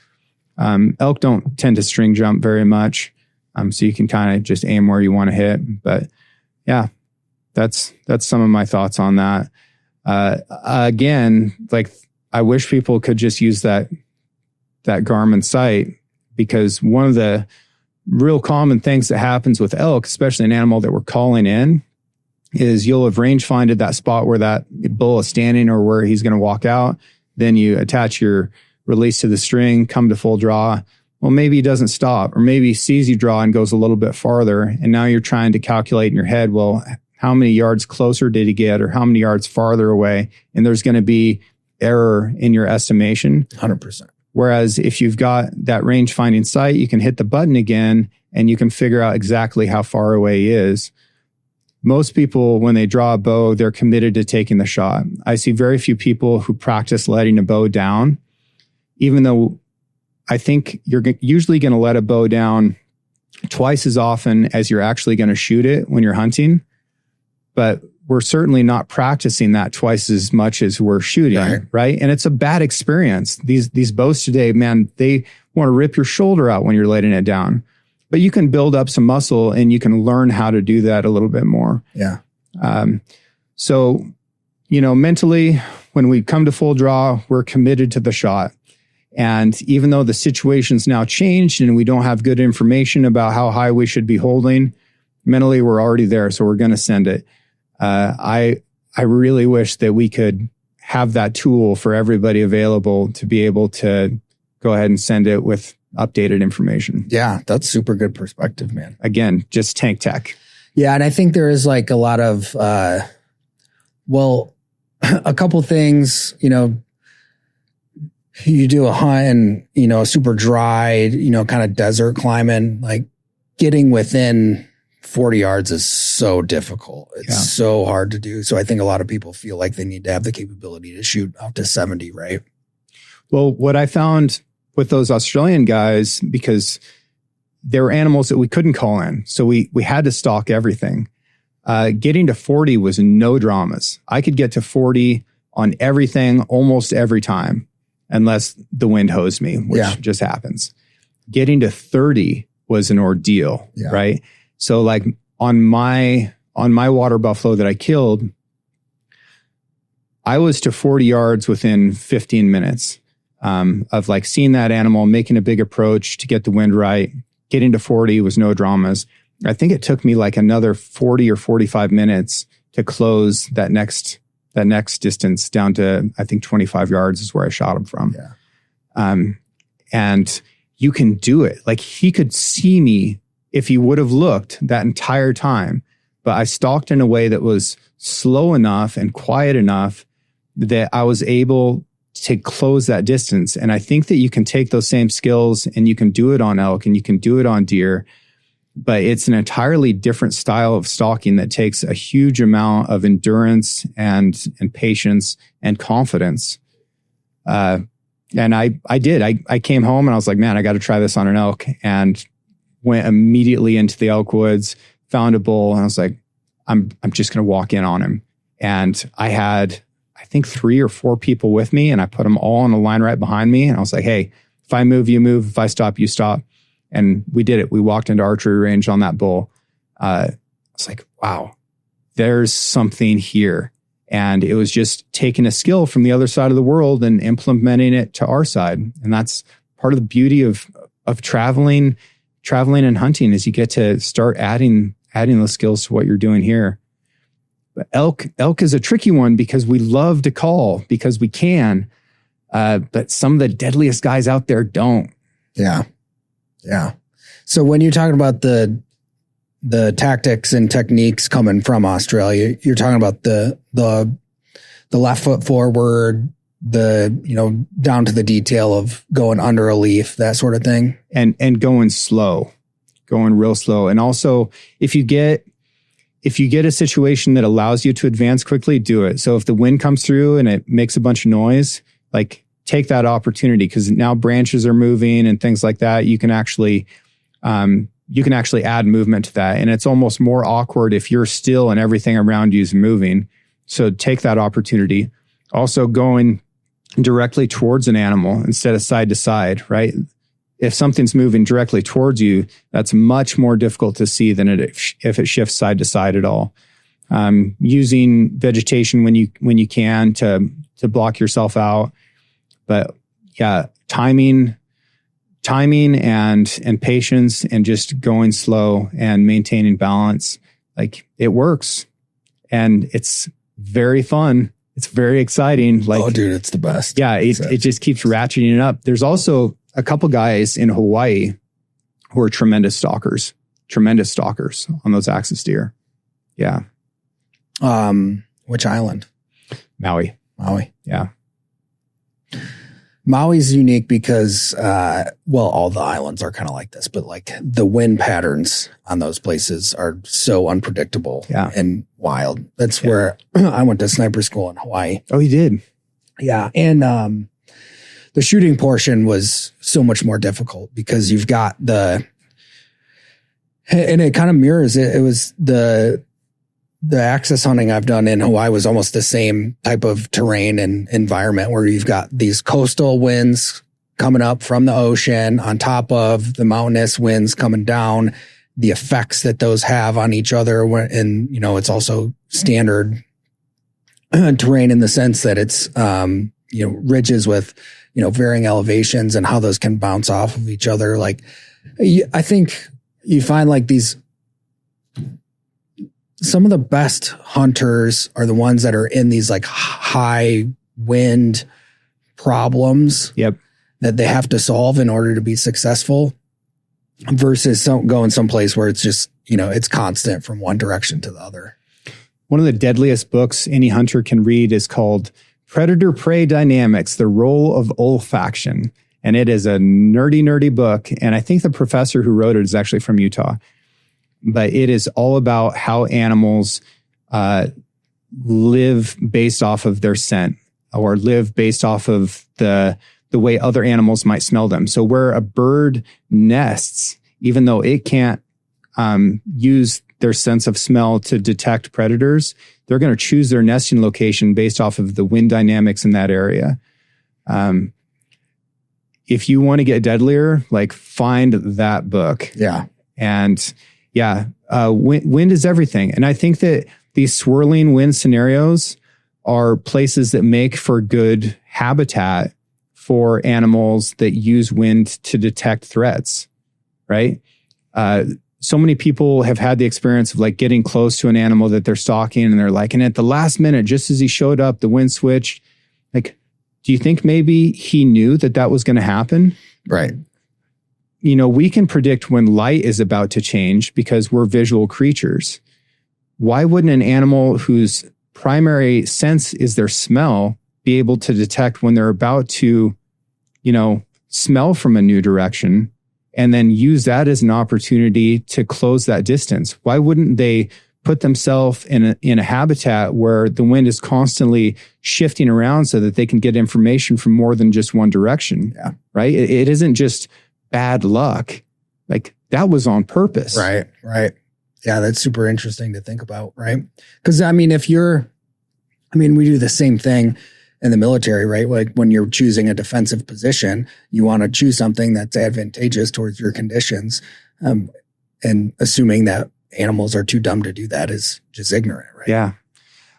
Elk don't tend to string jump very much. So you can kind of just aim where you want to hit. But yeah, that's some of my thoughts on that. Again, like, I wish people could just use that Garmin sight, because one of the real common things that happens with elk, especially an animal that we're calling in, is you'll have range finded that spot where that bull is standing or where he's going to walk out. Then you attach your release to the string, come to full draw. Well, maybe he doesn't stop, or maybe he sees you draw and goes a little bit farther. And now you're trying to calculate in your head, well, how many yards closer did he get, or how many yards farther away? And there's going to be error in your estimation. 100%. Whereas if you've got that range finding sight, you can hit the button again and you can figure out exactly how far away he is. Most people, when they draw a bow, they're committed to taking the shot. I see very few people who practice letting a bow down, even though I think you're usually going to let a bow down twice as often as you're actually going to shoot it when you're hunting. But we're certainly not practicing that twice as much as we're shooting, right? And it's a bad experience. These bows today, man, they want to rip your shoulder out when you're letting it down. But you can build up some muscle and you can learn how to do that a little bit more. Yeah. So, mentally, when we come to full draw, we're committed to the shot. And even though the situation's now changed and we don't have good information about how high we should be holding, mentally we're already there. So we're going to send it. I really wish that we could have that tool for everybody available to be able to go ahead and send it with updated information. Yeah, that's super good perspective, man. Again, just tank tech. Yeah, and I think there is like a lot of, a couple things, you do a hunt and, super dry, kind of desert climbing, like getting within 40 yards is so difficult. It's so hard to do. So I think a lot of people feel like they need to have the capability to shoot out to 70, right? Well, what I found with those Australian guys, because there were animals that we couldn't call in, so we had to stalk everything. Getting to 40 was no dramas. I could get to 40 on everything almost every time, unless the wind hosed me, which just happens. Getting to 30 was an ordeal, right? So like on my water buffalo that I killed, I was to 40 yards within 15 minutes of like seeing that animal, making a big approach to get the wind right. Getting to 40 was no dramas. I think it took me like another 40 or 45 minutes to close that next distance down to, I think 25 yards is where I shot him from. And you can do it. Like he could see me if he would have looked that entire time, but I stalked in a way that was slow enough and quiet enough that I was able to close that distance. And I think that you can take those same skills and you can do it on elk and you can do it on deer, but it's an entirely different style of stalking that takes a huge amount of endurance and patience and confidence. And I did. I came home and I was like, man, I got to try this on an elk, and went immediately into the elk woods, found a bull, and I was like, I'm just going to walk in on him. And I had, I think 3 or 4 people with me, and I put them all on a line right behind me. And I was like, hey, if I move, you move. If I stop, you stop. And we did it. We walked into archery range on that bull. I was like, wow, there's something here. And it was just taking a skill from the other side of the world and implementing it to our side. And that's part of the beauty of traveling and hunting, is you get to start adding those skills to what you're doing here. But elk is a tricky one because we love to call because we can, but some of the deadliest guys out there don't. Yeah. So when you're talking about the tactics and techniques coming from Australia, you're talking about the left foot forward, down to the detail of going under a leaf, that sort of thing. And going real slow. And also if you get a situation that allows you to advance quickly, do it. So if the wind comes through and it makes a bunch of noise, like take that opportunity, because now branches are moving and things like that. You can actually add movement to that. And it's almost more awkward if you're still and everything around you is moving. So take that opportunity. Also going directly towards an animal instead of side to side, right? If something's moving directly towards you, that's much more difficult to see than if it shifts side to side at all. Using vegetation when you can to block yourself out. But yeah, timing and patience and just going slow and maintaining balance, like it works. And it's very fun. It's very exciting. Like, oh, dude, it's the best. Yeah, it just keeps ratcheting it up. There's also a couple guys in Hawaii who are tremendous stalkers on those axis deer. Yeah. Which island? Maui. Yeah. Maui's unique because, all the islands are kind of like this, but like the wind patterns on those places are so unpredictable and wild. That's where I went to sniper school in Hawaii. Oh, you did? Yeah. And the shooting portion was so much more difficult because you've got and it kind of mirrors it. It was the axis hunting I've done in Hawaii was almost the same type of terrain and environment where you've got these coastal winds coming up from the ocean on top of the mountainous winds coming down, the effects that those have on each other. And, it's also standard terrain in the sense that it's, ridges with, varying elevations and how those can bounce off of each other. Like, I think you find like some of the best hunters are the ones that are in these like high wind problems that they have to solve in order to be successful versus going someplace where it's just, it's constant from one direction to the other. One of the deadliest books any hunter can read is called Predator-Prey Dynamics, The Role of Olfaction. And it is a nerdy book. And I think the professor who wrote it is actually from Utah. but it is all about how animals live based off of their scent, or live based off of the way other animals might smell them. So where a bird nests, even though it can't use their sense of smell to detect predators, they're going to choose their nesting location based off of the wind dynamics in that area. If you want to get deadlier, like, find that book. Yeah. And wind is everything. And I think that these swirling wind scenarios are places that make for good habitat for animals that use wind to detect threats, right? So many people have had the experience of like getting close to an animal that they're stalking, and they're like, and at the last minute, just as he showed up, the wind switched. Like, do you think maybe he knew that was going to happen? Right. You know, we can predict when light is about to change because we're visual creatures. Why wouldn't an animal whose primary sense is their smell be able to detect when they're about to, smell from a new direction, and then use that as an opportunity to close that distance? Why wouldn't they put themselves in a habitat where the wind is constantly shifting around so that they can get information from more than just one direction? Yeah. Right? It isn't just bad luck. Like, that was on purpose. Right. Yeah, that's super interesting to think about, right? Because, we do the same thing in the military, right? Like, when you're choosing a defensive position, you want to choose something that's advantageous towards your conditions. And assuming that animals are too dumb to do that is just ignorant, right? Yeah.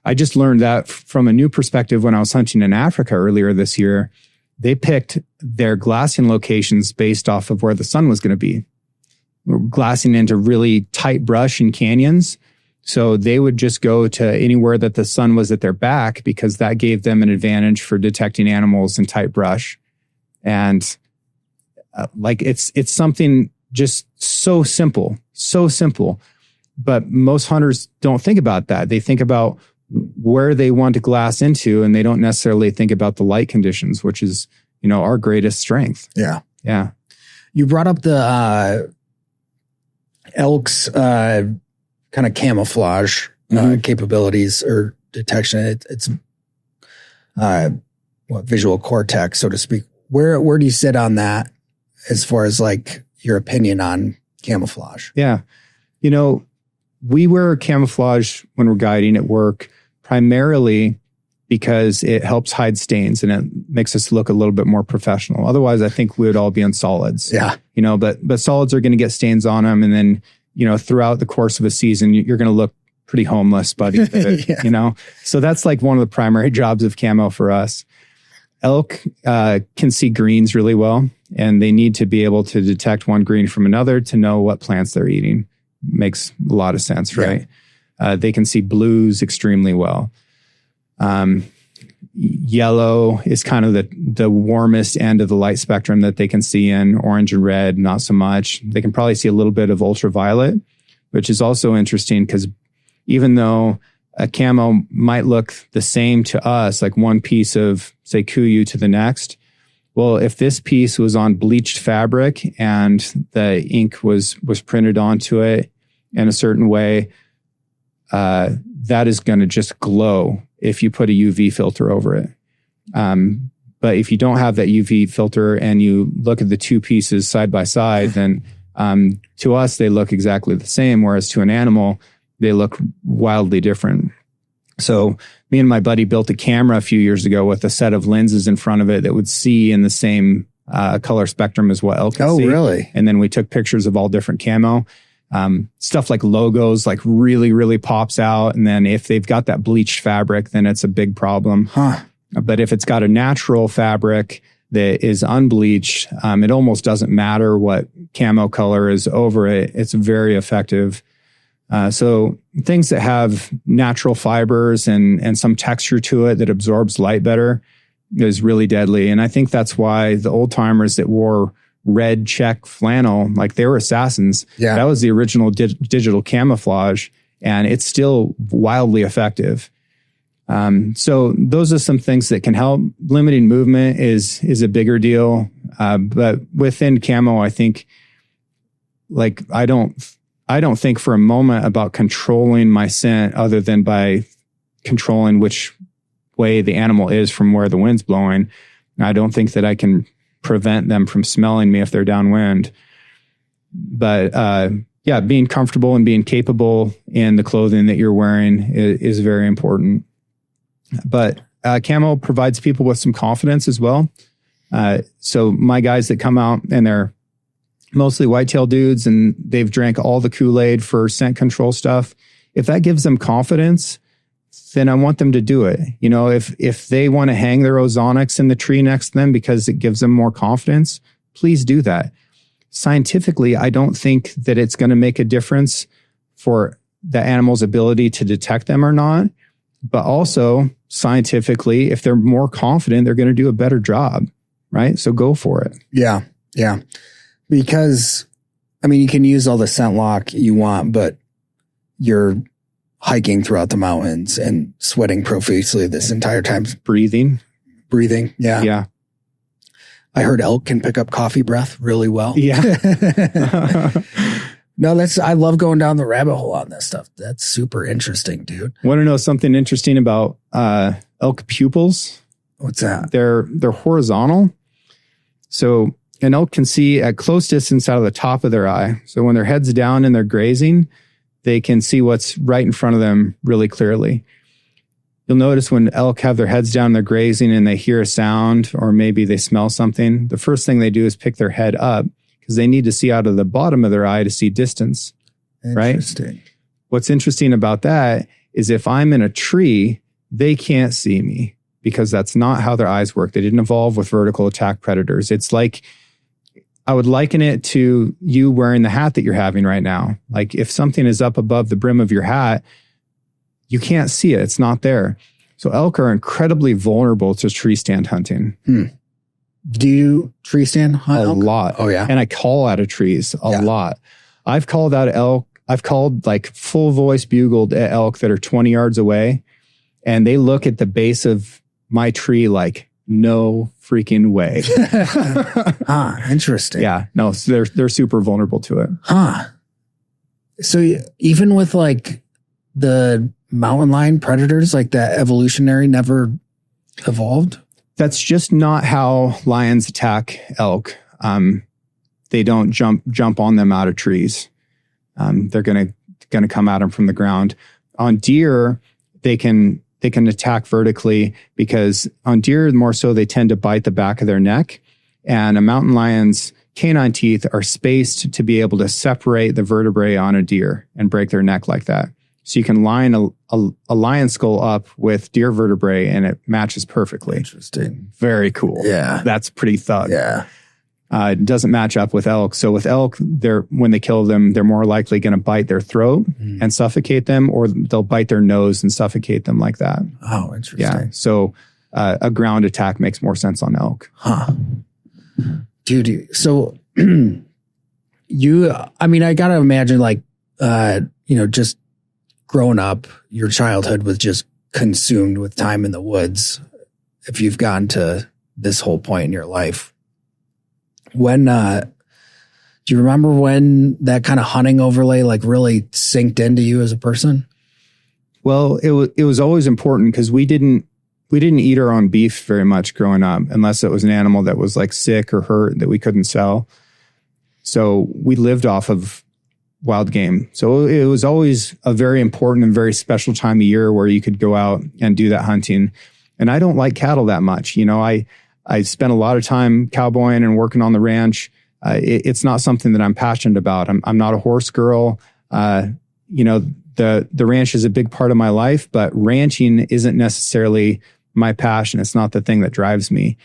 I just learned that from a new perspective when I was hunting in Africa earlier this year. They picked their glassing locations based off of where the sun was going to be. We're glassing into really tight brush and canyons. So they would just go to anywhere that the sun was at their back, because that gave them an advantage for detecting animals in tight brush. And it's something just so simple. But most hunters don't think about that. They think about where they want to glass into, and they don't necessarily think about the light conditions, which is, our greatest strength. Yeah. Yeah. You brought up the elk's kind of camouflage capabilities or detection. It's visual cortex, so to speak. Where do you sit on that as far as like your opinion on camouflage? Yeah. We wear camouflage when we're guiding at work primarily because it helps hide stains and it makes us look a little bit more professional. Otherwise, I think we would all be in solids. Yeah. But solids are going to get stains on them. And then, throughout the course of a season, you're going to look pretty homeless, buddy. Yeah. So that's like one of the primary jobs of camo for us. Elk can see greens really well, and they need to be able to detect one green from another to know what plants they're eating. Makes a lot of sense, right? Yeah. They can see blues extremely well. Yellow is kind of the warmest end of the light spectrum that they can see in. Orange and red, not so much. They can probably see a little bit of ultraviolet, which is also interesting because even though a camo might look the same to us, like one piece of, say, Kuyu to the next, well, if this piece was on bleached fabric and the ink was printed onto it in a certain way, that is going to just glow if you put a UV filter over it. But if you don't have that UV filter and you look at the two pieces side by side, then to us, they look exactly the same, whereas to an animal, they look wildly different. So me and my buddy built a camera a few years ago with a set of lenses in front of it that would see in the same color spectrum as what elk can see. Oh, really? And then we took pictures of all different camo. Stuff like logos, like really, really pops out. And then if they've got that bleached fabric, then it's a big problem. Huh. But if it's got a natural fabric that is unbleached, it almost doesn't matter what camo color is over it. It's very effective. So things that have natural fibers and some texture to it that absorbs light better is really deadly. And I think that's why the old timers that wore red check flannel, like they were assassins. Yeah. That was the original digital camouflage, and it's still wildly effective. So those are some things that can help. Limiting movement is a bigger deal. But within camo, I think, like, I don't I don't think for a moment about controlling my scent other than by controlling which way the animal is from where the wind's blowing. I don't think that I can prevent them from smelling me if they're downwind. But yeah, being comfortable and being capable in the clothing that you're wearing is very important. But camo provides people with some confidence as well. So my guys that come out and they're mostly whitetail dudes and they've drank all the Kool-Aid for scent control stuff. If that gives them confidence, then I want them to do it. You know, if they want to hang their ozonics in the tree next to them because it gives them more confidence, please do that. Scientifically, I don't think that it's going to make a difference for the animal's ability to detect them or not. But also scientifically, if they're more confident, they're going to do a better job, right? So go for it. Yeah. Yeah. Because, I mean, you can use all the scent lock you want, but you're hiking throughout the mountains and sweating profusely this entire time. Breathing. Yeah. Yeah. I heard elk can pick up coffee breath really well. Yeah. No, I love going down the rabbit hole on this stuff. That's super interesting, dude. Want to know something interesting about elk pupils? What's that? They're horizontal. So an elk can see at close distance out of the top of their eye. So when their head's down and they're grazing, they can see what's right in front of them really clearly. You'll notice when elk have their heads down, they're grazing and they hear a sound or maybe they smell something. The first thing they do is pick their head up because they need to see out of the bottom of their eye to see distance. Interesting. Right? What's interesting about that is if I'm in a tree, they can't see me because that's not how their eyes work. They didn't evolve with vertical attack predators. It's like, I would liken it to you wearing the hat that you're having right now. Like if something is up above the brim of your hat, you can't see it. It's not there. So elk are incredibly vulnerable to tree stand hunting. Do you tree stand hunt elk? A lot. Oh, yeah. And I call out of trees a lot. I've called out elk. I've called like full voice bugled at elk that are 20 yards away. And they look at the base of my tree like, no freaking way. Interesting. Yeah. No, so they're super vulnerable to it. So even with like the mountain lion predators, like that evolutionary never evolved? That's just not how lions attack elk. They don't jump on them out of trees. They're gonna come at them from the ground. On deer, they can attack vertically because on deer, more so, they tend to bite the back of their neck. And a mountain lion's canine teeth are spaced to be able to separate the vertebrae on a deer and break their neck like that. So you can line a lion skull up with deer vertebrae and it matches perfectly. Interesting. Very cool. Yeah. That's pretty thug. Yeah. It doesn't match up with elk. So with elk, when they kill them, they're more likely going to bite their throat and suffocate them, or they'll bite their nose and suffocate them like that. Oh, interesting. Yeah. So a ground attack makes more sense on elk. Dude, so I got to imagine like, just growing up, your childhood was just consumed with time in the woods. If you've gotten to this whole point in your life, when, do you remember when that kind of hunting overlay like really synced into you as a person? Well, it was always important because we didn't eat our own beef very much growing up, unless it was an animal that was like sick or hurt that we couldn't sell. So we lived off of wild game. So it was always a very important and very special time of year where you could go out and do that hunting. And I don't like cattle that much. You know, I spent a lot of time cowboying and working on the ranch. It's not something that I'm passionate about. I'm not a horse girl. The ranch is a big part of my life, but ranching isn't necessarily my passion. It's not the thing that drives me.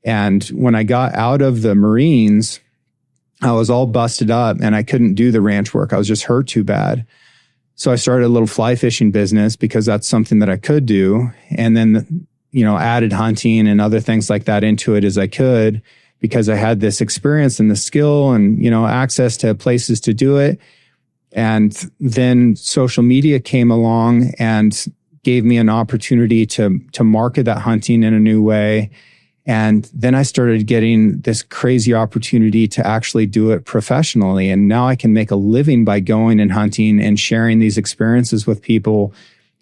And when I got out of the Marines, I was all busted up and I couldn't do the ranch work. I was just hurt too bad. So I started a little fly fishing business because that's something that I could do. And then, added hunting and other things like that into it as I could, because I had this experience and the skill and, access to places to do it. And then social media came along and gave me an opportunity to market that hunting in a new way. And then I started getting this crazy opportunity to actually do it professionally. And now I can make a living by going and hunting and sharing these experiences with people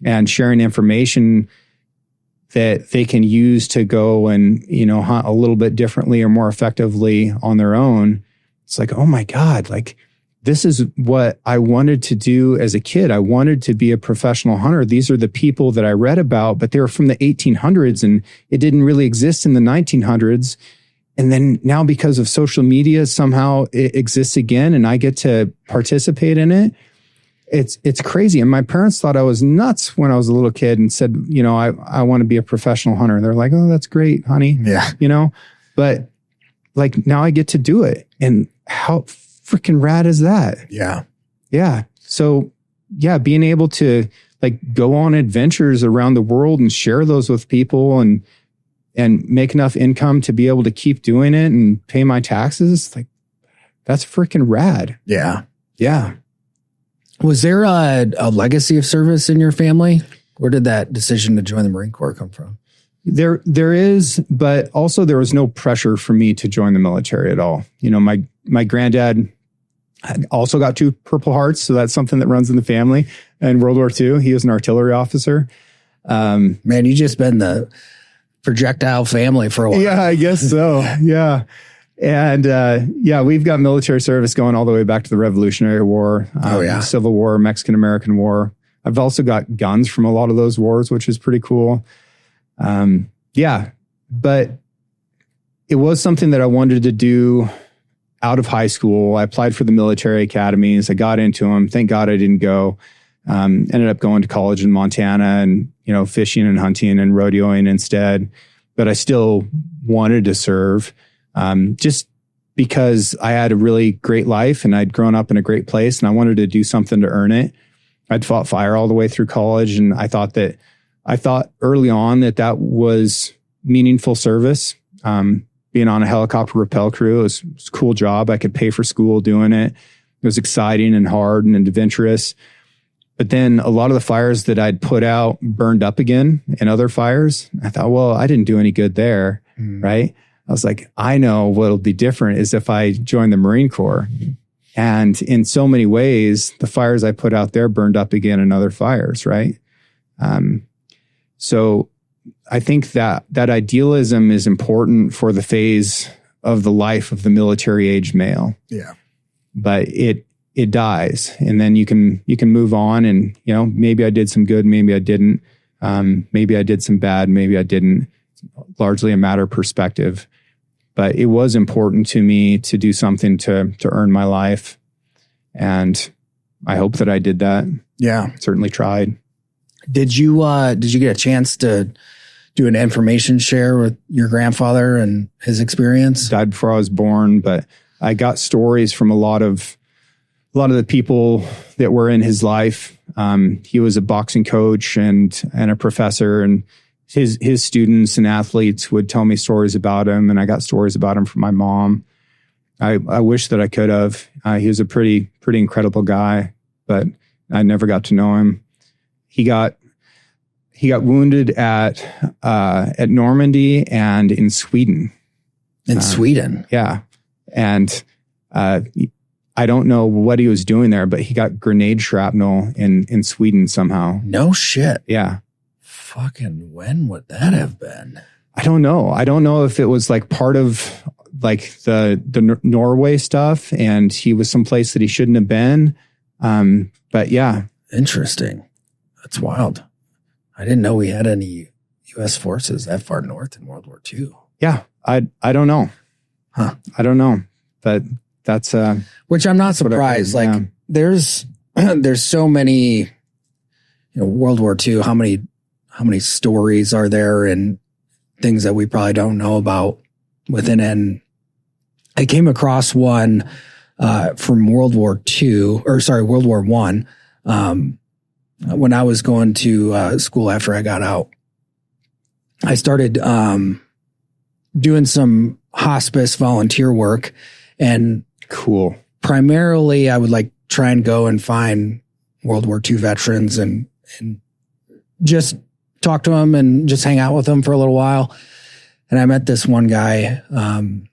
and sharing information that they can use to go and, hunt a little bit differently or more effectively on their own. It's like, oh my God, like this is what I wanted to do as a kid. I wanted to be a professional hunter. These are the people that I read about, but they were from the 1800s and it didn't really exist in the 1900s. And then now because of social media, somehow it exists again and I get to participate in it. It's crazy. And my parents thought I was nuts when I was a little kid and said, I want to be a professional hunter. They're like, oh, that's great, honey. Yeah. But like now I get to do it. And how freaking rad is that? Yeah. Yeah. So yeah, being able to like go on adventures around the world and share those with people and make enough income to be able to keep doing it and pay my taxes. Like that's freaking rad. Yeah. Yeah. Was there a legacy of service in your family? Where did that decision to join the Marine Corps come from? There is, but also there was no pressure for me to join the military at all. My granddad also got 2 Purple Hearts, so that's something that runs in the family. In World War II, he was an artillery officer. Man, you just been the projectile family for a while. Yeah, I guess so. Yeah. And we've got military service going all the way back to the Revolutionary War, Civil War, Mexican-American War. I've also got guns from a lot of those wars, which is pretty cool. But it was something that I wanted to do out of high school. I applied for the military academies. I got into them. Thank God I didn't go. Ended up going to college in Montana and, fishing and hunting and rodeoing instead. But I still wanted to serve, just because I had a really great life and I'd grown up in a great place and I wanted to do something to earn it. I'd fought fire all the way through college. And I thought early on that was meaningful service. Being on a helicopter rappel crew, it was a cool job. I could pay for school doing it. It was exciting and hard and adventurous. But then a lot of the fires that I'd put out burned up again in other fires. I thought, well, I didn't do any good there, right? I was like, I know what'll be different is if I join the Marine Corps. And in so many ways, the fires I put out there burned up again in other fires, right? So I think that idealism is important for the phase of the life of the military age male. Yeah. But it dies, and then you can move on, and maybe I did some good, maybe I didn't. Maybe I did some bad, maybe I didn't. It's largely a matter of perspective. But it was important to me to do something to earn my life, and I hope that I did that. Yeah, certainly tried. Did you get a chance to do an information share with your grandfather and his experience? Died before I was born, but I got stories from a lot of the people that were in his life. He was a boxing coach and a professor, and his students and athletes would tell me stories about him, and I got stories about him from my mom. I wish that I could have. He was a pretty incredible guy, but I never got to know him. He got wounded at Normandy and in Sweden. In Sweden? Yeah. And I don't know what he was doing there, but he got grenade shrapnel in Sweden somehow. No shit. Yeah. Fucking when would that have been? I don't know. I don't know if it was like part of like the Norway stuff and he was someplace that he shouldn't have been. But yeah. Interesting. That's wild. I didn't know we had any U.S. forces that far north in World War II. Yeah. I don't know. Huh. I don't know. But that's which I'm not surprised. Like yeah. there's so many, World War II, how many stories are there and things that we probably don't know about within it. And I came across one from World War I. When I was going to school after I got out. I started doing some hospice volunteer work, and cool. Primarily, I would like try and go and find World War II veterans and just talk to them and just hang out with them for a little while. And I met this one guy, and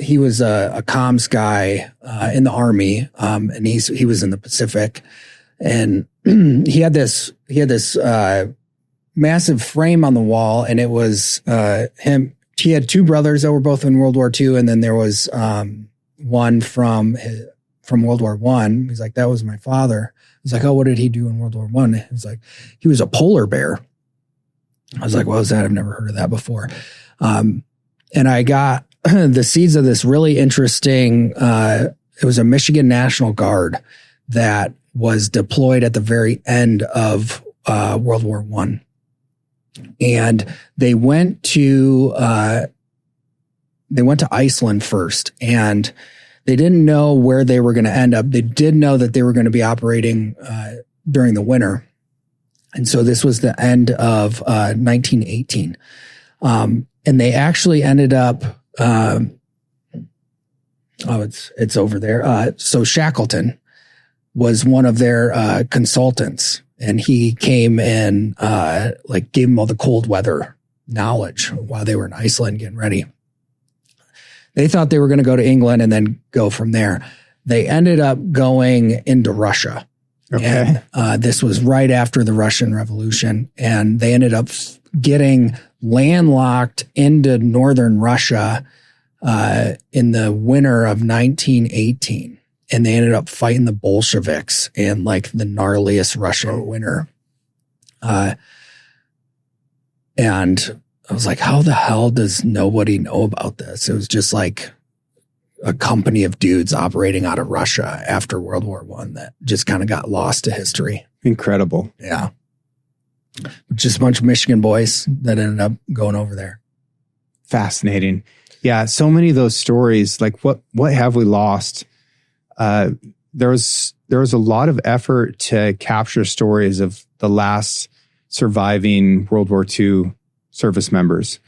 he was a comms guy in the Army, and he was in the Pacific, and he had this massive frame on the wall, and it was him. He had two brothers that were both in World War II, and then there was one from World War I. He's like, that was my father. I was like, oh, what did he do in World War I? He's like, he was a polar bear. I was like, what was that? I've never heard of that before. And I got the seeds of this really interesting, it was a Michigan National Guard that was deployed at the very end of World War I. And they went to Iceland first, and they didn't know where they were going to end up. They did know that they were going to be operating during the winter. And so this was the end of 1918. And they actually ended up, it's over there. So Shackleton was one of their consultants, and he came and gave them all the cold weather knowledge while they were in Iceland getting ready. They thought they were going to go to England and then go from there. They ended up going into Russia. Okay. And this was right after the Russian Revolution, and they ended up getting landlocked into northern Russia in the winter of 1918. And they ended up fighting the Bolsheviks in like the gnarliest Russian winter. And I was like, how the hell does nobody know about this? It was just like a company of dudes operating out of Russia after World War I that just kind of got lost to history. Incredible. Yeah. Just a bunch of Michigan boys that ended up going over there. Fascinating. Yeah. So many of those stories, like what have we lost? There was a lot of effort to capture stories of the last surviving World War II service members.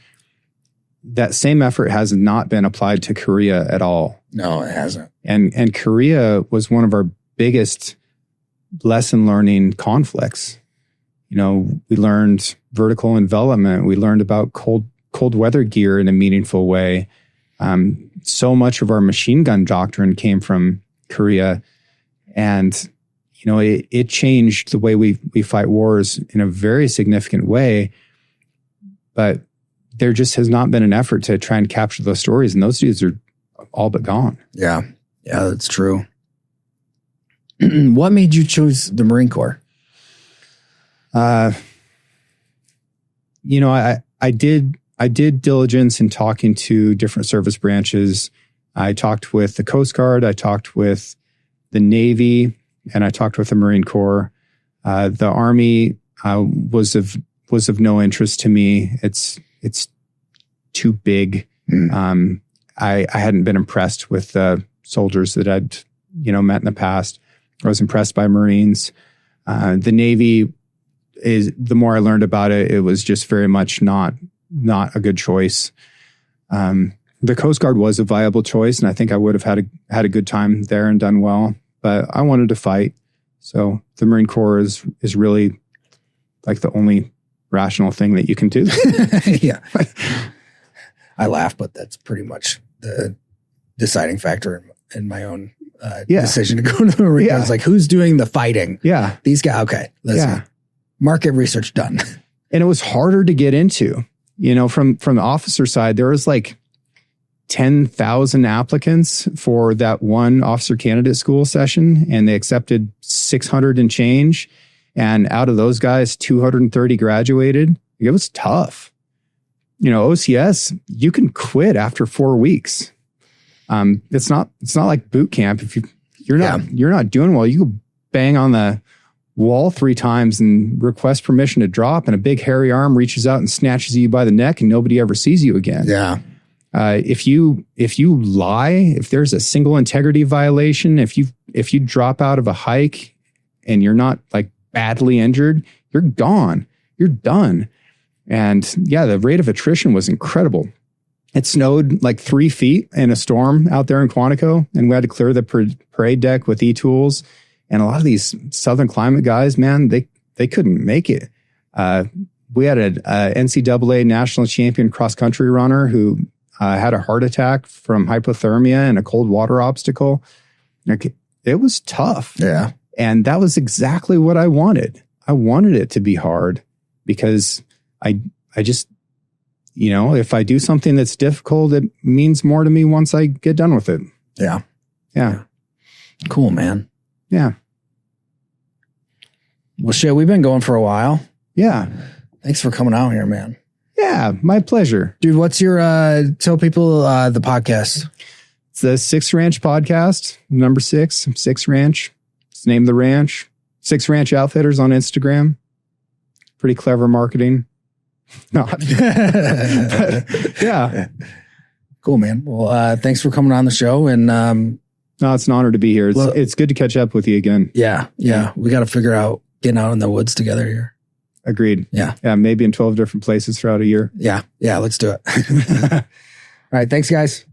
That same effort has not been applied to Korea at all. No, it hasn't. And Korea was one of our biggest lesson learning conflicts. You know, we learned vertical envelopment. We learned about cold weather gear in a meaningful way. So much of our machine gun doctrine came from Korea, and you know, it changed the way we fight wars in a very significant way. But there just has not been an effort to try and capture those stories, and those dudes are all but gone. Yeah, that's true. What made you choose the Marine Corps? You know, I did diligence in talking to different service branches. I talked with the Coast Guard, I talked with the Navy, and I talked with the Marine Corps. The Army was of no interest to me. It's too big. I hadn't been impressed with the soldiers that I'd met in the past. I was impressed by Marines. The Navy is, the more I learned about it, it was just very much not a good choice. The Coast Guard was a viable choice, and I think I would have had a good time there and done well. But I wanted to fight, so the Marine Corps is really like the only rational thing that you can do. Yeah, I laugh, but that's pretty much the deciding factor in my own decision to go to the Marine Corps. I was like, who's doing the fighting? Yeah, these guys. Okay, listen, market research done. And it was harder to get into. You know, from the officer side, there was like 10,000 applicants for that one officer candidate school session, and they accepted 600 and change. And out of those guys, 230 graduated. It was tough. You know, OCS, you can quit after 4 weeks. It's not like boot camp. If you're not doing well, you go bang on the wall 3 times and request permission to drop, and a big hairy arm reaches out and snatches you by the neck, and nobody ever sees you again. Yeah. If you lie, if there's a single integrity violation, if you drop out of a hike and you're not like badly injured, you're gone. You're done. And yeah, the rate of attrition was incredible. It snowed like 3 feet in a storm out there in Quantico, and we had to clear the parade deck with E-tools. And a lot of these southern climate guys, man, they couldn't make it. We had a NCAA national champion cross country runner who had a heart attack from hypothermia and a cold water obstacle. Like, it was tough. Yeah. And that was exactly what I wanted. I wanted it to be hard because I just, you know, if I do something that's difficult, it means more to me once I get done with it. Yeah. Yeah. Cool, man. Yeah. Well, shit, we've been going for a while. Yeah. Thanks for coming out here, man. Yeah. My pleasure. Dude, what's your, tell people the podcast. It's the Six Ranch podcast, number 6 Ranch. It's named The Ranch. 6 Ranch Outfitters on Instagram. Pretty clever marketing. No. Yeah. Cool, man. Well, thanks for coming on the show. And no, it's an honor to be here. It's good to catch up with you again. Yeah. We got to figure out getting out in the woods together here. Agreed. Yeah. Yeah. Maybe in 12 different places throughout a year. Yeah. Let's do it. All right. Thanks, guys.